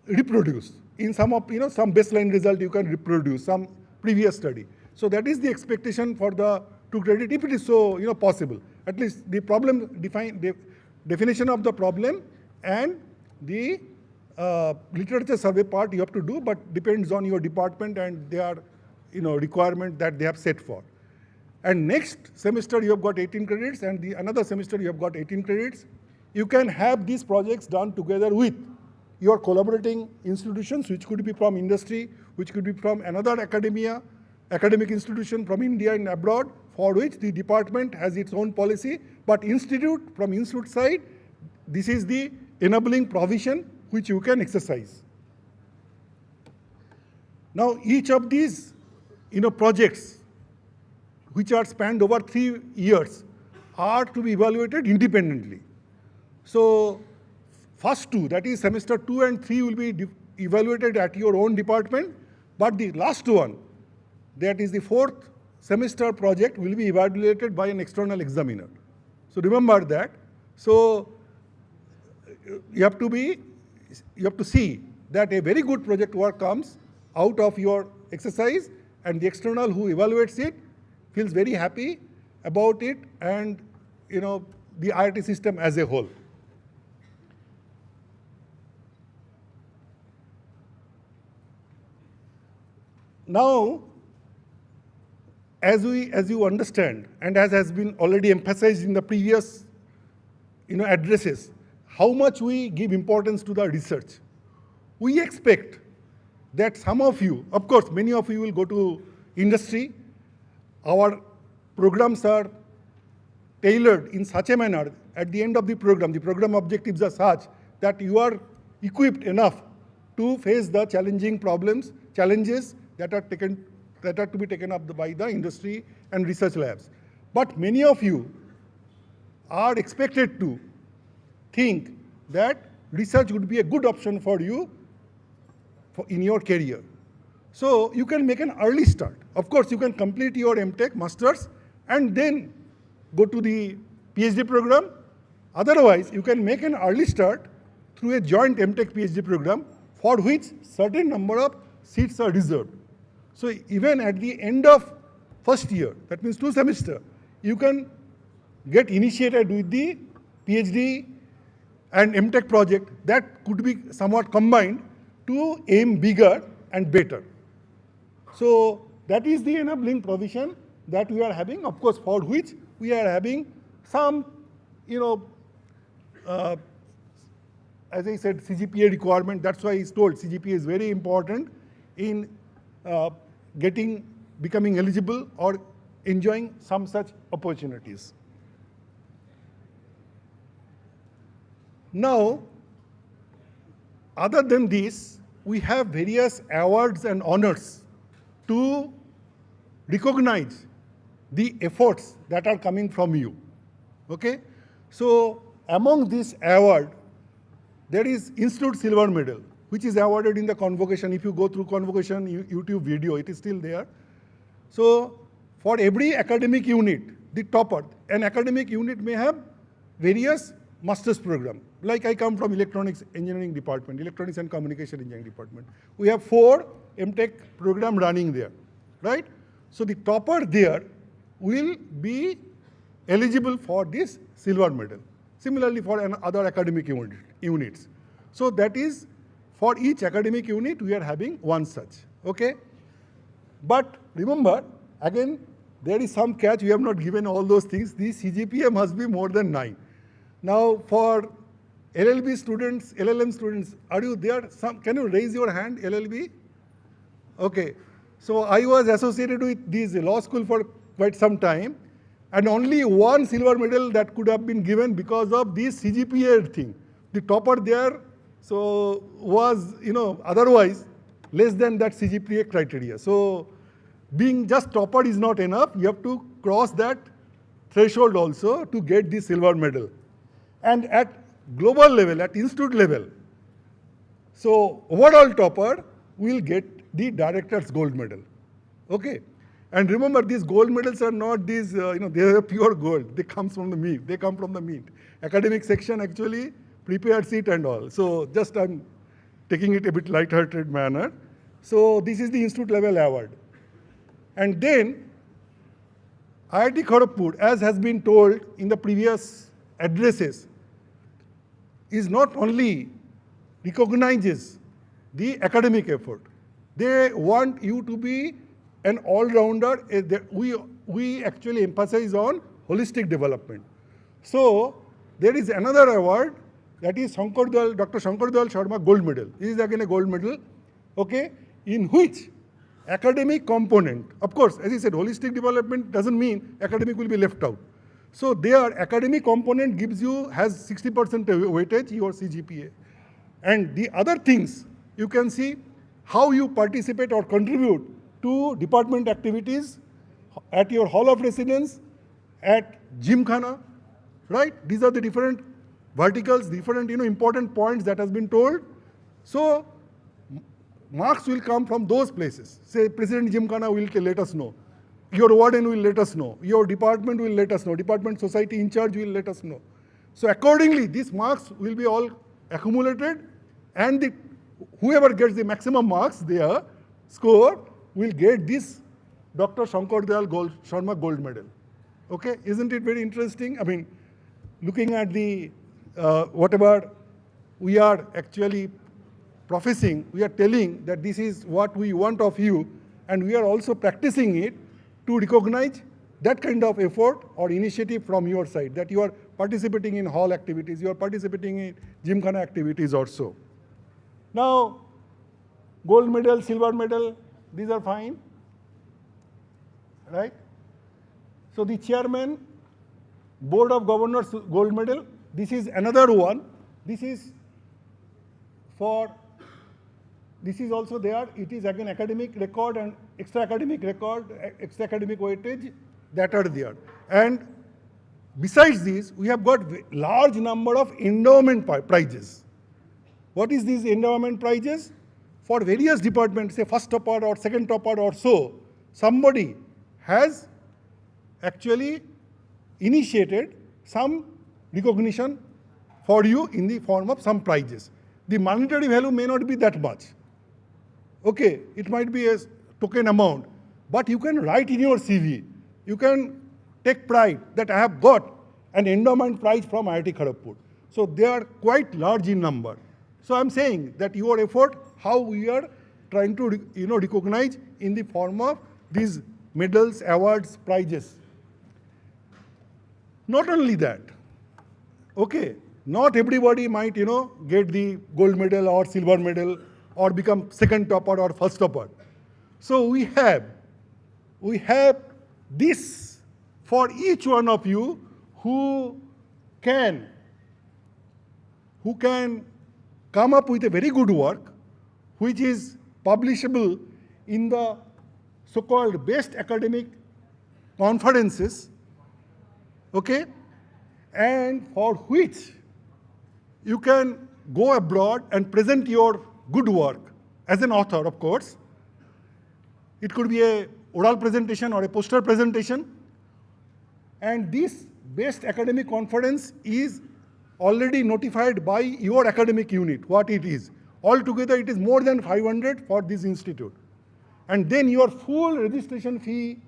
reproduce. In some of some baseline result you can reproduce some previous study. So that is the expectation for the 2 credit, if it is so possible. At least the problem definition of the problem and the literature survey part you have to do, but depends on your department and their requirement that they have set for. And next semester you have got 18 credits, and another semester you have got 18 credits. You can have these projects done together with your collaborating institutions, which could be from industry, which could be from another academic institution from India and abroad, for which the department has its own policy. But from institute side, this is the enabling provision which you can exercise. Now, each of these projects, which are spanned over 3 years, are to be evaluated independently. So first 2, that is semester 2 and 3, will be evaluated at your own department, but the last one, that is the 4th semester project, will be evaluated by an external examiner. So remember that. So you have to see that a very good project work comes out of your exercise, and the external who evaluates it feels very happy about it, and the IIT system as a whole. Now, as you understand, and as has been already emphasized in the previous addresses, how much we give importance to the research. We expect that some of you, of course, many of you will go to industry. Our programs are tailored in such a manner, at the end of the program objectives are such that you are equipped enough to face the challenges that are to be taken up by the industry and research labs. But many of you are expected to think that research would be a good option for you in your career. So you can make an early start. Of course, you can complete your MTech, Masters, and then go to the PhD program. Otherwise, you can make an early start through a joint MTech PhD program for which certain number of seats are reserved. So even at the end of first year, that means 2 semesters, you can get initiated with the PhD and MTech project that could be somewhat combined to aim bigger and better. So that is the enabling provision that we are having, of course, for which we are having some, as I said, CGPA requirement. That's why he's told CGPA is very important in becoming eligible or enjoying some such opportunities. Now, other than this, we have various awards and honors to recognize the efforts that are coming from you. Okay? So, among this award, there is Institute Silver Medal, which is awarded in the convocation. If you go through convocation YouTube video, it is still there. So, for every academic unit, the topper, an academic unit may have various master's program. Like I come from Electronics Engineering Department, Electronics and Communication Engineering Department. We have 4 MTech program running there, right? So the topper there will be eligible for this silver medal. Similarly for other academic units. So that is for each academic unit we are having one such, okay? But remember, again, there is some catch, we have not given all those things. The CGPA must be more than 9. Now for LLB students, LLM students, are you there? Can you raise your hand, LLB? Okay. So I was associated with this law school for quite some time, and only one silver medal that could have been given because of this CGPA thing. The topper there, so was, otherwise less than that CGPA criteria. So being just topper is not enough. You have to cross that threshold also to get the silver medal. And at global level, at institute level, so overall topper will get the director's gold medal. Okay? And remember, these gold medals are not these, they are pure gold. They come from the mint. They come from the mint. Academic section actually prepares it and all. So just I'm taking it a bit light-hearted manner. So this is the institute level award. And then IIT Kharagpur, as has been told in the previous addresses, is not only recognizes the academic effort. They want you to be an all-rounder. We actually emphasize on holistic development. So there is another award that is Dr. Shankar Dayal Sharma Gold Medal. This is again a gold medal, okay, in which academic component, of course, as I said, holistic development doesn't mean academic will be left out. So their academic component has 60% weightage, your CGPA. And the other things, you can see how you participate or contribute to department activities at your hall of residence, at Gymkhana, right? These are the different verticals, different important points that has been told. So marks will come from those places. Say President Gymkhana will let us know. Your warden will let us know. Your department will let us know. Department society in charge will let us know. So accordingly, these marks will be all accumulated, and whoever gets the maximum marks there, score, will get this Dr. Shankar Dayal Sharma Gold Medal. Okay, isn't it very interesting? I mean, looking at the whatever we are actually professing, we are telling that this is what we want of you, and we are also practicing it to recognize that kind of effort or initiative from your side, that you are participating in hall activities, you are participating in Gymkhana activities also. Now, gold medal, silver medal, these are fine, right? So the chairman, Board of Governors Gold Medal, this is another one. This is also there. It is again academic record and extra academic record, extra academic weightage that are there. And besides this, we have got large number of endowment prizes. What is these endowment prizes? For various departments, say first topper or second topper or so, somebody has actually initiated some recognition for you in the form of some prizes. The monetary value may not be that much. Okay, it might be a token amount, but you can write in your CV, you can take pride that I have got an endowment prize from IIT Kharagpur. So they are quite large in number. So I'm saying that your effort, how we are trying to recognize in the form of these medals, awards, prizes. Not only that, okay, not everybody might get the gold medal or silver medal or become second topper or first topper. So we have this for each one of you who can come up with a very good work which is publishable in the so-called best academic conferences, okay, and for which you can go abroad and present your good work as an author, of course. It could be a oral presentation or a poster presentation. And this best academic conference is already notified by your academic unit, what it is. Altogether, it is more than 500 for this institute. And then your full registration fee,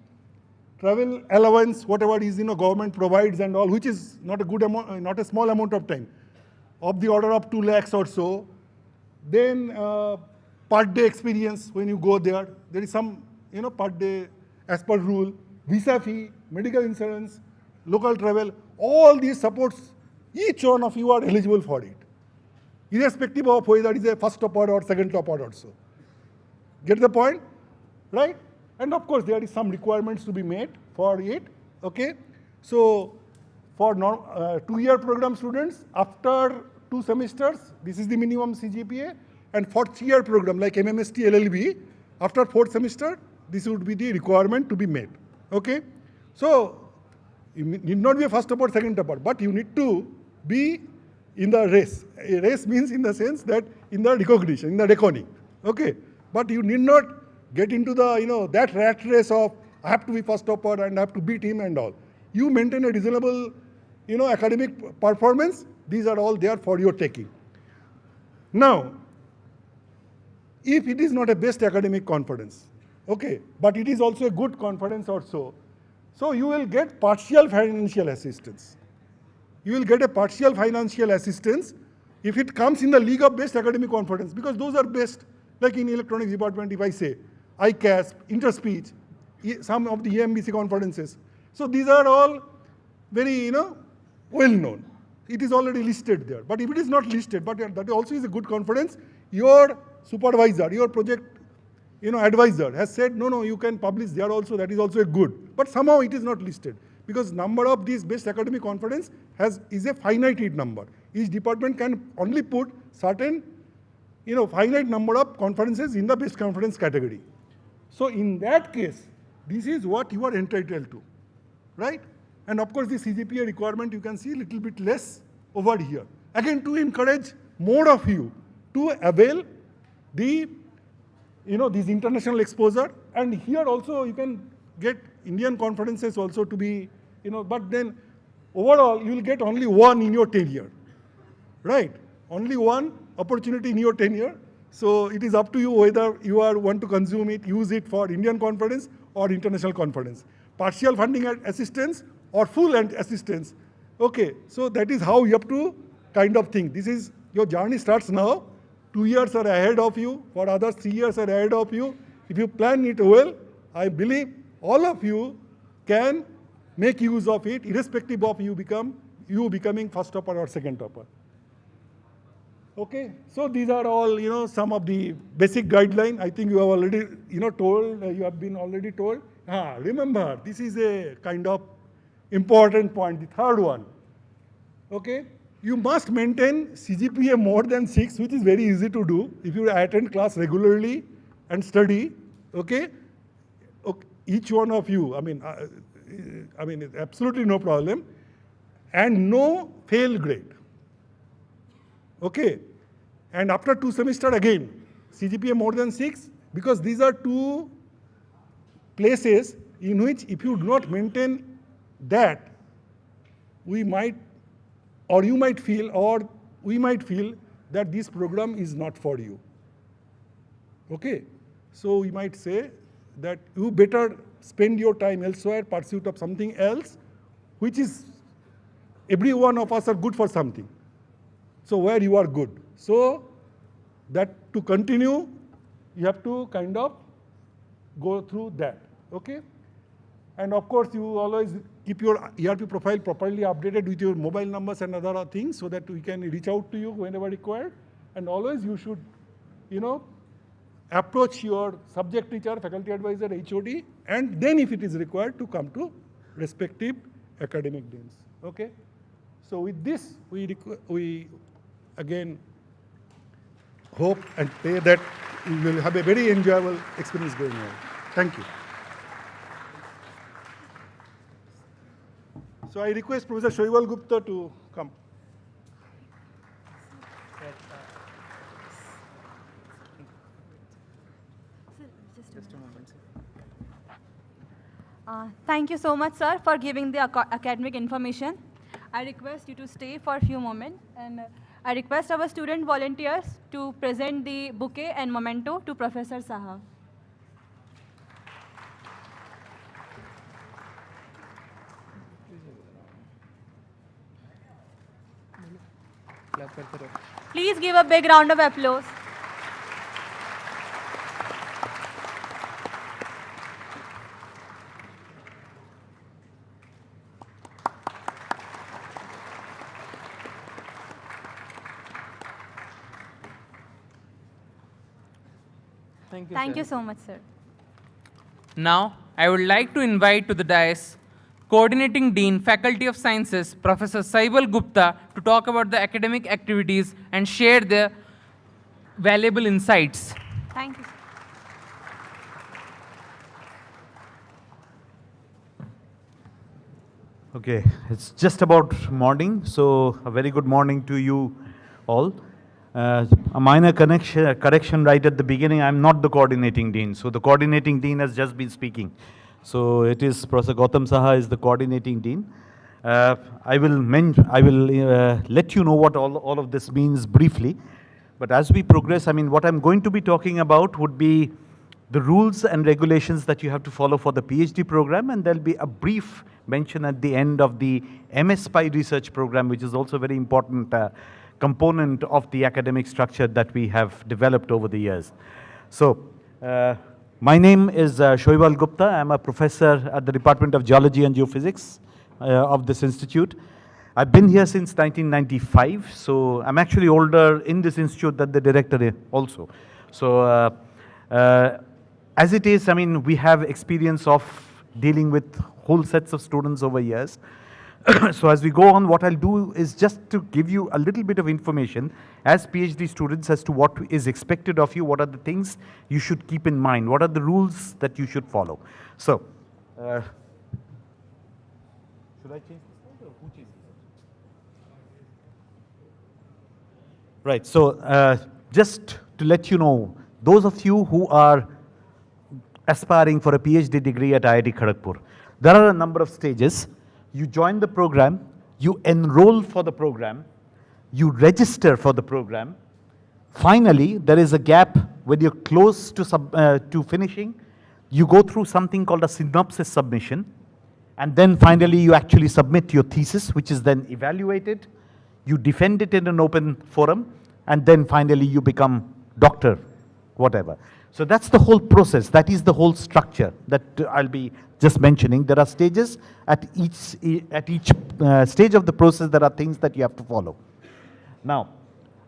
travel allowance, whatever is government provides and all, which is not a good amount, not a small amount of time, of the order of 2 lakhs or so. Then per day experience when you go there. There is some per day as per rule, visa fee, medical insurance, local travel, all these supports, each one of you are eligible for it, irrespective of whether it is a first topper or second topper also. Get the point? Right? And of course, there is some requirements to be made for it, okay? So, for 2-year program students, after 2 semesters, this is the minimum CGPA, and for 3-year program like MMST LLB, after 4th semester, this would be the requirement to be made, okay? So, you need not be a first topper, second topper, but you need to be in the race. A race means in the sense that in the recognition, in the reckoning, okay? But you need not get into the, that rat race of I have to be first topper and I have to beat him and all. You maintain a reasonable, academic performance. These are all there for your taking. Now, if it is not a best academic conference, okay, but it is also a good conference also, so you will get partial financial assistance. You will get a partial financial assistance if it comes in the league of best academic conference, because those are best, like in electronics department, if I say, ICASP, Interspeech, some of the EMBC conferences. So these are all very, well known. It is already listed there. But if it is not listed, but that also is a good conference, your supervisor, your project, advisor has said, no, you can publish there also, that is also a good. But somehow it is not listed, because number of these best academic conference is a finite number. Each department can only put certain, finite number of conferences in the best conference category. So in that case, this is what you are entitled to, right? And of course, the CGPA requirement, you can see a little bit less over here. Again, to encourage more of you to avail the, this international exposure. And here also you can get Indian conferences also to be, but then overall you will get only one in your tenure, right? Only one opportunity in your tenure. So it is up to you whether you want to consume it, use it for Indian conference or international conference. Partial funding assistance or full assistance. Okay, so that is how you have to kind of think. This is, your journey starts now. 2 years are ahead of you. For others, 3 years are ahead of you. If you plan it well, I believe all of you can make use of it, irrespective of you becoming first topper or second topper. Okay, so these are all, some of the basic guidelines. I think you have already, told, you have been already told. Remember, this is a kind of important point, the third one. Okay, you must maintain CGPA more than 6, which is very easy to do if you attend class regularly and study. Okay, each one of you, I mean, it's absolutely no problem, and no fail grade. Okay, and after 2 semesters again, CGPA more than 6, because these are 2 places in which if you do not maintain that, we might or you might feel, or we might feel that this program is not for you. Okay? So we might say that you better spend your time elsewhere, pursuit of something else, which is, every one of us are good for something. So where you are good. So that to continue, you have to kind of go through that, okay? And of course, you always keep your ERP profile properly updated with your mobile numbers and other things so that we can reach out to you whenever required. And always you should, approach your subject teacher, faculty advisor, HOD, and then if it is required to come to respective academic deans, okay? So with this, we again hope and pray that you will have a very enjoyable experience going on. Thank you. So I request Professor Shoibal Gupta to come. Thank you so much, sir, for giving the academic information. I request you to stay for a few moments, and I request our student volunteers to present the bouquet and memento to Professor Saha. Please give a big round of applause. Thank you so much, sir. Now, I would like to invite to the dais Coordinating Dean, Faculty of Sciences, Professor Saibal Gupta, to talk about the academic activities and share their valuable insights. Thank you. Okay, it's just about morning, so a very good morning to you all. A minor correction right at the beginning, I'm not the coordinating dean. So the coordinating dean has just been speaking. So it is Professor Gautam Saha is the coordinating dean. I will let you know what all of this means briefly. But as we progress, what I'm going to be talking about would be the rules and regulations that you have to follow for the PhD program, and there'll be a brief mention at the end of the MS Spy research program, which is also a very important component of the academic structure that we have developed over the years. So, my name is Shoibal Gupta. I'm a professor at the Department of Geology and Geophysics of this institute. I've been here since 1995, so I'm actually older in this institute than the director also. So, as it is, we have experience of dealing with whole sets of students over years. So as we go on, what I'll do is just to give you a little bit of information as PhD students as to what is expected of you, what are the things you should keep in mind, what are the rules that you should follow. So, should I change this or who changes it? Right, so just to let you know, those of you who are aspiring for a PhD degree at IIT Kharagpur, there are a number of stages. You join the program, you enroll for the program, you register for the program. Finally, there is a gap when you're close to finishing. You go through something called a synopsis submission, and then finally you actually submit your thesis, which is then evaluated. You defend it in an open forum, and then finally you become doctor, whatever. So that's the whole process. That is the whole structure that I'll be just mentioning. There are stages at each stage of the process. There are things that you have to follow. Now,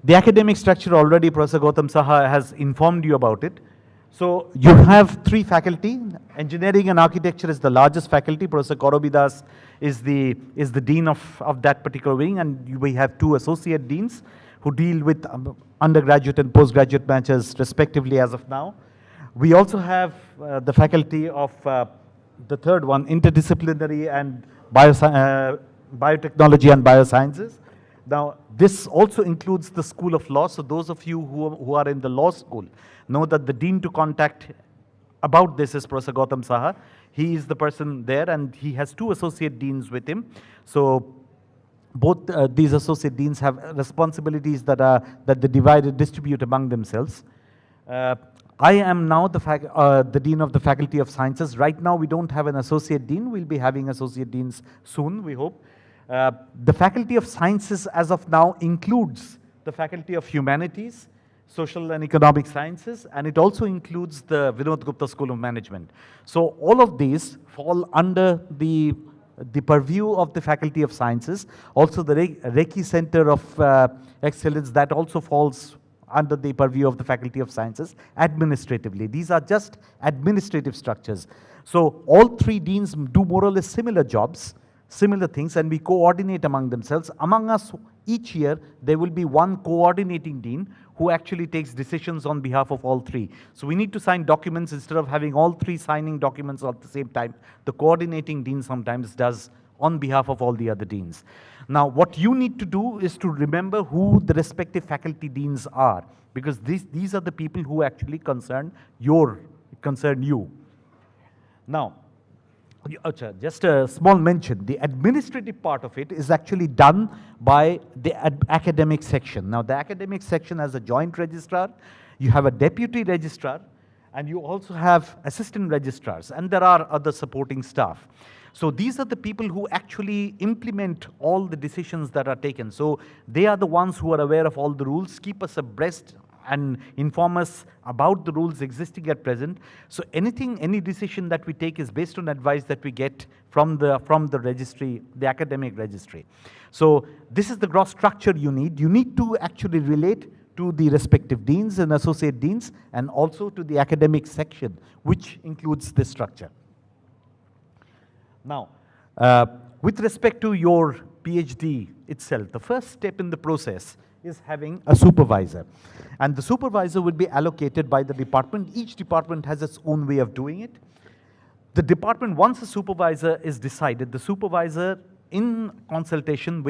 the academic structure already Professor Gautam Saha has informed you about it. So you have three faculty. Engineering and architecture is the largest faculty. Professor Korobidas is the dean of that particular wing, and we have two associate deans who deal with undergraduate and postgraduate matches respectively as of now. We also have the faculty of the third one, interdisciplinary and biotechnology and biosciences. Now, this also includes the School of Law. So those of you who are in the law school know that the dean to contact about this is Professor Gautam Saha. He is the person there, and he has two associate deans with him. So both these associate deans have responsibilities that they divide, distribute among themselves. I am now the Dean of the Faculty of Sciences. Right now we don't have an associate dean. We'll be having associate deans soon, we hope. The Faculty of Sciences as of now includes the Faculty of Humanities, Social and Economic Sciences, and it also includes the Vinod Gupta School of Management. So all of these fall under the purview of the Faculty of Sciences. Also the Reiki Center of Excellence, that also falls under the purview of the Faculty of Sciences administratively. These are just administrative structures. So all three deans do more or less similar jobs, similar things, and we coordinate among themselves. Among us, each year, there will be one coordinating dean who actually takes decisions on behalf of all three. So we need to sign documents. Instead of having all three signing documents at the same time, the coordinating dean sometimes does on behalf of all the other deans. Now, what you need to do is to remember who the respective faculty deans are, because these are the people who actually concern you. Now, just a small mention, the administrative part of it is actually done by the academic section. Now, the academic section has a joint registrar, you have a deputy registrar, and you also have assistant registrars, and there are other supporting staff. So these are the people who actually implement all the decisions that are taken. So they are the ones who are aware of all the rules, keep us abreast and inform us about the rules existing at present. So any decision that we take is based on advice that we get from the registry, the academic registry. So this is the gross structure you need. You need to actually relate to the respective deans and associate deans, and also to the academic section, which includes this structure. Now, with respect to your PhD itself, the first step in the process is having a supervisor. And the supervisor will be allocated by the department. Each department has its own way of doing it. The department, once a supervisor is decided, the supervisor, in consultation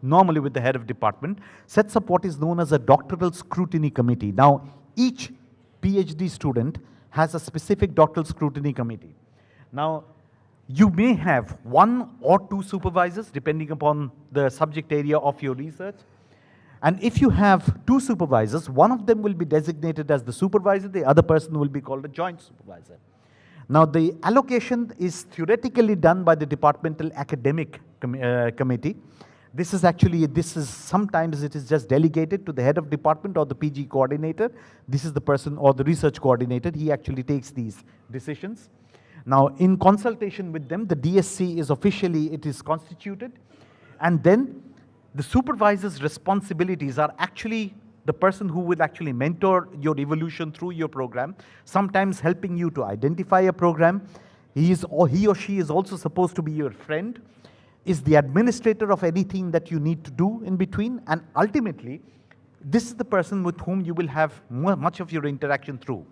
normally with the head of department, sets up what is known as a doctoral scrutiny committee. Now, each PhD student has a specific doctoral scrutiny committee. Now, you may have one or two supervisors depending upon the subject area of your research. And if you have two supervisors, one of them will be designated as the supervisor, the other person will be called a joint supervisor. Now, the allocation is theoretically done by the departmental academic committee. Sometimes it is just delegated to the head of department or the PG coordinator. This is the person, or the research coordinator. He actually takes these decisions. Now, in consultation with them, the DSC is officially constituted, and then the supervisor's responsibilities are actually the person who will actually mentor your evolution through your program, sometimes helping you to identify a program. He or she is also supposed to be your friend, is the administrator of anything that you need to do in between, and ultimately, this is the person with whom you will have much of your interaction through.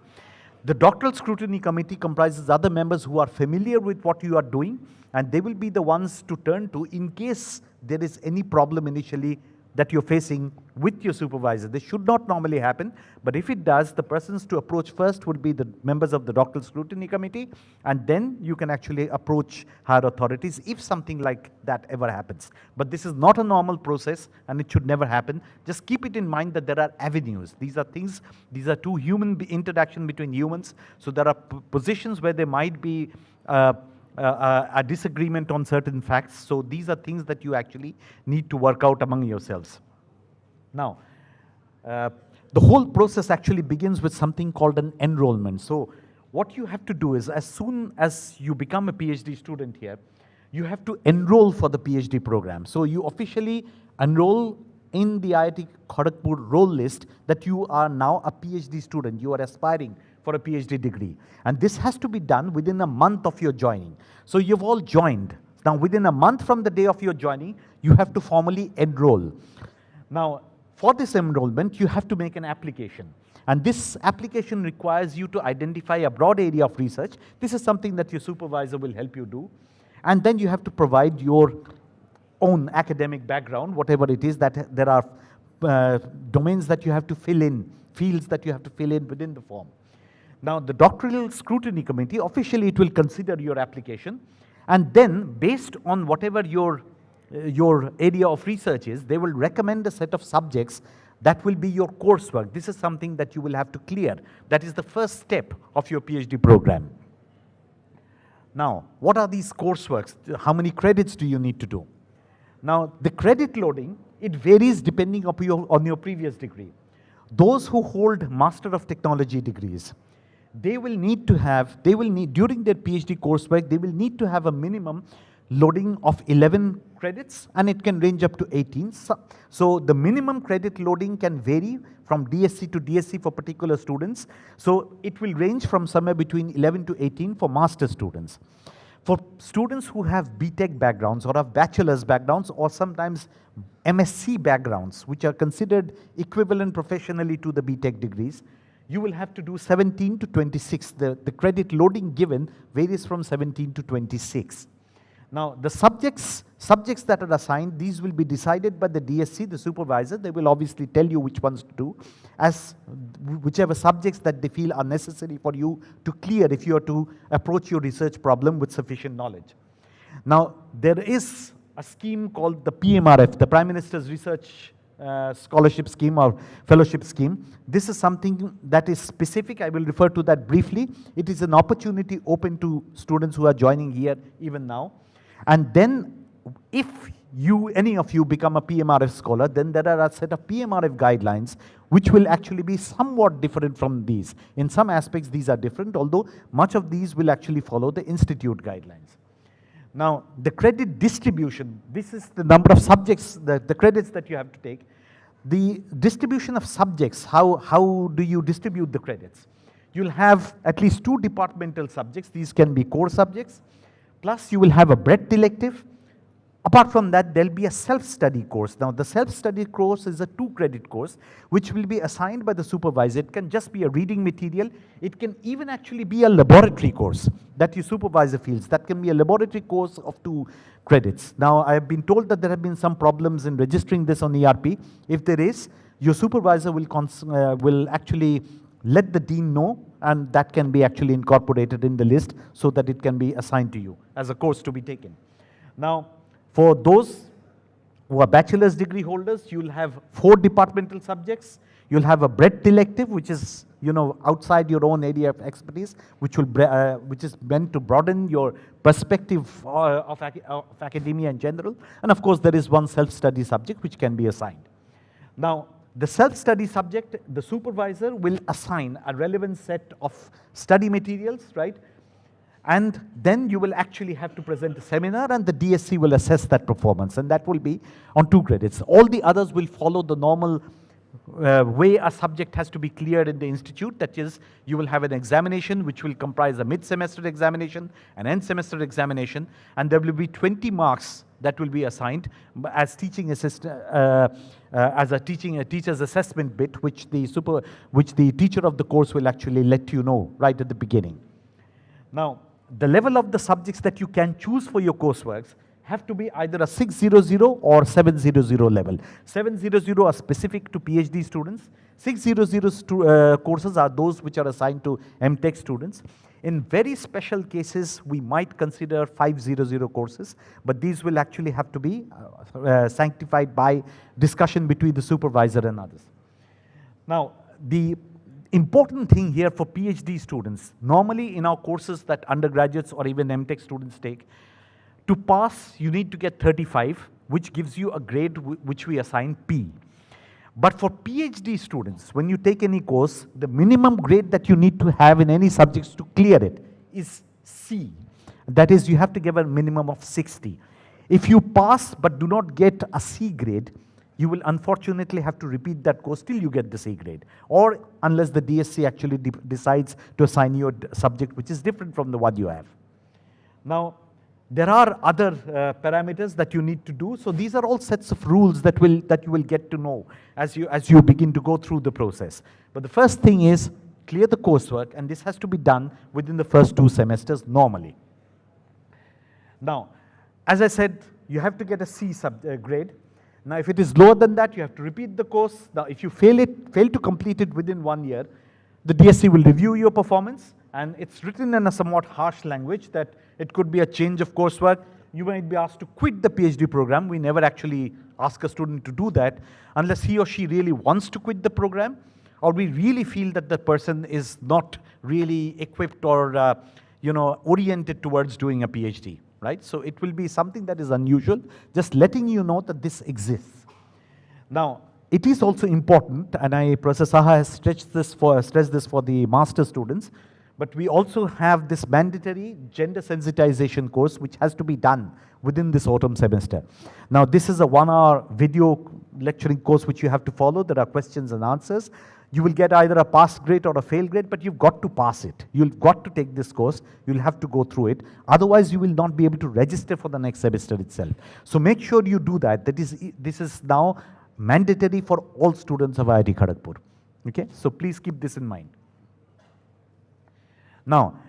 The doctoral scrutiny committee comprises other members who are familiar with what you are doing, and they will be the ones to turn to in case there is any problem initially that you're facing with your supervisor. This should not normally happen, but if it does, the persons to approach first would be the members of the doctoral scrutiny committee, and then you can actually approach higher authorities if something like that ever happens. But this is not a normal process, and it should never happen. Just keep it in mind that there are avenues. These are two human interaction between humans, so there are positions where there might be a disagreement on certain facts. So these are things that you actually need to work out among yourselves. Now, the whole process actually begins with something called an enrollment. So what you have to do is, as soon as you become a PhD student here, you have to enroll for the PhD program. So you officially enroll in the IIT Kharagpur roll list that you are now a PhD student. You are aspiring for a PhD degree. And this has to be done within a month of your joining. So you've all joined. Now, within a month from the day of your joining, you have to formally enroll. Now, for this enrollment, you have to make an application. And this application requires you to identify a broad area of research. This is something that your supervisor will help you do. And then you have to provide your own academic background, whatever it is, that there are domains that you have to fill in, fields that you have to fill in within the form. Now, the doctoral scrutiny committee, officially it will consider your application, and then based on whatever your your area of research is, they will recommend a set of subjects that will be your coursework. This is something that you will have to clear. That is the first step of your PhD program. Now, what are these courseworks? How many credits do you need to do? Now, the credit loading, it varies depending on your previous degree. Those who hold Master of Technology degrees, they will need, during their PhD coursework, they will need to have a minimum loading of 11 credits, and it can range up to 18. So the minimum credit loading can vary from DSc to DSc for particular students. So it will range from somewhere between 11 to 18 for master students. For students who have BTech backgrounds or have bachelor's backgrounds or sometimes MSc backgrounds, which are considered equivalent professionally to the BTech degrees, you will have to do 17 to 26. The credit loading given varies from 17 to 26. Now, the subjects that are assigned, these will be decided by the DSc, the supervisor. They will obviously tell you which ones to do, as whichever subjects that they feel are necessary for you to clear if you are to approach your research problem with sufficient knowledge. Now, there is a scheme called the PMRF, the Prime Minister's Research Scholarship Scheme or Fellowship Scheme. This is something that is specific. I will refer to that briefly. It is an opportunity open to students who are joining here even now. And then if any of you become a PMRF scholar, then there are a set of PMRF guidelines which will actually be somewhat different from these. In some aspects these are different, although much of these will actually follow the institute guidelines. Now, the credit distribution, this is the number of subjects, the credits that you have to take. The distribution of subjects, how do you distribute the credits? You'll have at least 2 departmental subjects. These can be core subjects. Plus, you will have a breadth elective. Apart from that, there'll be a self-study course. Now, the self-study course is a 2-credit course, which will be assigned by the supervisor. It can just be a reading material. It can even actually be a laboratory course that your supervisor feels. That can be a laboratory course of 2 credits. Now, I have been told that there have been some problems in registering this on ERP. If there is, your supervisor will actually let the dean know, and that can be actually incorporated in the list so that it can be assigned to you as a course to be taken. Now, for those who are bachelor's degree holders, you'll have 4 departmental subjects. You'll have a breadth elective, which is, outside your own area of expertise, which is meant to broaden your perspective of academia in general. And of course, there is one self-study subject which can be assigned. Now, the self-study subject, the supervisor will assign a relevant set of study materials, right? And then you will actually have to present a seminar, and the DSc will assess that performance, and that will be on 2 credits. All the others will follow the normal way a subject has to be cleared in the institute. That is, you will have an examination which will comprise a mid-semester examination, an end-semester examination, and there will be 20 marks that will be assigned as teaching assistant, as a teacher's assessment bit, which the teacher of the course will actually let you know right at the beginning. Now, the level of the subjects that you can choose for your courseworks have to be either a 600 or 700 level. 700 are specific to PhD students. 600 courses are those which are assigned to MTech students. In very special cases, we might consider 500 courses, but these will actually have to be sanctified by discussion between the supervisor and others. Now, the important thing here for PhD students, normally in our courses that undergraduates or even MTech students take, to pass, you need to get 35, which gives you a grade which we assign P. But for PhD students, when you take any course, the minimum grade that you need to have in any subjects to clear it is C. That is, you have to give a minimum of 60. If you pass but do not get a C grade, you will unfortunately have to repeat that course till you get the C grade, or unless the DSc actually decides to assign you a subject which is different from the one you have. Now, there are other parameters that you need to do. So these are all sets of rules that you will get to know as you begin to go through the process. But the first thing is clear the coursework, and this has to be done within the first 2 semesters normally. Now, as I said, you have to get a C grade. Now, if it is lower than that, you have to repeat the course. Now, if you fail to complete it within 1 year, the DSc will review your performance, and it's written in a somewhat harsh language that it could be a change of coursework, you might be asked to quit the PhD program. We never actually ask a student to do that unless he or she really wants to quit the program, or we really feel that the person is not really equipped or oriented towards doing a PhD, right? So it will be something that is unusual, just letting you know that this exists. Now, it is also important, and Professor Saha has stressed this for the master students, but we also have this mandatory gender sensitization course which has to be done within this autumn semester. Now, this is a 1-hour video lecturing course which you have to follow. There are questions and answers. You will get either a pass grade or a fail grade, but you've got to pass it. You've got to take this course. You'll have to go through it. Otherwise, you will not be able to register for the next semester itself. So make sure you do that. This is now mandatory for all students of IIT Kharagpur. Okay? So please keep this in mind. Now,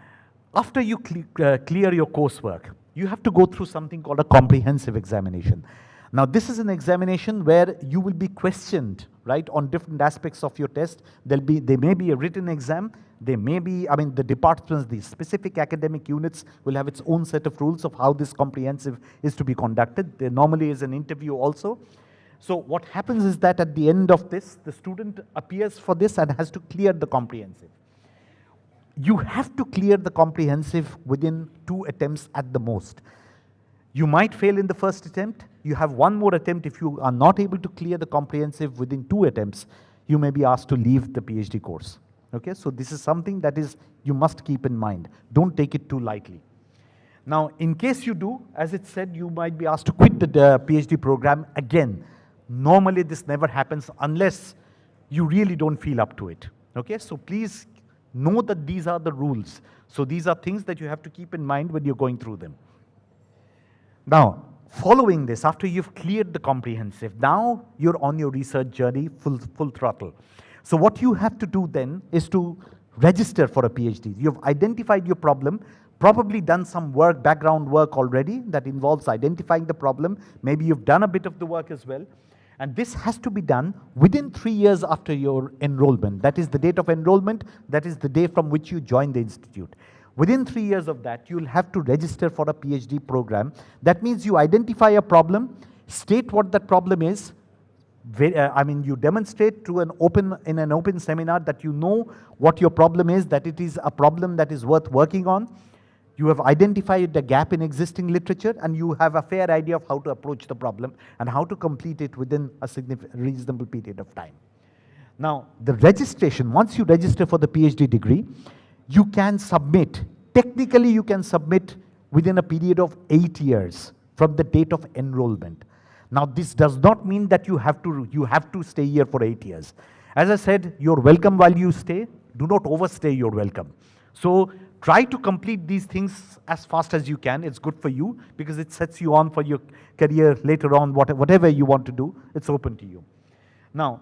after you clear your coursework, you have to go through something called a comprehensive examination. Now, this is an examination where you will be questioned, right, on different aspects of your test. There may be a written exam. There may be, the departments, the specific academic units will have its own set of rules of how this comprehensive is to be conducted. There normally is an interview also. So what happens is that at the end of this, the student appears for this and has to clear the comprehensive. You have to clear the comprehensive within 2 attempts at the most. You might fail in the first attempt. You have one more attempt. If you are not able to clear the comprehensive within 2 attempts, you may be asked to leave the PhD course. Okay, so this is something that you must keep in mind. Don't take it too lightly. Now, in case you do, as it said, you might be asked to quit the PhD program again. Normally, this never happens unless you really don't feel up to it. Okay, so please know that these are the rules. So these are things that you have to keep in mind when you're going through them. Now, following this, after you've cleared the comprehensive, now you're on your research journey full throttle. So what you have to do then is to register for a PhD. You've identified your problem, probably done some work, background work already that involves identifying the problem. Maybe you've done a bit of the work as well. And this has to be done within 3 years after your enrollment. That is the date of enrollment. That is the day from which you join the institute. Within 3 years of that, you'll have to register for a PhD program. That means you identify a problem, state what that problem is. You demonstrate in an open seminar that you know what your problem is, that it is a problem that is worth working on. You have identified the gap in existing literature, and you have a fair idea of how to approach the problem and how to complete it within a reasonable period of time. Now, the registration, once you register for the PhD degree, you can submit, technically you can submit within a period of 8 years from the date of enrollment. Now, this does not mean that you have to stay here for 8 years. As I said, you're welcome while you stay. Do not overstay your welcome. So try to complete these things as fast as you can. It's good for you because it sets you on for your career later on, whatever you want to do, it's open to you. Now,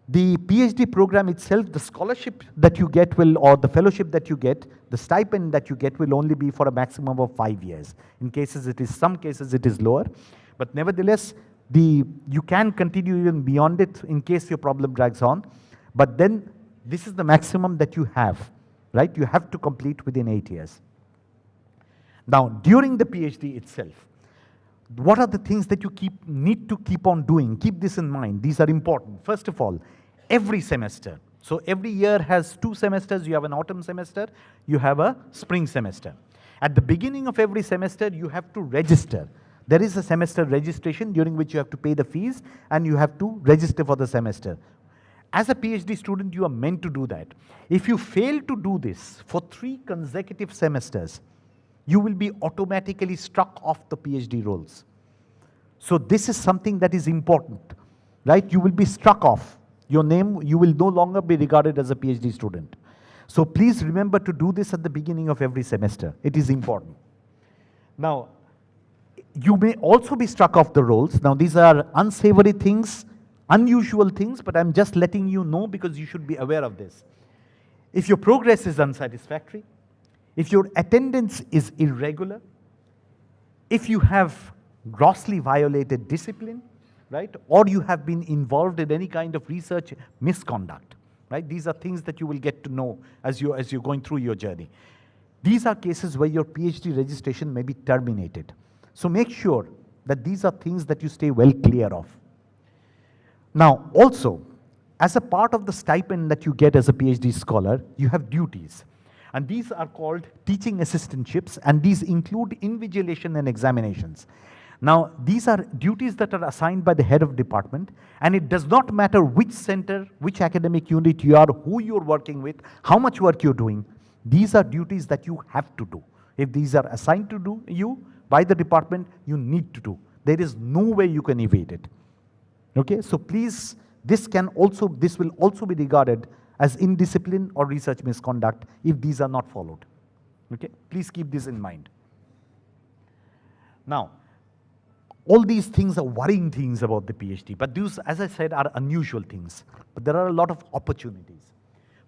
the PhD program itself, the scholarship that you get or the fellowship that you get, the stipend that you get will only be for a maximum of 5 years. Some cases it is lower, but nevertheless, you can continue even beyond it in case your problem drags on. But then this is the maximum that you have, right? You have to complete within 8 years. Now, during the PhD itself, what are the things that you need to keep on doing? Keep this in mind. These are important. First of all, every semester. So every year has 2 semesters. You have an autumn semester. You have a spring semester. At the beginning of every semester, you have to register. There is a semester registration during which you have to pay the fees and you have to register for the semester. As a PhD student, you are meant to do that. If you fail to do this for 3 consecutive semesters, you will be automatically struck off the PhD rolls. So this is something that is important, right? You will be struck off. You will no longer be regarded as a PhD student. So please remember to do this at the beginning of every semester. It is important. Now, you may also be struck off the rolls. Now, these are unsavory things, unusual things, but I'm just letting you know because you should be aware of this. If your progress is unsatisfactory, if your attendance is irregular, if you have grossly violated discipline, right, or you have been involved in any kind of research misconduct, right? These are things that you will get to know as you're going through your journey. These are cases where your PhD registration may be terminated. So make sure that these are things that you stay well clear of. Now, also, as a part of the stipend that you get as a PhD scholar, you have duties. And these are called teaching assistantships, and these include invigilation and examinations. Now, these are duties that are assigned by the head of department, and it does not matter which center, which academic unit you are, who you're working with, how much work you're doing. These are duties that you have to do. If these are assigned to do you by the department, you need to do. There is no way you can evade it. Okay, so please, this will also be regarded as indiscipline or research misconduct if these are not followed. Okay, please keep this in mind. Now, all these things are worrying things about the PhD, but these, as I said, are unusual things. But there are a lot of opportunities.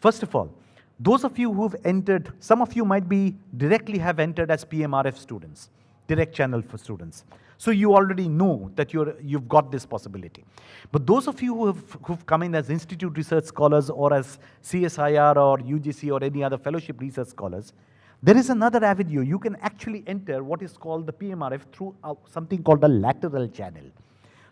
First of all, those of you who've entered, some of you might be directly have entered as PMRF students, direct channel for students. So you already know that you've got this possibility. But those of you who've come in as institute research scholars or as CSIR or UGC or any other fellowship research scholars, there is another avenue. You can actually enter what is called the PMRF through something called a lateral channel.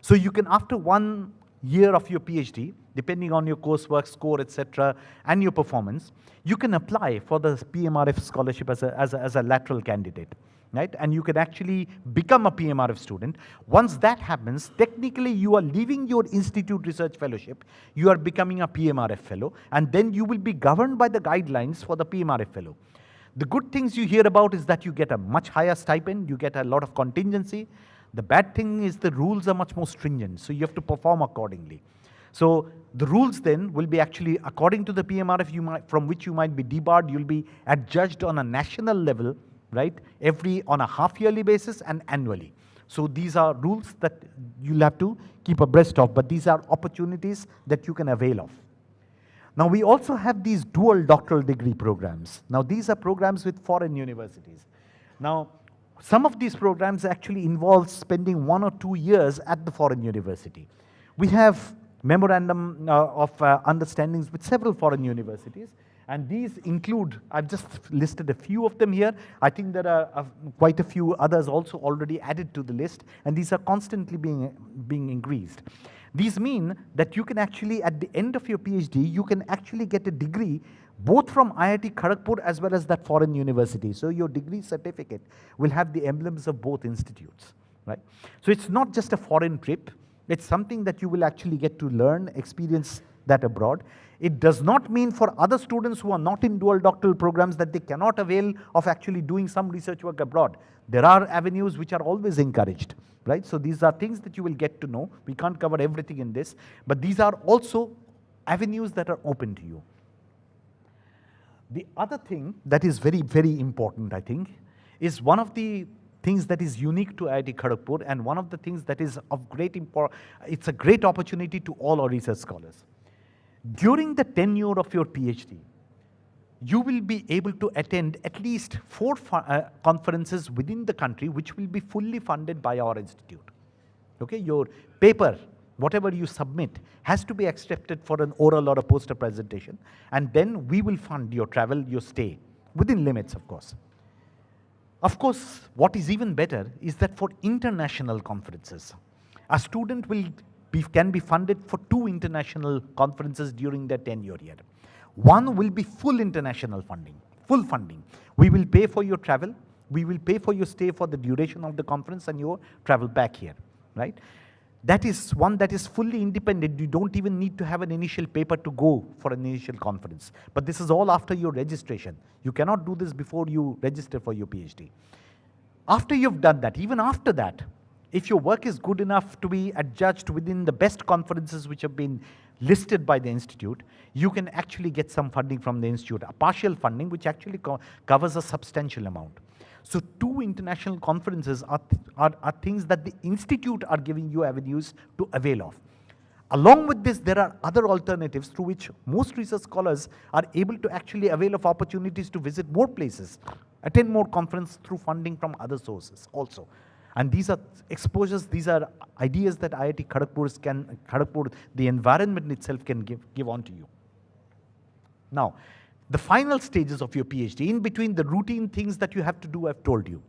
So you can, after 1 year of your PhD, depending on your coursework score, etc., and your performance, you can apply for the PMRF scholarship as a lateral candidate. Right? And you can actually become a PMRF student. Once that happens, technically you are leaving your institute research fellowship, you are becoming a PMRF fellow, and then you will be governed by the guidelines for the PMRF fellow. The good things you hear about is that you get a much higher stipend, you get a lot of contingency. The bad thing is the rules are much more stringent, so you have to perform accordingly. So the rules then will be actually, according to the PMRF from which you might be debarred, you'll be adjudged on a national level, right, on a half-yearly basis and annually. So these are rules that you'll have to keep abreast of, but these are opportunities that you can avail of. Now, we also have these dual doctoral degree programs. Now, these are programs with foreign universities. Now, some of these programs actually involve spending 1 or 2 years at the foreign university. We have memorandum of understandings with several foreign universities. And these include, I've just listed a few of them here. I think there are quite a few others also already added to the list, and these are constantly being increased. These mean that you can actually, at the end of your PhD, you can actually get a degree both from IIT Kharagpur as well as that foreign university. So your degree certificate will have the emblems of both institutes, right? So it's not just a foreign trip. It's something that you will actually get to learn, experience that abroad. It does not mean for other students who are not in dual doctoral programs that they cannot avail of actually doing some research work abroad. There are avenues which are always encouraged, right? So these are things that you will get to know. We can't cover everything in this, but these are also avenues that are open to you. The other thing that is very, very important, I think, is one of the things that is unique to IIT Kharagpur, and one of the things that is of great importance. It's a great opportunity to all our research scholars. During the tenure of your PhD, you will be able to attend at least 4 conferences within the country, which will be fully funded by our institute. Okay, your paper, whatever you submit, has to be accepted for an oral or a poster presentation, and then we will fund your travel, your stay, within limits, of course. Of course, what is even better is that for international conferences, a student can be funded for 2 international conferences during their tenure year. One will be full international funding, full funding. We will pay for your travel, we will pay for your stay for the duration of the conference and your travel back here, right? That is one that is fully independent. You don't even need to have an initial paper to go for an initial conference. But this is all after your registration. You cannot do this before you register for your PhD. After you've done that, even after that, if your work is good enough to be adjudged within the best conferences which have been listed by the institute, you can actually get some funding from the institute, a partial funding which actually covers a substantial amount. So 2 international conferences are things that the institute are giving you avenues to avail of. Along with this, there are other alternatives through which most research scholars are able to actually avail of opportunities to visit more places, attend more conferences through funding from other sources also. And these are exposures, these are ideas that IIT Kharagpur, the environment itself can give on to you. Now, the final stages of your PhD, in between the routine things that you have to do, I've told you.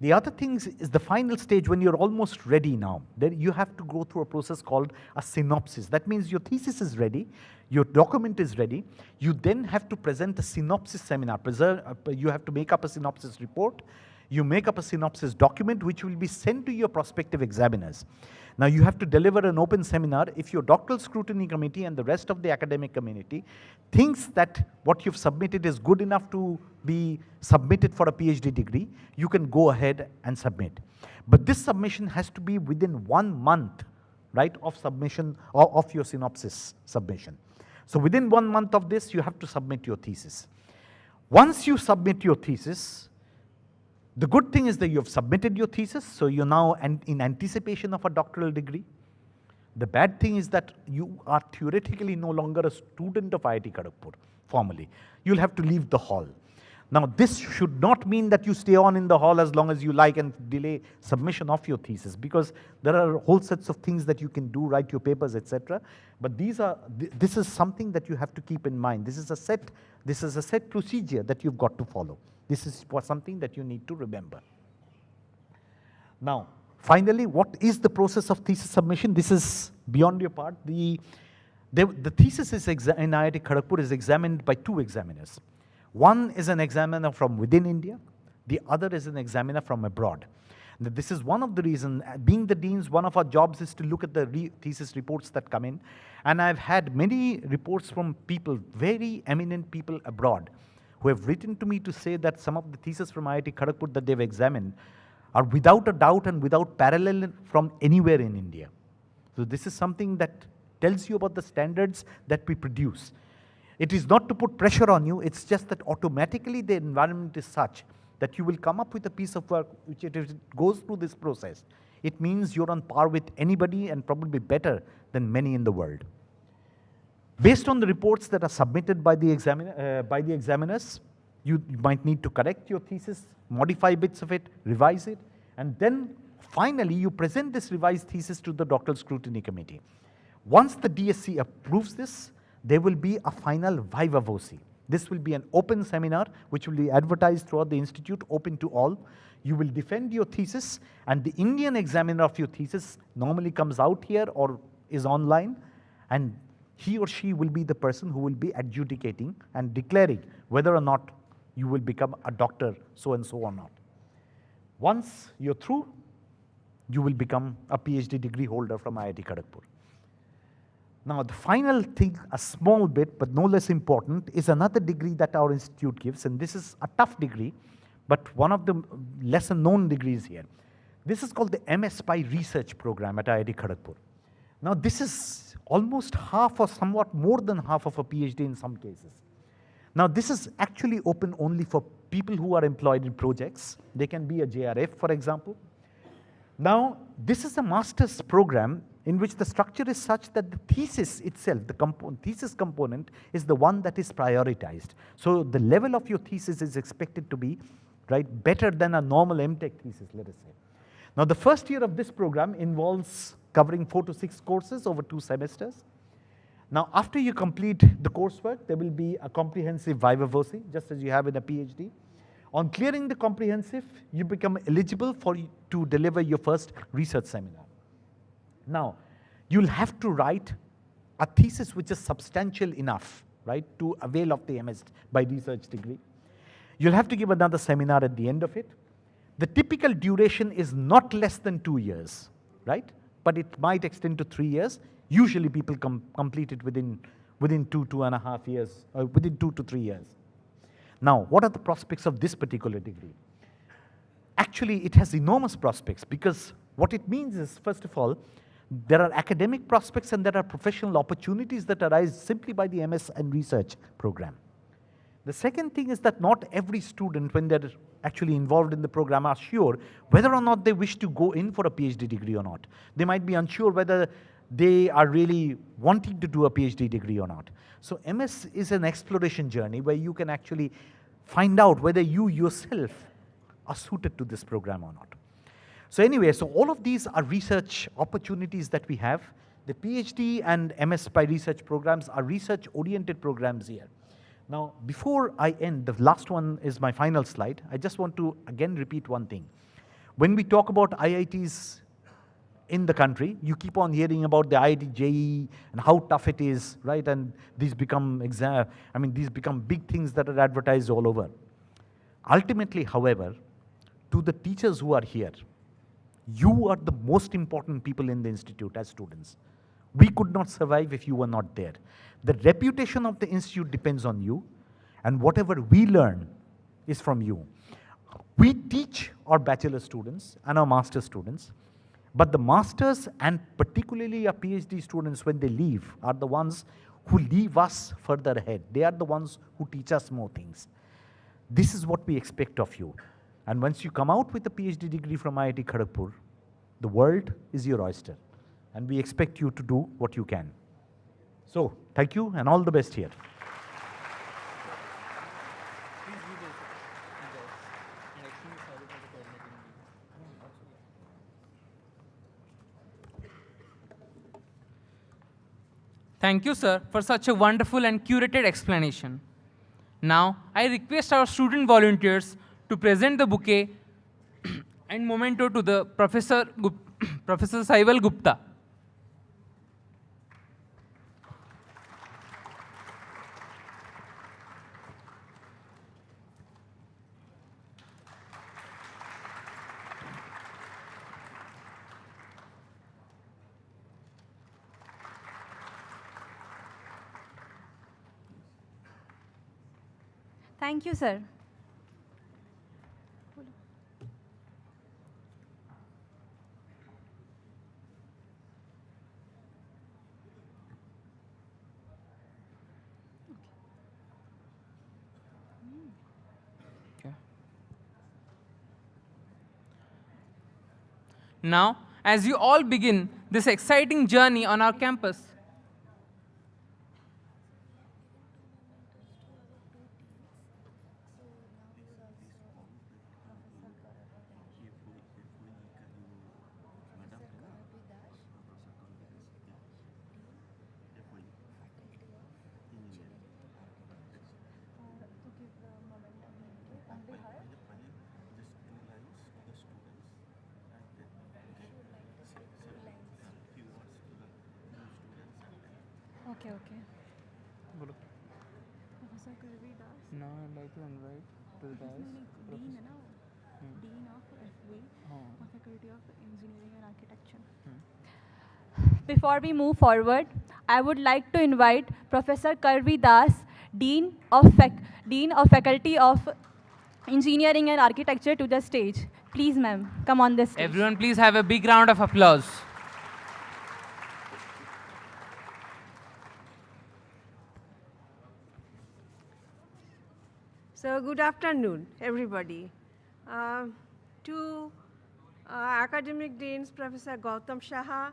The other thing is the final stage when you're almost ready now. Then you have to go through a process called a synopsis. That means your thesis is ready, your document is ready. You then have to present a synopsis seminar. You have to make up a synopsis report. You make up a synopsis document which will be sent to your prospective examiners. Now you have to deliver an open seminar. If your doctoral scrutiny committee and the rest of the academic community thinks that what you've submitted is good enough to be submitted for a PhD degree, you can go ahead and submit. But this submission has to be within 1 month, right, of submission of your synopsis submission. So within 1 month of this, you have to submit your thesis. Once you submit your thesis, the good thing is that you have submitted your thesis, so you're now in anticipation of a doctoral degree. The bad thing is that you are theoretically no longer a student of IIT Kharagpur, formally. You'll have to leave the hall. Now, this should not mean that you stay on in the hall as long as you like and delay submission of your thesis, because there are whole sets of things that you can do, write your papers, etc. But this is something that you have to keep in mind. This is a set procedure that you've got to follow. This is something that you need to remember. Now, finally, what is the process of thesis submission? This is beyond your part. The thesis in IIT Kharagpur is examined by 2 examiners. One is an examiner from within India. The other is an examiner from abroad. Now, this is one of the reasons, being the deans, one of our jobs is to look at the thesis reports that come in. And I've had many reports from people, very eminent people abroad, who have written to me to say that some of the theses from IIT Kharagpur that they've examined are without a doubt and without parallel from anywhere in India. So this is something that tells you about the standards that we produce. It is not to put pressure on you, it's just that automatically the environment is such that you will come up with a piece of work which if it goes through this process, it means you're on par with anybody and probably better than many in the world. Based on the reports that are submitted by the examiners, you might need to correct your thesis, modify bits of it, revise it, and then finally you present this revised thesis to the doctoral scrutiny committee. Once the DSC approves this, there will be a final viva voce. This will be an open seminar which will be advertised throughout the institute, open to all. You will defend your thesis, and the Indian examiner of your thesis normally comes out here or is online, and he or she will be the person who will be adjudicating and declaring whether or not you will become a doctor so-and-so or not. Once you're through, you will become a PhD degree holder from IIT Kharagpur. Now, the final thing, a small bit, but no less important, is another degree that our institute gives, and this is a tough degree, but one of the lesser known degrees here. This is called the MS by Research program at IIT Kharagpur. Now, this is almost half or somewhat more than half of a PhD in some cases. Now, this is actually open only for people who are employed in projects. They can be a JRF, for example. Now, this is a master's program in which the structure is such that the thesis itself, the thesis component, is the one that is prioritized. So the level of your thesis is expected to be better than a normal MTech thesis, let us say. Now, the first year of this program involves covering 4 to 6 courses over 2 semesters. Now, after you complete the coursework, there will be a comprehensive viva voce, just as you have in a PhD. On clearing the comprehensive, you become eligible to deliver your first research seminar. Now, you'll have to write a thesis which is substantial enough, to avail of the MS by research degree. You'll have to give another seminar at the end of it. The typical duration is not less than 2 years, but it might extend to 3 years. Usually people complete it within 2.5 years, or within 2 to 3 years. Now, what are the prospects of this particular degree? Actually, it has enormous prospects, because what it means is, first of all, there are academic prospects and there are professional opportunities that arise simply by the MS and research program. The second thing is that not every student, when they're actually involved in the program, are sure whether or not they wish to go in for a PhD degree or not. They might be unsure whether they are really wanting to do a PhD degree or not. So MS is an exploration journey where you can actually find out whether you yourself are suited to this program or not. So anyway, so all of these are research opportunities that we have. The PhD and MS by research programs are research-oriented programs here. Now, before I end, the last one is my final slide. I just want to again repeat one thing. When we talk about IITs in the country, you keep on hearing about the IIT JEE and how tough it is, right? And these become these become big things that are advertised all over. Ultimately, however, to the teachers who are here, you are the most important people in the institute as students. We could not survive if you were not there. The reputation of the institute depends on you, and whatever we learn is from you. We teach our bachelor students and our master students, but the masters and particularly our PhD students, when they leave, are the ones who leave us further ahead. They are the ones who teach us more things. This is what we expect of you. And once you come out with a PhD degree from IIT Kharagpur, the world is your oyster. And we expect you to do what you can. So, thank you and all the best here. Thank you, sir, for such a wonderful and curated explanation. Now, I request our student volunteers to present the bouquet and memento to the Professor Saival Gupta. Thank you, sir. Now, as you all begin this exciting journey on our campus, Okay, okay. Professor Karvi Das. now I'd like to invite to the dais. Dean, है ना वो? Dean of FV, Faculty of Engineering and Architecture. Before we move forward, I would like to invite Professor Karvi Das, Dean of Faculty of Engineering and Architecture, to the stage. Please, ma'am, come on this stage. Everyone, please have a big round of applause. So good afternoon, everybody. To academic deans, Professor Gautam Shaha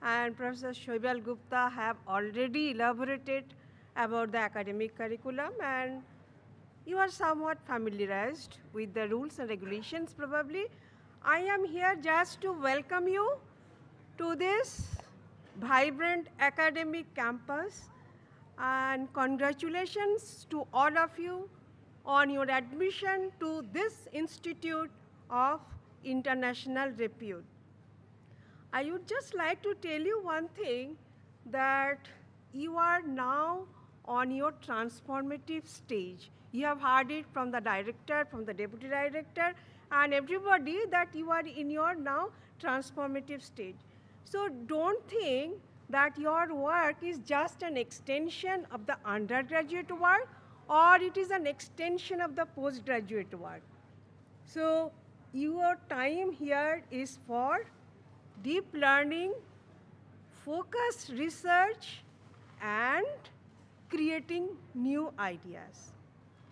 and Professor Shoibal Gupta have already elaborated about the academic curriculum, and you are somewhat familiarized with the rules and regulations probably. I am here just to welcome you to this vibrant academic campus, and congratulations to all of you on your admission to this institute of international repute. I would just like to tell you one thing, that you are now on your transformative stage. You have heard it from the director, from the deputy director, and everybody, that you are in your now transformative stage. So don't think that your work is just an extension of the undergraduate work, or it is an extension of the postgraduate work. So your time here is for deep learning, focused research, and creating new ideas.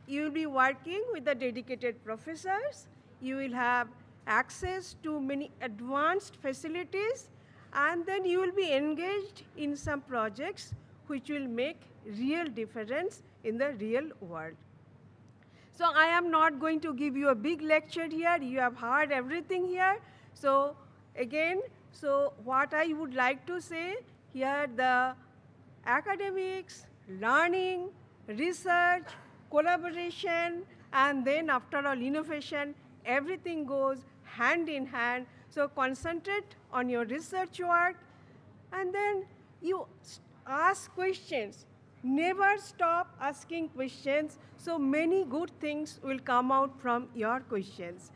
You will be working with the dedicated professors. You will have access to many advanced facilities, and then you will be engaged in some projects which will make real difference in the real world. So I am not going to give you a big lecture here. You have heard everything here. So again, what I would like to say here, the academics, learning, research, collaboration, and then after all innovation, everything goes hand in hand. So concentrate on your research work, and then you ask questions. Never stop asking questions, so many good things will come out from your questions.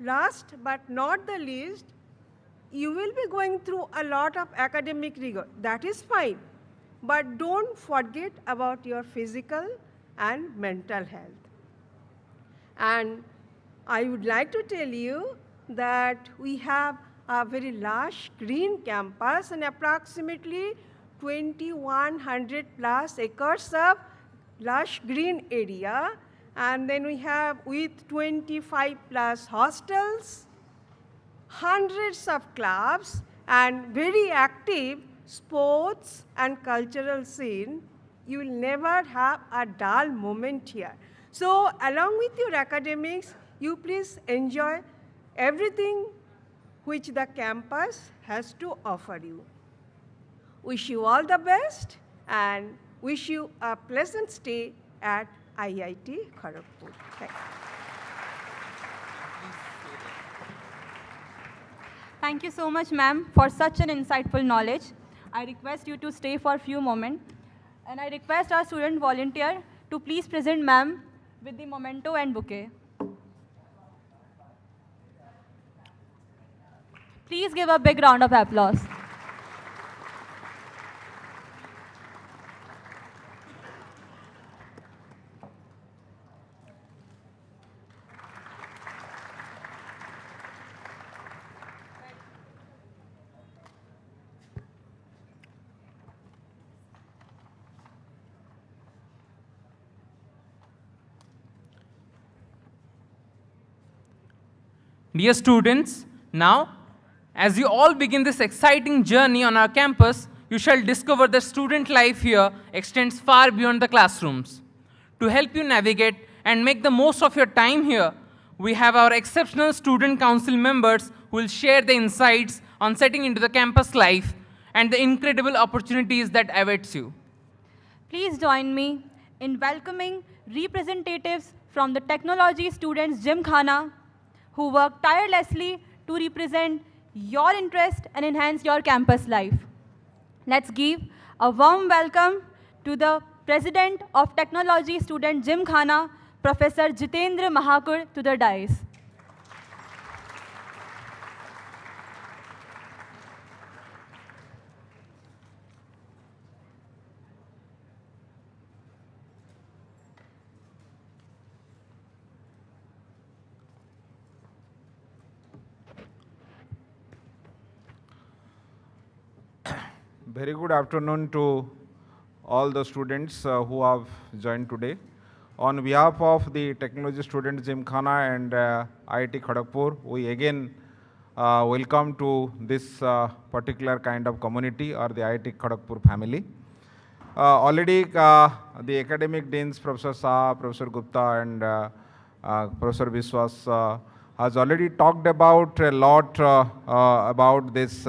Last but not the least, you will be going through a lot of academic rigor. That is fine. But don't forget about your physical and mental health. And I would like to tell you that we have a very lush green campus and approximately 2,100 plus acres of lush green area. And then we have with 25 plus hostels, hundreds of clubs, and very active sports and cultural scene. You will never have a dull moment here. So along with your academics, you please enjoy everything which the campus has to offer you. Wish you all the best and wish you a pleasant stay at IIT Kharagpur. Thank you. Thank you so much, ma'am, for such an insightful knowledge. I request you to stay for a few moments. And I request our student volunteer to please present ma'am with the memento and bouquet. Please give a big round of applause. Dear students, now, as you all begin this exciting journey on our campus, you shall discover that student life here extends far beyond the classrooms. To help you navigate and make the most of your time here, we have our exceptional student council members who will share the insights on setting into the campus life and the incredible opportunities that awaits you. Please join me in welcoming representatives from the Technology Students Gymkhana who work tirelessly to represent your interest and enhance your campus life. Let's give a warm welcome to the President of Technology Student Gymkhana, Professor Jitendra Mahakur, to the dais. Very good afternoon to all the students who have joined today. On behalf of the Technology Student Gymkhana and IIT Kharagpur, we again welcome to this particular kind of community or the IIT Kharagpur family. Already the academic deans, Professor Shah, Professor Gupta and Professor Biswas has already talked about a lot about this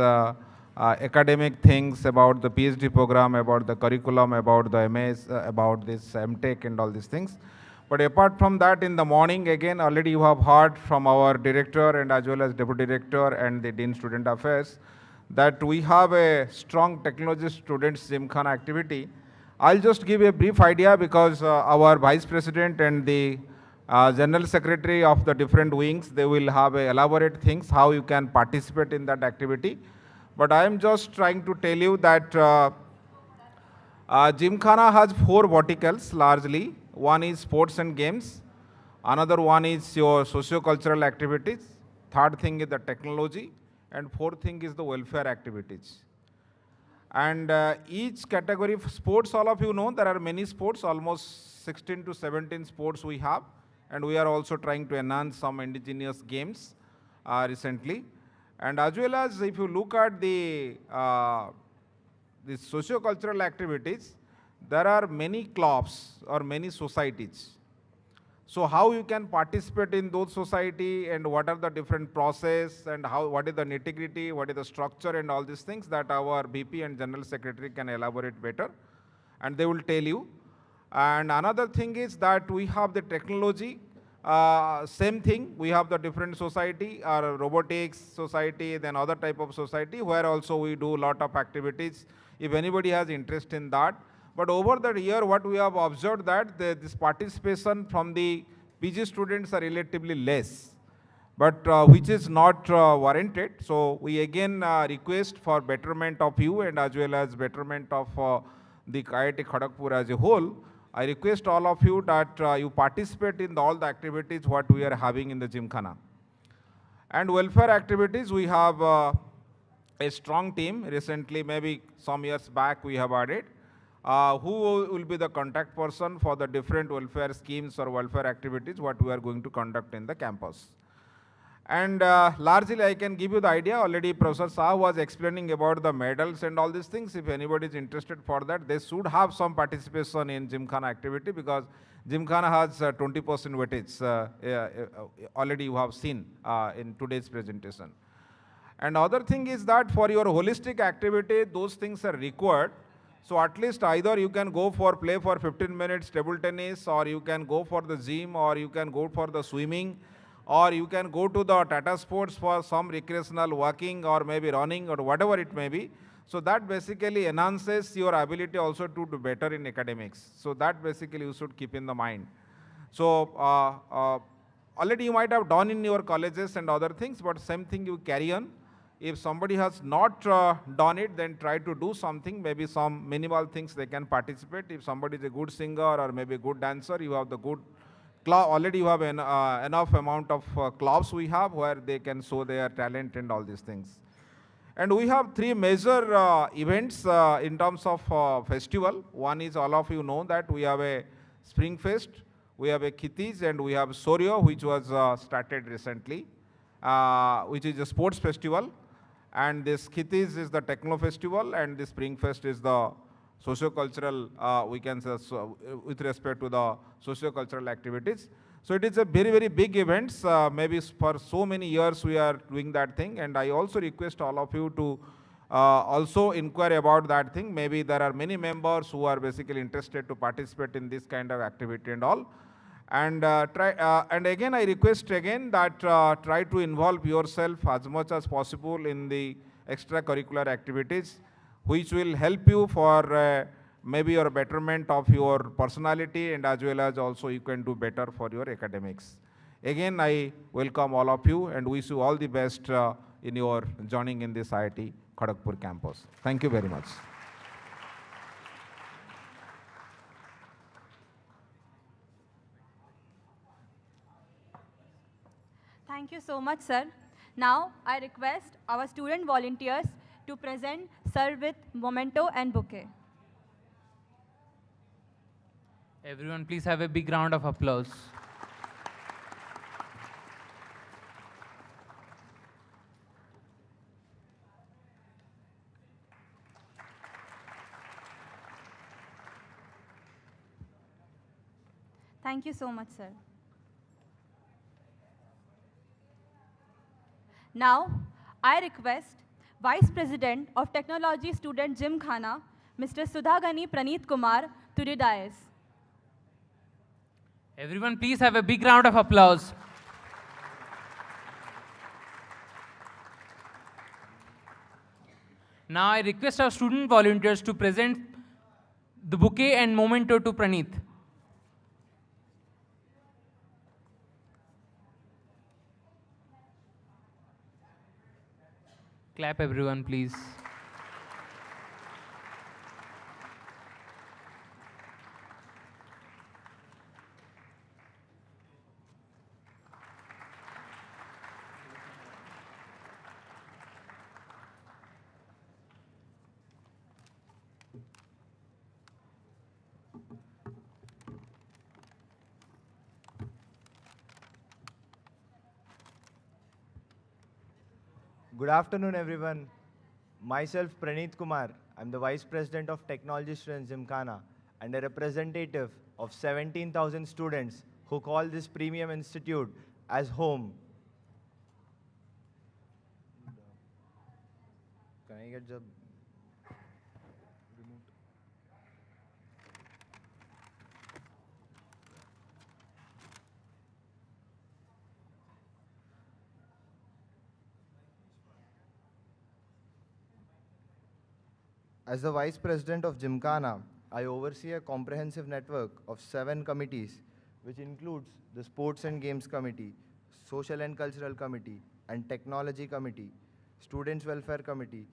academic things, about the PhD program, about the curriculum, about the MAs, about this MTech and all these things. But apart from that, in the morning, again, already you have heard from our director and as well as deputy director and the Dean Student Affairs that we have a strong technology students Gymkhana activity. I'll just give a brief idea because our vice president and the general secretary of the different wings, they will have elaborate things how you can participate in that activity. But I am just trying to tell you that Gymkhana has 4 verticals largely. One is sports and games. Another one is your socio-cultural activities. Third thing is the technology. And fourth thing is the welfare activities. And each category of sports, all of you know, there are many sports, almost 16 to 17 sports we have. And we are also trying to enhance some indigenous games recently. And as well as if you look at the socio-cultural activities, there are many clubs or many societies. So how you can participate in those society and what are the different process and what is the nitty-gritty, what is the structure and all these things that our BP and General Secretary can elaborate better and they will tell you. And another thing is that we have the technology Same thing, we have the different society, our robotics society, then other type of society, where also we do a lot of activities, if anybody has interest in that. But over the year, what we have observed that this participation from the PG students are relatively less, but which is not warranted. So we again request for betterment of you and as well as betterment of the IIT Kharagpur as a whole. I request all of you that you participate in all the activities what we are having in the Gymkhana. And welfare activities, we have a strong team. Recently, maybe some years back, we have added. Who will be the contact person for the different welfare schemes or welfare activities what we are going to conduct in the campus. And largely I can give you the idea, already Professor Shah was explaining about the medals and all these things. If anybody is interested for that, they should have some participation in Gymkhana activity, because Gymkhana has 20% weightage, already you have seen in today's presentation. And other thing is that for your holistic activity, those things are required. So at least either you can go for play for 15 minutes table tennis, or you can go for the gym, or you can go for the swimming, or you can go to the Tata Sports for some recreational walking or maybe running or whatever it may be. So that basically enhances your ability also to do better in academics. So that basically you should keep in the mind. So already you might have done in your colleges and other things, but same thing you carry on. If somebody has not done it, then try to do something, maybe some minimal things they can participate. If somebody is a good singer or maybe a good dancer, you have the good club, already you have enough amount of clubs we have where they can show their talent and all these things. And we have three major events in terms of festival. One is, all of you know that we have a Spring Fest, we have a Khitij, and we have Soryo, which was started recently, which is a sports festival. And this Khitij is the Techno Festival, and the Spring Fest is the socio-cultural, we can say, with respect to the socio-cultural activities. So it is a very, very big events. Maybe for so many years we are doing that thing. And I also request all of you to also inquire about that thing. Maybe there are many members who are basically interested to participate in this kind of activity and all. And and again, I request again that try to involve yourself as much as possible in the extracurricular activities, which will help you for maybe your betterment of your personality, and as well as also you can do better for your academics. Again, I welcome all of you and wish you all the best in your joining in this IIT Kharagpur campus. Thank you very much. Thank you so much, sir. Now, I request our student volunteers to present sir with memento and bouquet. Everyone, please have a big round of applause. Thank you so much, sir. Now, I request Vice President of Technology Student Gymkhana, Mr. Sudhagani Praneeth Kumar, to the dais. Everyone, please have a big round of applause. Now I request our student volunteers to present the bouquet and memento to Praneeth. Clap everyone, please. Good afternoon, everyone. Myself, Praneeth Kumar. I'm the Vice President of Technology Students Gymkhana and a representative of 17,000 students who call this premium institute as home. Can I get the remote? As the Vice President of Gymkhana, I oversee a comprehensive network of 7 committees, which includes the Sports and Games Committee, Social and Cultural Committee, and Technology Committee, Students Welfare Committee,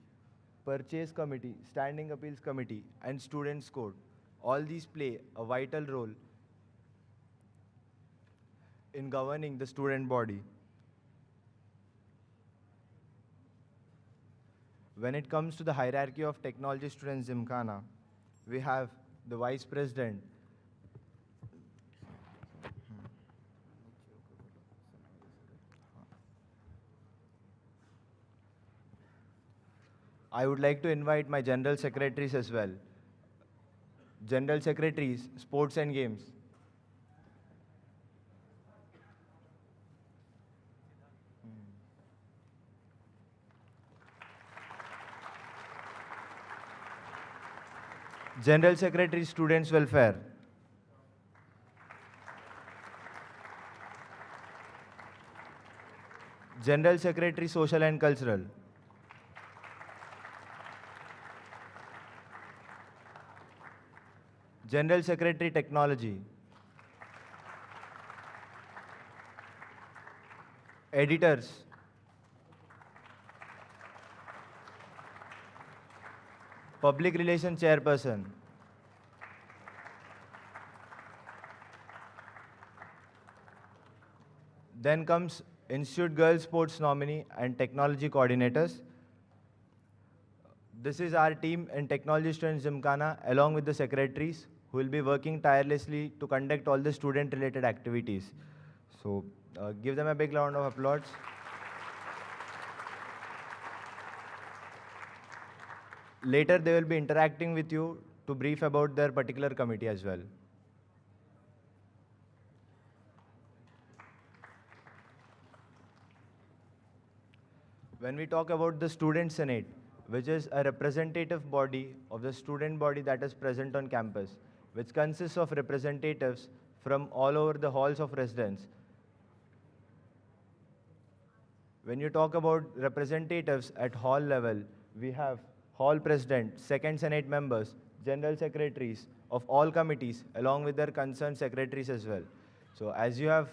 Purchase Committee, Standing Appeals Committee, and Students Code. All these play a vital role in governing the student body. When it comes to the hierarchy of technology students Gymkhana, we have the Vice President, I would like to invite my General Secretaries as well. General Secretaries, Sports and Games. General Secretary, Students Welfare. General Secretary, Social and Cultural. General Secretary, Technology. Editors. Public Relations Chairperson. Then comes Institute Girls Sports Nominee and Technology Coordinators. This is our team in Technology Students Gymkhana along with the secretaries who will be working tirelessly to conduct all the student-related activities. So give them a big round of applause. Later, they will be interacting with you to brief about their particular committee as well. When we talk about the Student Senate, which is a representative body of the student body that is present on campus, which consists of representatives from all over the halls of residence. When you talk about representatives at hall level, we have hall president, second senate members, general secretaries of all committees, along with their concerned secretaries as well. So as you have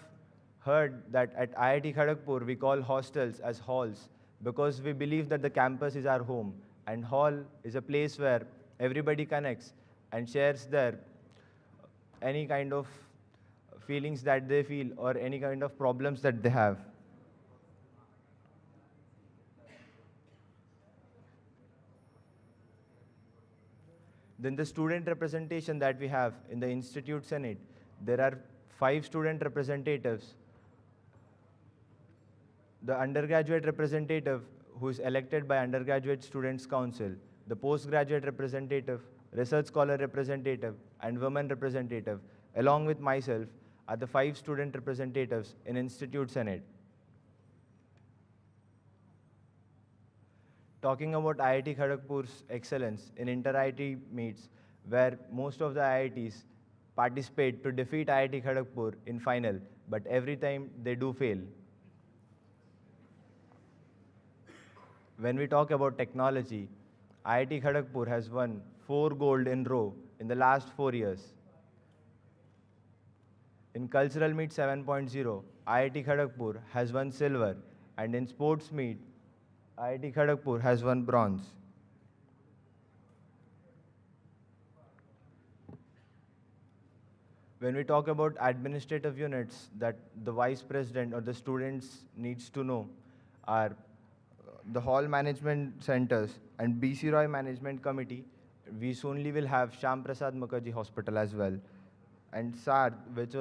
heard that at IIT Kharagpur, we call hostels as halls because we believe that the campus is our home and hall is a place where everybody connects and shares their any kind of feelings that they feel or any kind of problems that they have. Then the student representation that we have in the Institute Senate, there are 5 student representatives. The undergraduate representative who is elected by Undergraduate Students Council, the postgraduate representative, research scholar representative, and women representative, along with myself, are the 5 student representatives in Institute Senate. Talking about IIT Kharagpur's excellence in inter-IIT meets, where most of the IITs participate to defeat IIT Kharagpur in final, but every time they do fail. When we talk about technology, IIT Kharagpur has won 4 gold in row in the last 4 years. In Cultural Meet 7.0, IIT Kharagpur has won silver, and in Sports Meet, IIT Kharagpur has won bronze. When we talk about administrative units that the vice president or the students needs to know are the hall management centers and BC Roy Management Committee. We soonly will have Shyam Prasad Mukherjee Hospital as well. And SAR, which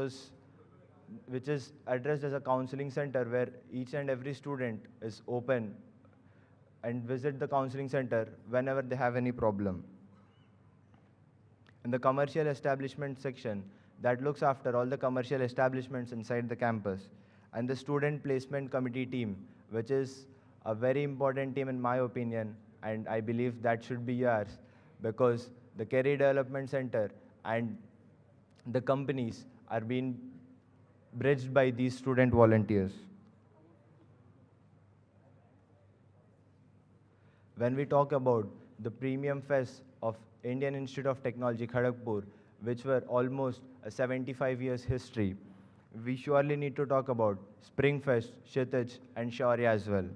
is addressed as a counseling center where each and every student is open and visit the counseling center whenever they have any problem. In the commercial establishment section, that looks after all the commercial establishments inside the campus. And the student placement committee team, which is a very important team in my opinion, and I believe that should be yours, because the career development center and the companies are being bridged by these student volunteers. When we talk about the premium fest of Indian Institute of Technology, Kharagpur, which were almost a 75 years history, we surely need to talk about Springfest, Kshitij, and Shaurya as well.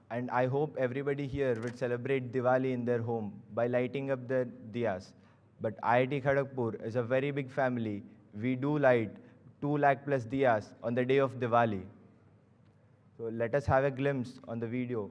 And I hope everybody here would celebrate Diwali in their home by lighting up their diyas. But IIT Kharagpur is a very big family. We do light 2 lakh plus diyas on the day of Diwali. So let us have a glimpse on the video.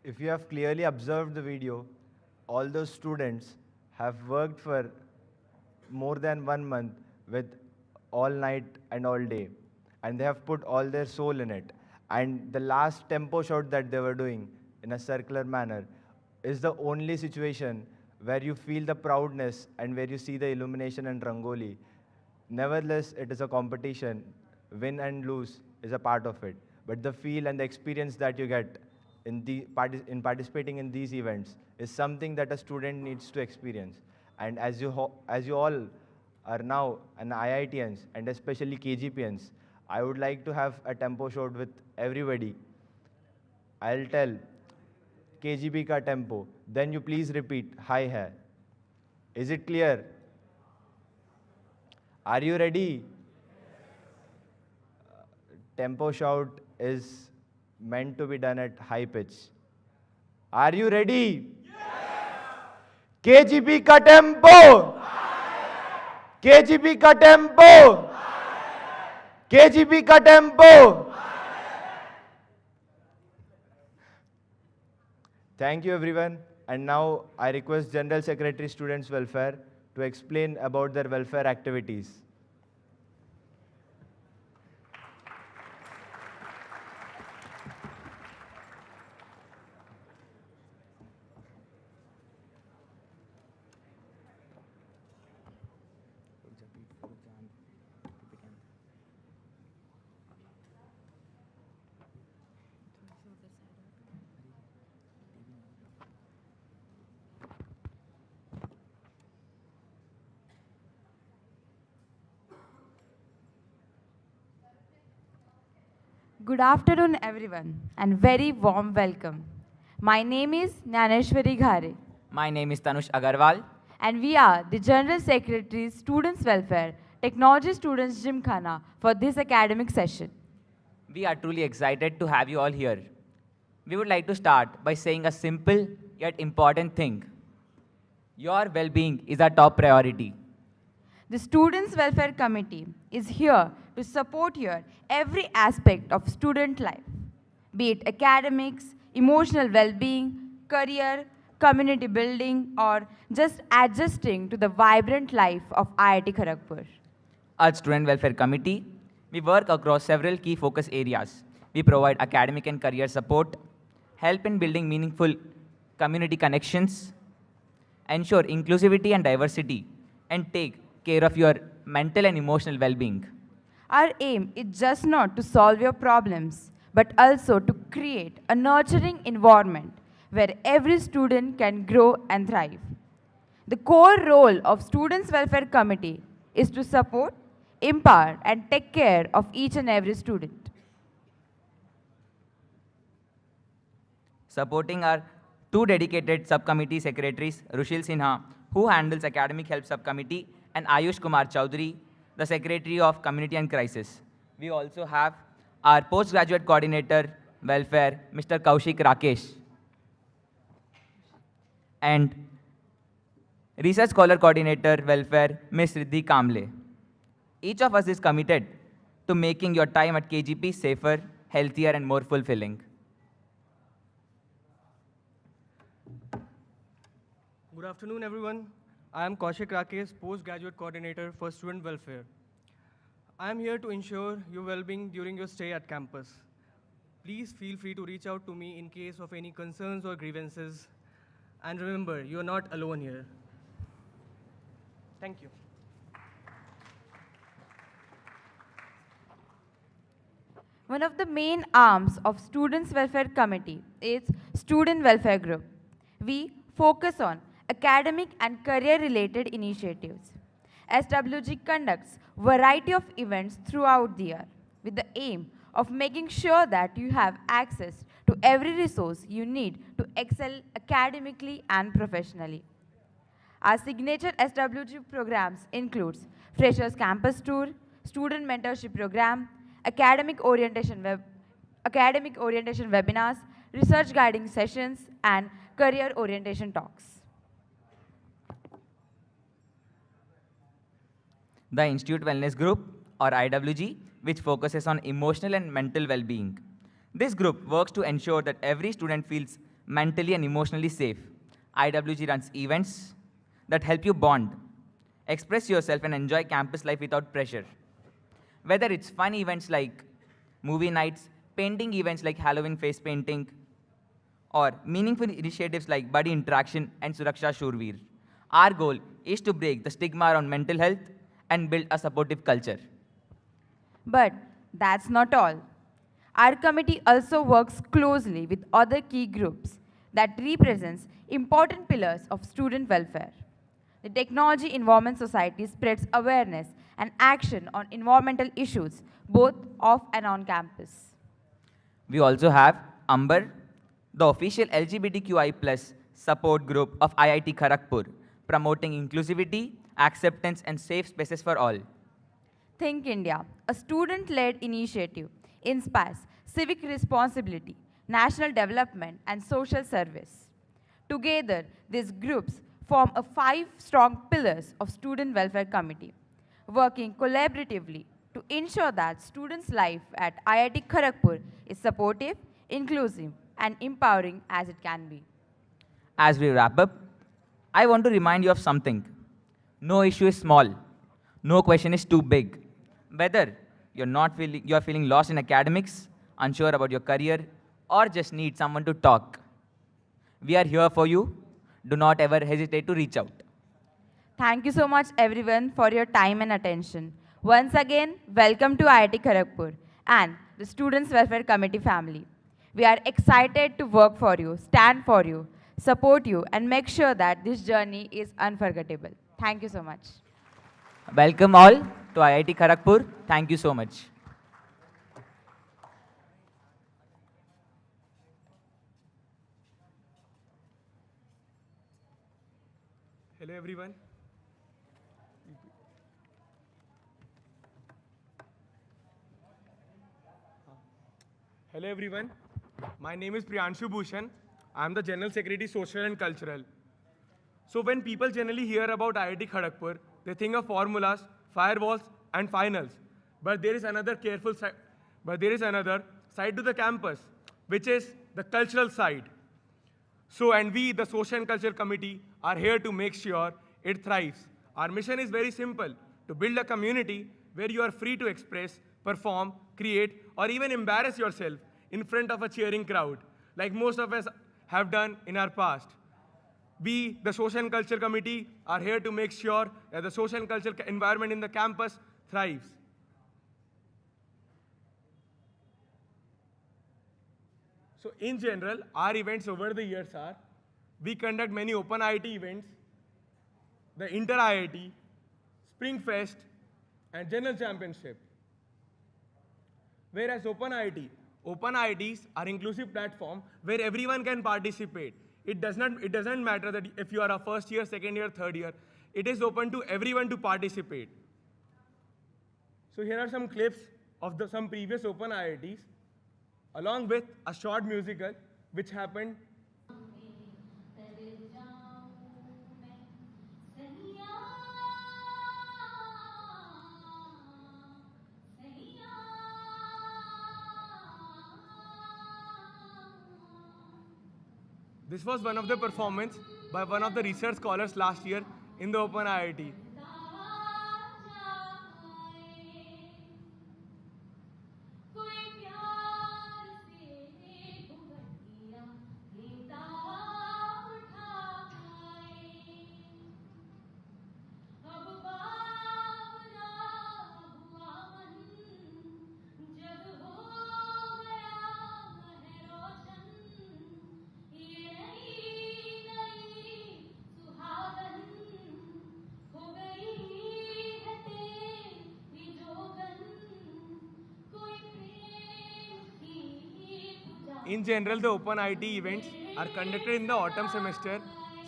If you have clearly observed the video, all those students have worked for more than 1 month with all night and all day. And they have put all their soul in it. And the last tempo shot that they were doing in a circular manner is the only situation where you feel the proudness and where you see the illumination and rangoli. Nevertheless, it is a competition. Win and lose is a part of it. But the feel and the experience that you get in participating in these events is something that a student needs to experience. And as you all are now an IITians and especially KGPians, I would like to have a tempo shot with everybody. I'll tell KGP ka tempo, then you please repeat hi hai. Is it clear? Are you ready? Tempo shout is meant to be done at high pitch. Are you ready? Yes. KGP ka tempo. KGP ka tempo. KGP ka tempo. Thank you everyone. And now I request General Secretary Students Welfare to explain about their welfare activities. Good afternoon, everyone, and very warm welcome. My name is Nyaneshwari Ghare, My name is Tanush Agarwal. and we are the General Secretary, Students Welfare, Technology Students Gymkhana for this academic session. We are truly excited to have you all here. We would like to start by saying a simple yet important thing. Your well-being is our top priority. The Students Welfare Committee is here to support your every aspect of student life, be it academics, emotional well-being, career, community building, or just adjusting to the vibrant life of IIT Kharagpur. As Student Welfare Committee, we work across several key focus areas. We provide academic and career support, help in building meaningful community connections, ensure inclusivity and diversity, and take care of your mental and emotional well-being. Our aim is just not to solve your problems, but also to create a nurturing environment where every student can grow and thrive. The core role of Students Welfare Committee is to support, empower, and take care of each and every student. Supporting our two dedicated subcommittee secretaries, Rushil Sinha, who handles Academic Help Subcommittee, and Ayush Kumar Chowdhury, the Secretary of Community and Crisis. We also have our Postgraduate Coordinator, Welfare, Mr. Kaushik Rakesh, and Research Scholar Coordinator, Welfare, Ms. Riddhi Kamble. Each of us is committed to making your time at KGP safer, healthier, and more fulfilling. Good afternoon, everyone. I am Kaushik Rakesh, Postgraduate Coordinator for Student Welfare. I am here to ensure your well-being during your stay at campus. Please feel free to reach out to me in case of any concerns or grievances. And remember, you are not alone here. Thank you. One of the main arms of Students Welfare Committee is Student Welfare Group. We focus on academic and career-related initiatives. SWG conducts variety of events throughout the year with the aim of making sure that you have access to every resource you need to excel academically and professionally. Our signature SWG programs includes Freshers Campus Tour, Student Mentorship Program, academic orientation webinars, research guiding sessions, and career orientation talks. The Institute Wellness Group, or IWG, which focuses on emotional and mental well-being. This group works to ensure that every student feels mentally and emotionally safe. IWG runs events that help you bond, express yourself, and enjoy campus life without pressure. Whether it's fun events like movie nights, painting events like Halloween face painting, or meaningful initiatives like Buddy Interaction and Suraksha Shurveer. Our goal is to break the stigma around mental health and build a supportive culture. But that's not all. Our committee also works closely with other key groups that represents important pillars of student welfare. The Technology Environment Society spreads awareness and action on environmental issues, both off and on campus. We also have Amber, the official LGBTQI+ support group of IIT Kharagpur, promoting inclusivity, acceptance, and safe spaces for all. Think India, a student-led initiative, inspires civic responsibility, national development, and social service. Together, these groups form a 5-strong pillars of Student Welfare Committee, working collaboratively to ensure that students' life at IIT Kharagpur is supportive, inclusive, and empowering as it can be. As we wrap up, I want to remind you of something. No issue is small. No question is too big. Whether you're feeling lost in academics, unsure about your career, or just need someone to talk, we are here for you. Do not ever hesitate to reach out. Thank you so much, everyone, for your time and attention. Once again, welcome to IIT Kharagpur and the Students Welfare Committee family. We are excited to work for you, stand for you, support you, and make sure that this journey is unforgettable. Thank you so much. Welcome all to IIT Kharagpur. Thank you so much. Hello everyone. Hello everyone. My name is Priyanshu Bhushan. I am the General Secretary, Social and Cultural. So when people generally hear about IIT Kharagpur, they think of formulas, firewalls, and finals. But there is another side to the campus, which is the cultural side. So, and we, the Social and Culture Committee, are here to make sure it thrives. Our mission is very simple: to build a community where you are free to express, perform, create, or even embarrass yourself in front of a cheering crowd, like most of us have done in our past. We, the Social and Culture Committee, are here to make sure that the social and cultural environment in the campus thrives. So in general, our events over the years are, we conduct many open IIT events, the Inter IIT, Spring Fest, and General Championship. Whereas Open IITs are inclusive platform where everyone can participate. It doesn't matter that if you are a first year, second year, third year. It is open to everyone to participate. So here are some clips of some previous Open IITs, along with a short musical which happened. This was one of the performances by one of the research scholars last year in the Open IIT. In general, the Open IIT events are conducted in the autumn semester.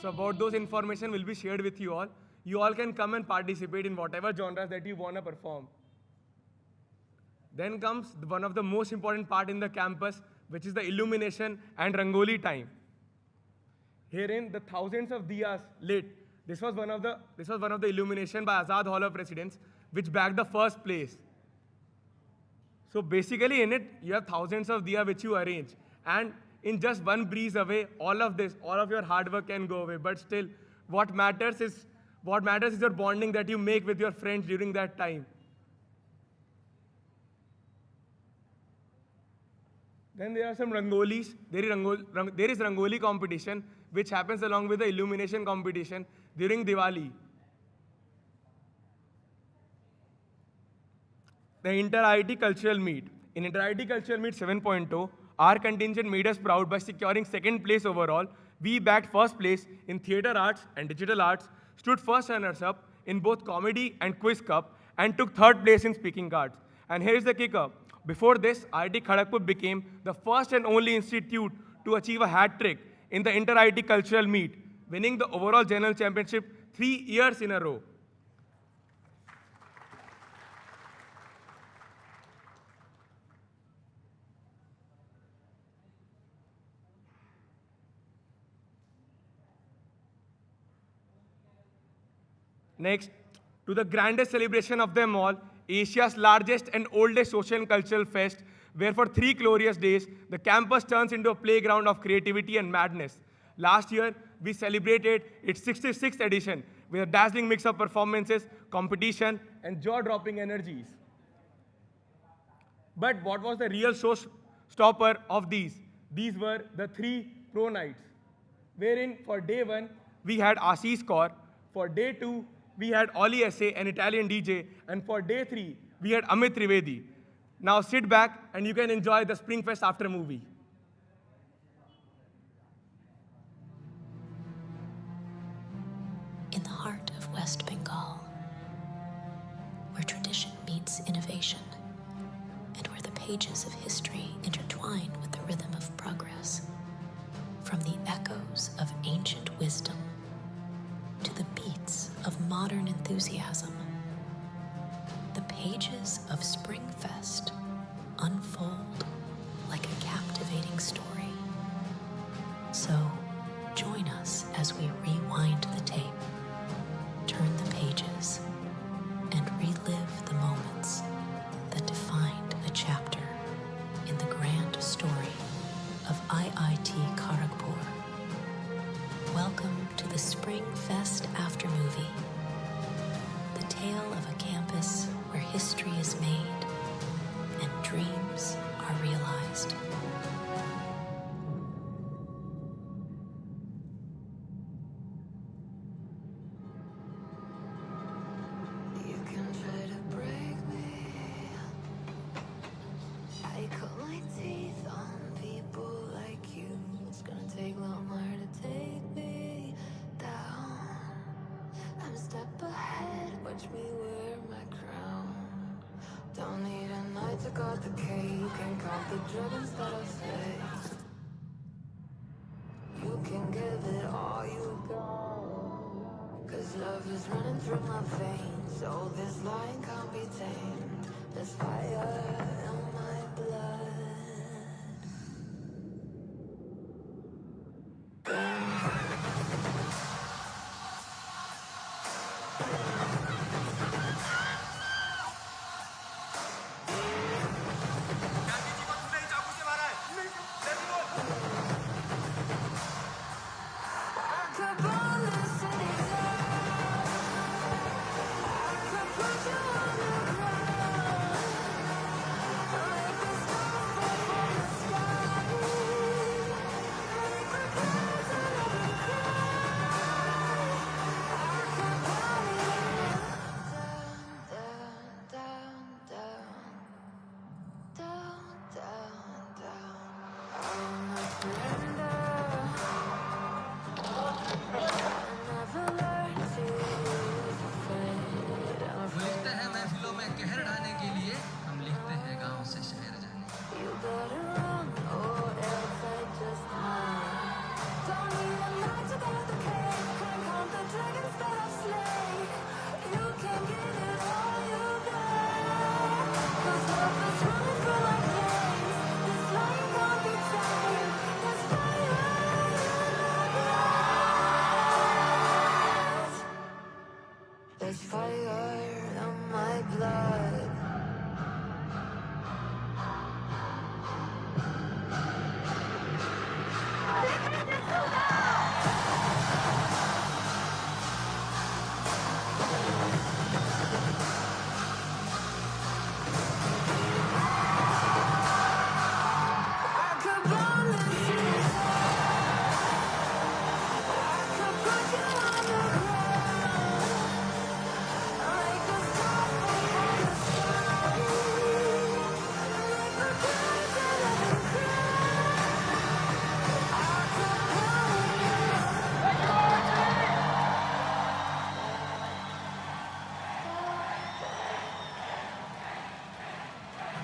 So about those information will be shared with you all. You all can come and participate in whatever genres that you want to perform. Then comes one of the most important part in the campus, which is the illumination and Rangoli time. Herein, the thousands of diyas lit. This was one of the illumination by Azad Hall of Residence, which bagged the first place. So basically in it, you have thousands of diya which you arrange. And in just one breeze away, all of your hard work can go away. But still, what matters is your bonding that you make with your friends during that time. Then there are some rangolis. There is rangoli competition, which happens along with the illumination competition during Diwali. The Inter-IIT Cultural Meet. In Inter-IIT Cultural Meet 7.0, our contingent made us proud by securing second place overall. We bagged first place in Theatre Arts and Digital Arts, stood first runners-up in both Comedy and Quiz Cup, and took third place in Speaking Arts. And here is the kicker. Before this, IIT Kharagpur became the first and only institute to achieve a hat-trick in the Inter-IIT Cultural Meet, winning the overall General Championship 3 years in a row. Next, to the grandest celebration of them all, Asia's largest and oldest social and cultural fest, where for 3 glorious days, the campus turns into a playground of creativity and madness. Last year, we celebrated its 66th edition with a dazzling mix of performances, competition, and jaw-dropping energies. But what was the real showstopper of these? These were the 3 pro nights, wherein for day 1, we had Ashish Kaur, for day 2, we had Oli Essay, an Italian DJ, and for day 3, we had Amit Trivedi. Now sit back and you can enjoy the Spring Fest after movie. In the heart of West Bengal, where tradition meets innovation, and where the pages of history intertwine with the rhythm of progress, from the echoes of ancient wisdom to the beats of modern enthusiasm. The pages of Springfest unfold like a captivating story. So, join us as we rewind the tape, turn the pages, and relive the moments that defined a chapter in the grand story of IIT Kharagpur. Welcome to the Springfest Aftermovie, the tale of a campus where history is made and dreams are realized. You can try to break me. I cut my teeth on people like you. It's gonna take a lot more to take me down. I'm a step ahead, watch me wear my crown. Don't need a night to cut the cake and count the dragons that I slay. You can give it all you got, 'cause love is running through my veins. So this line can't be tamed. There's fire in my blood. लिखते हैं महफिलों में कहर ढाने के लिए, हम लिखते हैं गांव से शहर जाने। There's fire in my blood.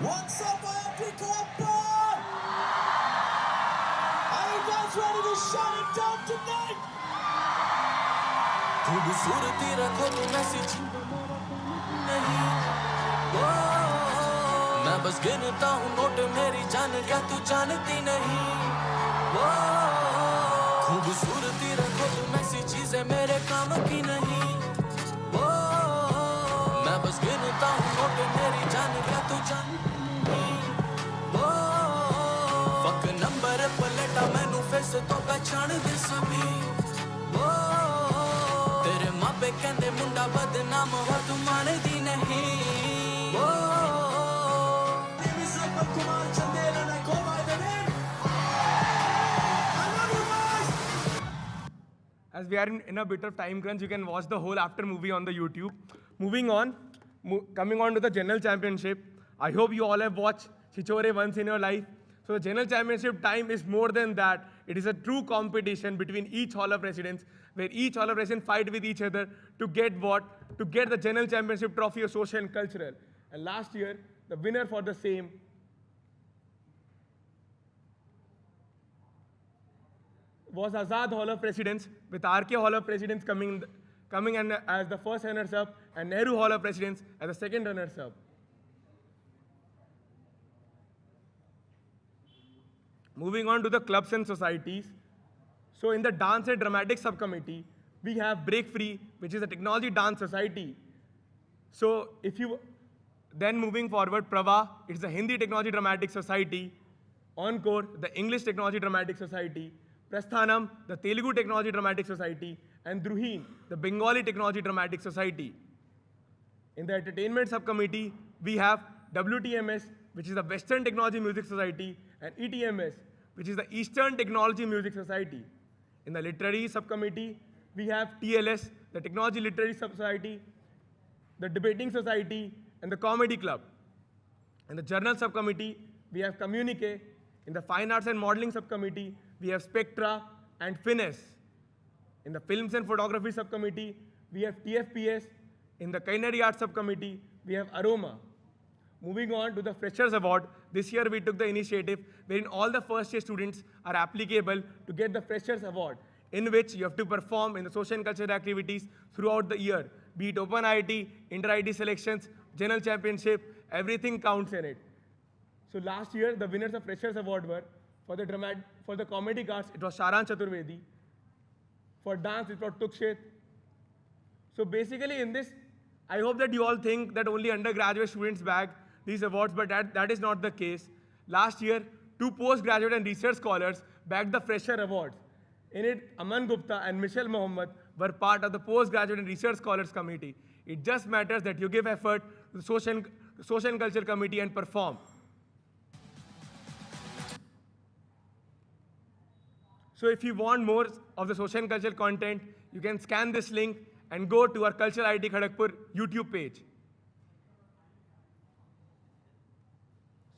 What's up, IIT Kharagpur? Are you guys ready to shut it down tonight? खूबसूरती रखो तुम ऐसी नहीं, मैं बस गिनता हूँ नोट मेरी जान, क्या तू जानती नहीं? खूबसूरती रखो तुम ऐसी चीजें मेरे काम की नहीं, मैं बस गिनता हूँ नोट मेरी जान, क्या तू जानती नहीं? फक नंबर पलटा मैनू फेस तो पहचान दे सभी, तेरे मापे कहंदे मुंडा बदनाम हो तू मानदी नहीं। As we are in a bit of time crunch, you can watch the whole after movie on the YouTube. Moving on, coming on to the general championship. I hope you all have watched Chichore once in your life. So the general championship time is more than that. It is a true competition between each Hall of Residents, where each Hall of Residents fight with each other to get what? To get the general championship trophy of social and cultural. And last year, the winner for the same was Azad Hall of Presidents, with RK Hall of Presidents coming coming in as the first runners-up, and Nehru Hall of Presidents as the second runners-up. Moving on to the clubs and societies. So in the Dance and Dramatic Subcommittee, we have Break Free, which is a technology dance society. So if you, then moving forward, Prava, it's the Hindi Technology Dramatic Society. Encore, the English Technology Dramatic Society. Prasthanam, the Telugu Technology Dramatic Society. And Druhin, the Bengali Technology Dramatic Society. In the Entertainment Subcommittee, we have WTMS, which is the Western Technology Music Society, and ETMS, which is the Eastern Technology Music Society. In the Literary Subcommittee, we have TLS, the Technology Literary Society, the Debating Society, and the Comedy Club. In the Journal Subcommittee, we have Communique. In the Fine Arts and Modeling Subcommittee, we have Spectra and Finesse. In the Films and Photography Subcommittee, we have TFPS. In the Culinary Arts Subcommittee, we have Aroma. Moving on to the Freshers Award, this year we took the initiative wherein all the first year students are applicable to get the Freshers Award, in which you have to perform in the social and cultural activities throughout the year, be it Open IIT, Inter-IIT selections, General Championship, everything counts in it. So last year, the winners of Freshers Award were, for the comedy arts, it was Sharan Chaturvedi. For dance, it was Tukshit. So basically in this, I hope that you all think that only undergraduate students bag these awards, but that is not the case. Last year, 2 postgraduate and research scholars bagged the Fresher Awards. In it, Aman Gupta and Michelle Mohammed were part of the postgraduate and research scholars committee. It just matters that you give effort to the social and culture committee and perform. So if you want more of the social and cultural content, you can scan this link and go to our Cultural IIT Kharagpur YouTube page.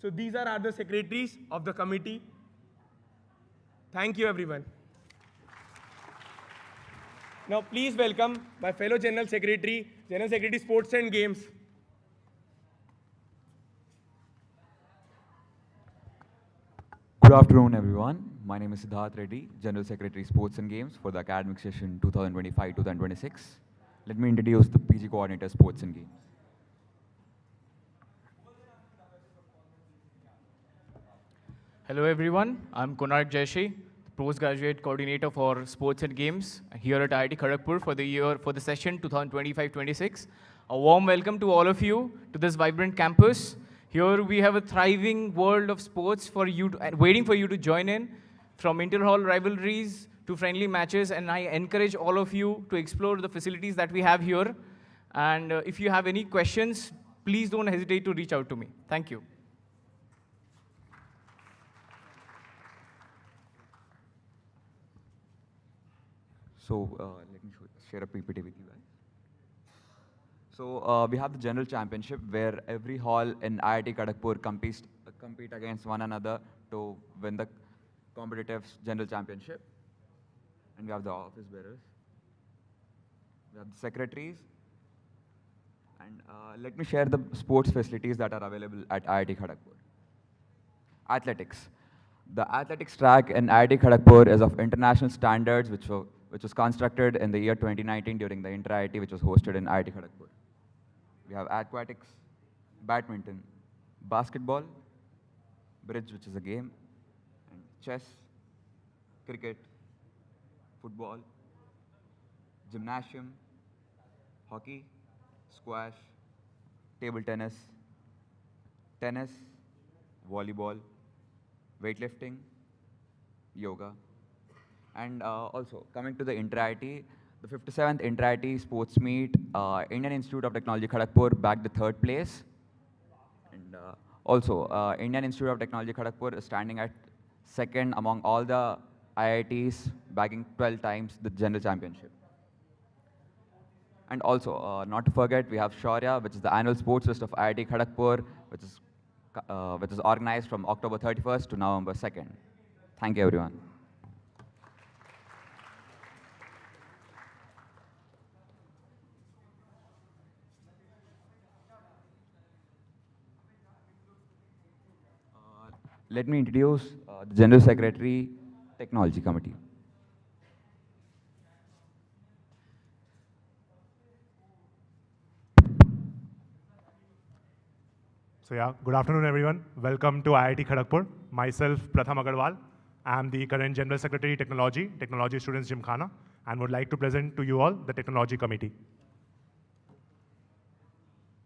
So these are the secretaries of the committee. Thank you, everyone. Now please welcome my fellow General Secretary, Sports and Games. Good afternoon, everyone. My name is Siddharth Reddy, General Secretary, Sports and Games for the academic session 2025-2026. Let me introduce the PG Coordinator, Sports and Games. Hello, everyone. I'm Konark Jaishi, Postgraduate Coordinator for Sports and Games here at IIT Kharagpur for the session 2025-26. A warm welcome to all of you to this vibrant campus. Here we have a thriving world of sports for you waiting for you to join in, from inter-hall rivalries to friendly matches, and I encourage all of you to explore the facilities that we have here. And if you have any questions, please don't hesitate to reach out to me. Thank you. So let me share a PPT with you guys. So we have the general championship where every hall in IIT Kharagpur compete against one another to win the competitive general championship. And we have the office bearers. We have the secretaries. And let me share the sports facilities that are available at IIT Kharagpur. Athletics. The athletics track in IIT Kharagpur is of international standards, which was constructed in the year 2019 during the Inter-IIT, which was hosted in IIT Kharagpur. We have aquatics, badminton, basketball, bridge, which is a game, and chess, cricket, football, gymnasium, hockey, squash, table tennis, volleyball, weightlifting, yoga. And also, coming to the Inter-IIT, the 57th Inter-IIT Sports Meet, Indian Institute of Technology Kharagpur bagged the 3rd place. And also, Indian Institute of Technology Kharagpur is standing at 2nd among all the IITs, bagging 12 times the general championship. And also, not to forget, we have Shaurya, which is the annual sports fest of IIT Kharagpur, which is organized from October 31st to November 2nd. Thank you, everyone. Let me introduce the General Secretary, Technology Committee. So yeah, good afternoon everyone. Welcome to IIT Kharagpur. Myself, Pratham Agarwal. I am the current General Secretary Technology Students Gymkhana, and would like to present to you all the Technology Committee.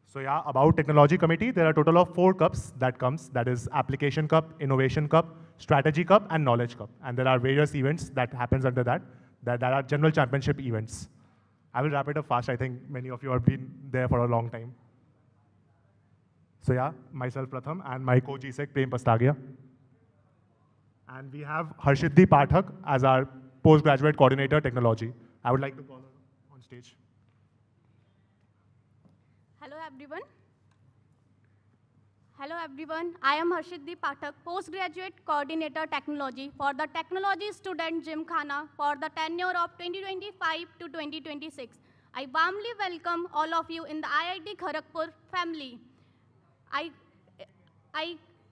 So yeah, about Technology Committee, there are a total of 4 cups that comes. That is Application Cup, Innovation Cup, Strategy Cup, and Knowledge Cup. And there are various events that happens under that are General Championship events. I will wrap it up fast. I think many of you have been there for a long time. So yeah, myself Pratham and my co-GSEC Prem Pastagia. And we have Harshidhi Pathak as our postgraduate coordinator technology. I would like to call her on stage. Hello everyone. Hello everyone. I am Harshidhi Pathak, postgraduate coordinator technology for the Technology Student Gymkhana for the tenure of 2025 to 2026. I warmly welcome all of you in the IIT Kharagpur family. I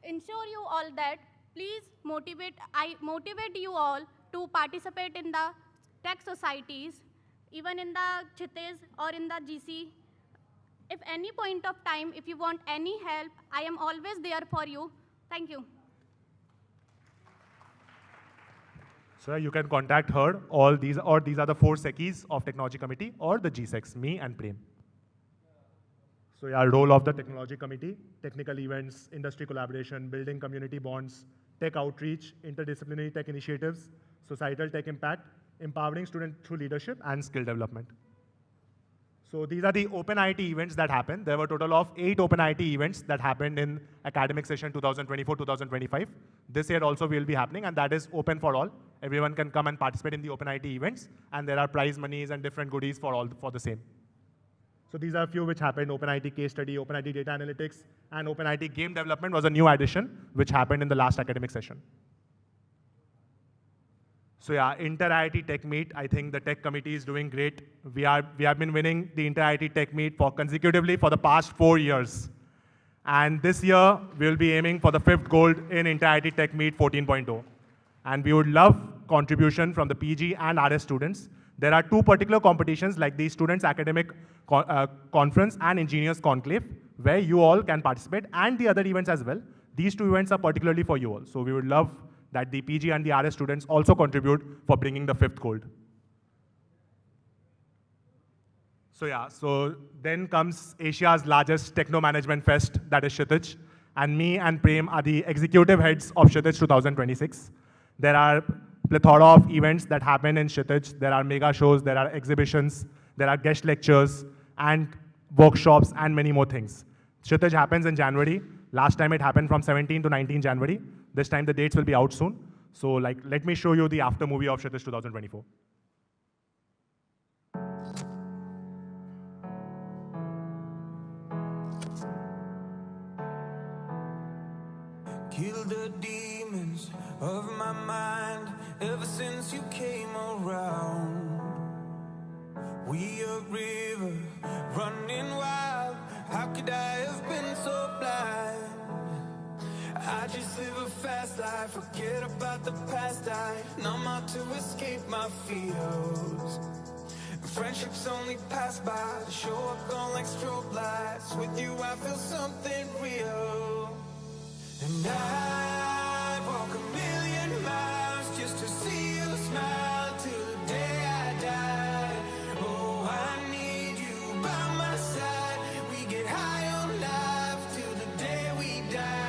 ensure you all that I motivate you all to participate in the tech societies, even in the Chites or in the GC. If any point of time, if you want any help, I am always there for you. Thank you. So you can contact her. These are the 4 SECIs of Technology Committee or the GSECs, me and Prem. So yeah, role of the Technology Committee: technical events, industry collaboration, building community bonds, tech outreach, interdisciplinary tech initiatives, societal tech impact, empowering students through leadership, and skill development. So these are the Open IIT events that happened. There were a total of 8 Open IIT events that happened in academic session 2024-2025. This year also will be happening, and that is open for all. Everyone can come and participate in the Open IIT events, and there are prize monies and different goodies for the same. So these are a few which happened: Open IIT case study, Open IIT data analytics, and Open IIT game development was a new addition which happened in the last academic session. So yeah, Inter-IIT Tech Meet, I think the Tech Committee is doing great. We have been winning the Inter-IIT Tech Meet consecutively for the past 4 years. And this year, we will be aiming for the 5th gold in Inter-IIT Tech Meet 14.0. And we would love contribution from the PG and RS students. There are 2 particular competitions like the Students Academic Conference and Engineers Conclave, where you all can participate, and the other events as well. These 2 events are particularly for you all. So we would love that the PG and the RS students also contribute for bringing the 5th gold. So yeah, so then comes Asia's largest techno management fest, that is Kshitij. And me and Prem are the executive heads of Kshitij 2026. There are plethora of events that happen in Kshitij. There are mega shows, there are exhibitions, there are guest lectures and workshops and many more things. Kshitij happens in January. Last time it happened from 17 to 19 January. This time the dates will be out soon. So let me show you the after movie of Kshitij 2024. Kill the demons of my mind ever since you came around. We a river running wild. How could I have been so blind? I just live a fast life, forget about the past. I numb out to escape my fears. Friendships only pass by, show up gone like strobe lights. With you I feel something real. And I walk a million miles just to see you smile till the day I die. Oh, I need you by my side. We get high on life till the day we die.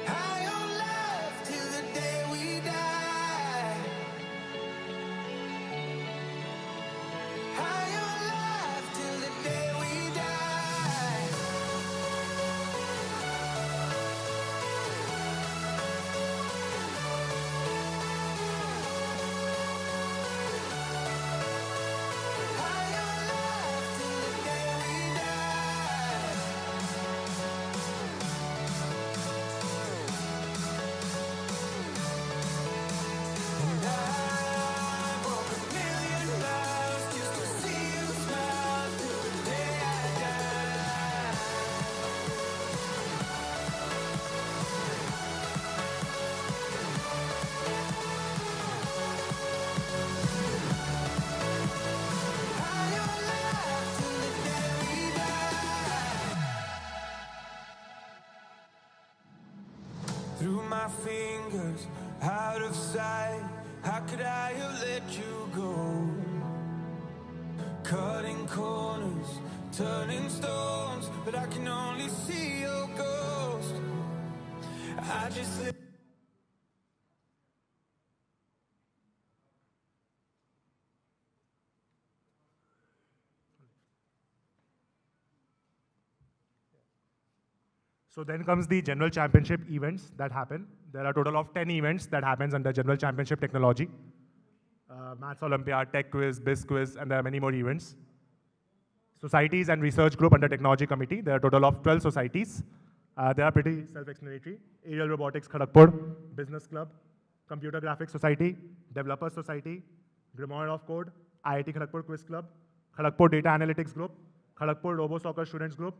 High on life till the day we die. High on life till the day we die. fingers out of sight. How could I have let you go? Cutting corners, turning stones, but I can only see your ghost. I just live. So then comes the general championship events that happen. There are a total of 10 events that happens under general championship technology. Maths Olympiad, Tech Quiz, Biz Quiz, and there are many more events. Societies and research group under technology committee. There are a total of 12 societies. They are pretty self-explanatory. Aerial Robotics Kharagpur, Business Club, Computer Graphics Society, Developers Society, Grimoire of Code, IIT Kharagpur Quiz Club, Kharagpur Data Analytics Group, Kharagpur Robo Soccer Students Group,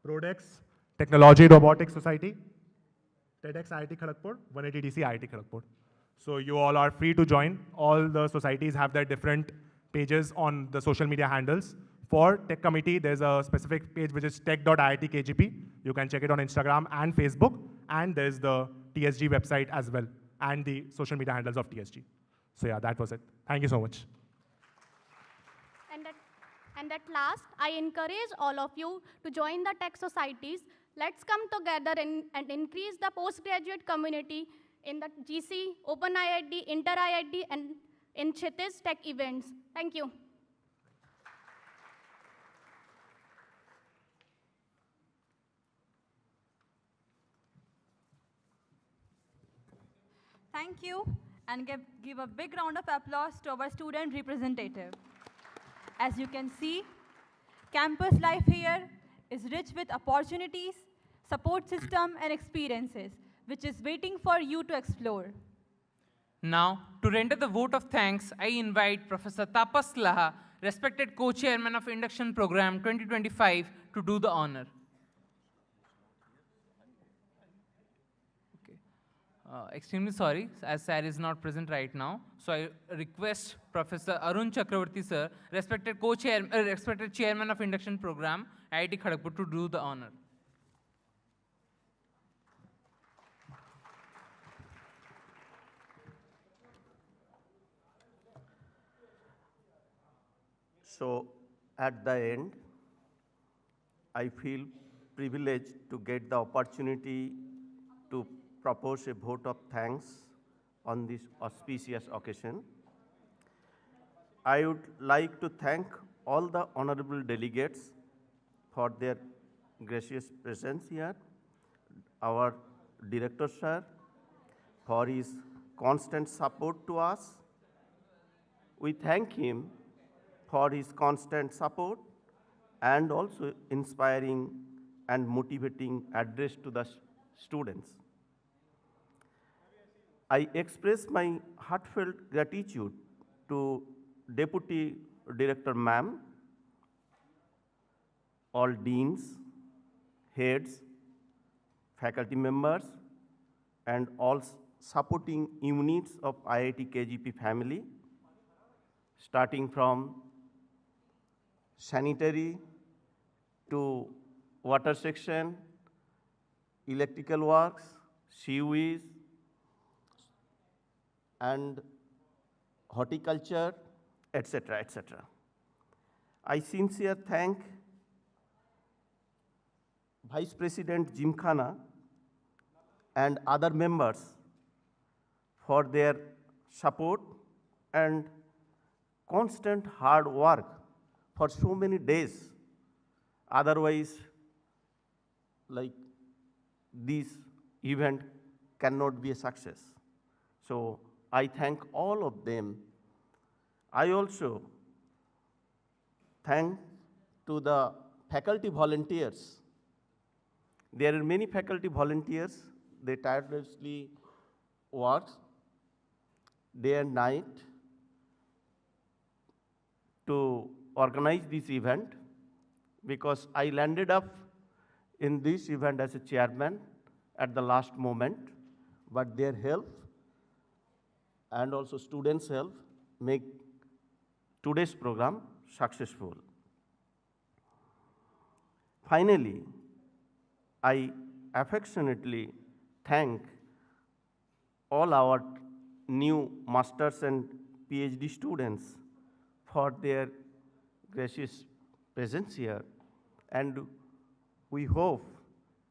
Prodex, Technology Robotics Society, TEDx IIT Kharagpur, 180DC IIT Kharagpur. So you all are free to join. All the societies have their different pages on the social media handles. For Tech Committee, there's a specific page which is tech.iitkgp. You can check it on Instagram and Facebook. And there's the TSG website as well, and the social media handles of TSG. So yeah, that was it. Thank you so much. And at last, I encourage all of you to join the tech societies. Let's come together and increase the postgraduate community in the GC, Open IIT, Inter IIT, and in Kshitij Tech events. Thank you. Thank you, and give a big round of applause to our student representative. As you can see, campus life here is rich with opportunities, support system, and experiences, which is waiting for you to explore. Now, to render the vote of thanks, I invite Professor Tapas Laha, respected co-chairman of Induction Program 2025, to do the honor. Extremely sorry, as Sir is not present right now. So I request Professor Arun Chakravarti sir, respected chairman of Induction Program, IIT Kharagpur, to do the honor. So at the end, I feel privileged to get the opportunity to propose a vote of thanks on this auspicious occasion. I would like to thank all the honorable delegates for their gracious presence here, our director sir for his constant support to us. We thank him for his constant support and also inspiring and motivating address to the students. I express my heartfelt gratitude to Deputy Director Ma'am, all deans, heads, faculty members, and all supporting units of IIT KGP family, starting from sanitary to water section, electrical works, sewage, and horticulture, etc., etc. I sincerely thank Vice President Gymkhana and other members for their support and constant hard work for so many days. Otherwise, like this event cannot be a success. So I thank all of them. I also thank to the faculty volunteers. There are many faculty volunteers. They tirelessly work day and night to organize this event, because I landed up in this event as a chairman at the last moment, but their help and also students' help make today's program successful. Finally, I affectionately thank all our new masters and PhD students for their gracious presence here. And we hope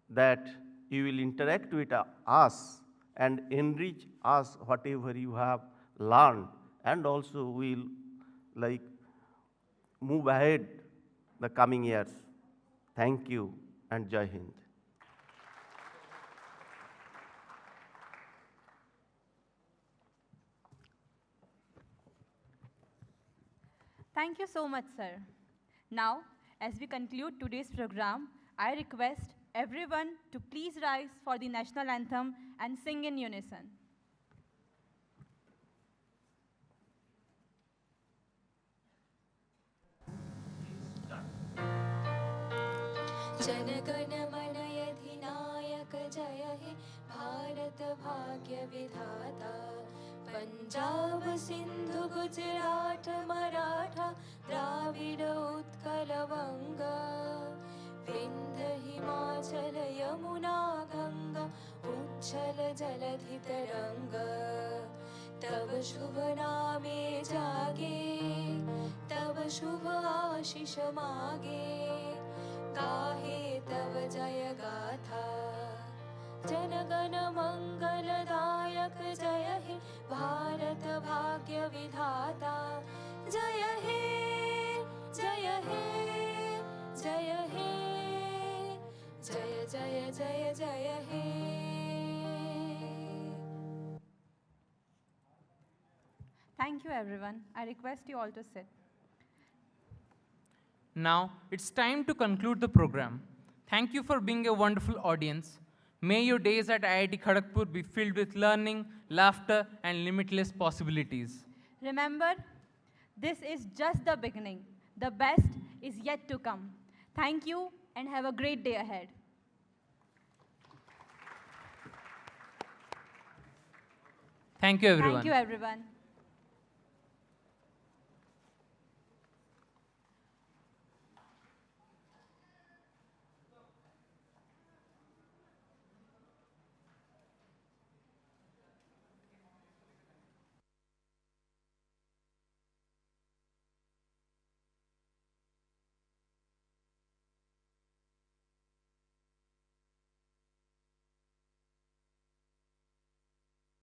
that you will interact with us and enrich us whatever you have learned, and also will like move ahead the coming years. Thank you and Jai Hind. Thank you so much, sir. Now, as we conclude today's program, I request everyone to please rise for the national anthem and sing in unison. जनगण मन अधिनायक जय हे भारत भाग्य विधाता पंजाब सिंधु गुजरात मराठा द्राविड उत्कल वंग विंध्य हिमाचल यमुना गंगा उच्छल जलधि तरंग तब शुभ नामे जागे तब शुभ आशीष मागे गाहे तव जय गाथा जनगण मंगलदायक जय हे भारत भाग्य विधाता जय हे जय हे जय हे जय जय जय जय हे. Thank you, everyone. I request you all to sit. Now, it's time to conclude the program. Thank you for being a wonderful audience. May your days at IIT Kharagpur be filled with learning, laughter, and limitless possibilities. Remember, this is just the beginning. The best is yet to come. Thank you and have a great day ahead. Thank you, everyone. Thank you, everyone.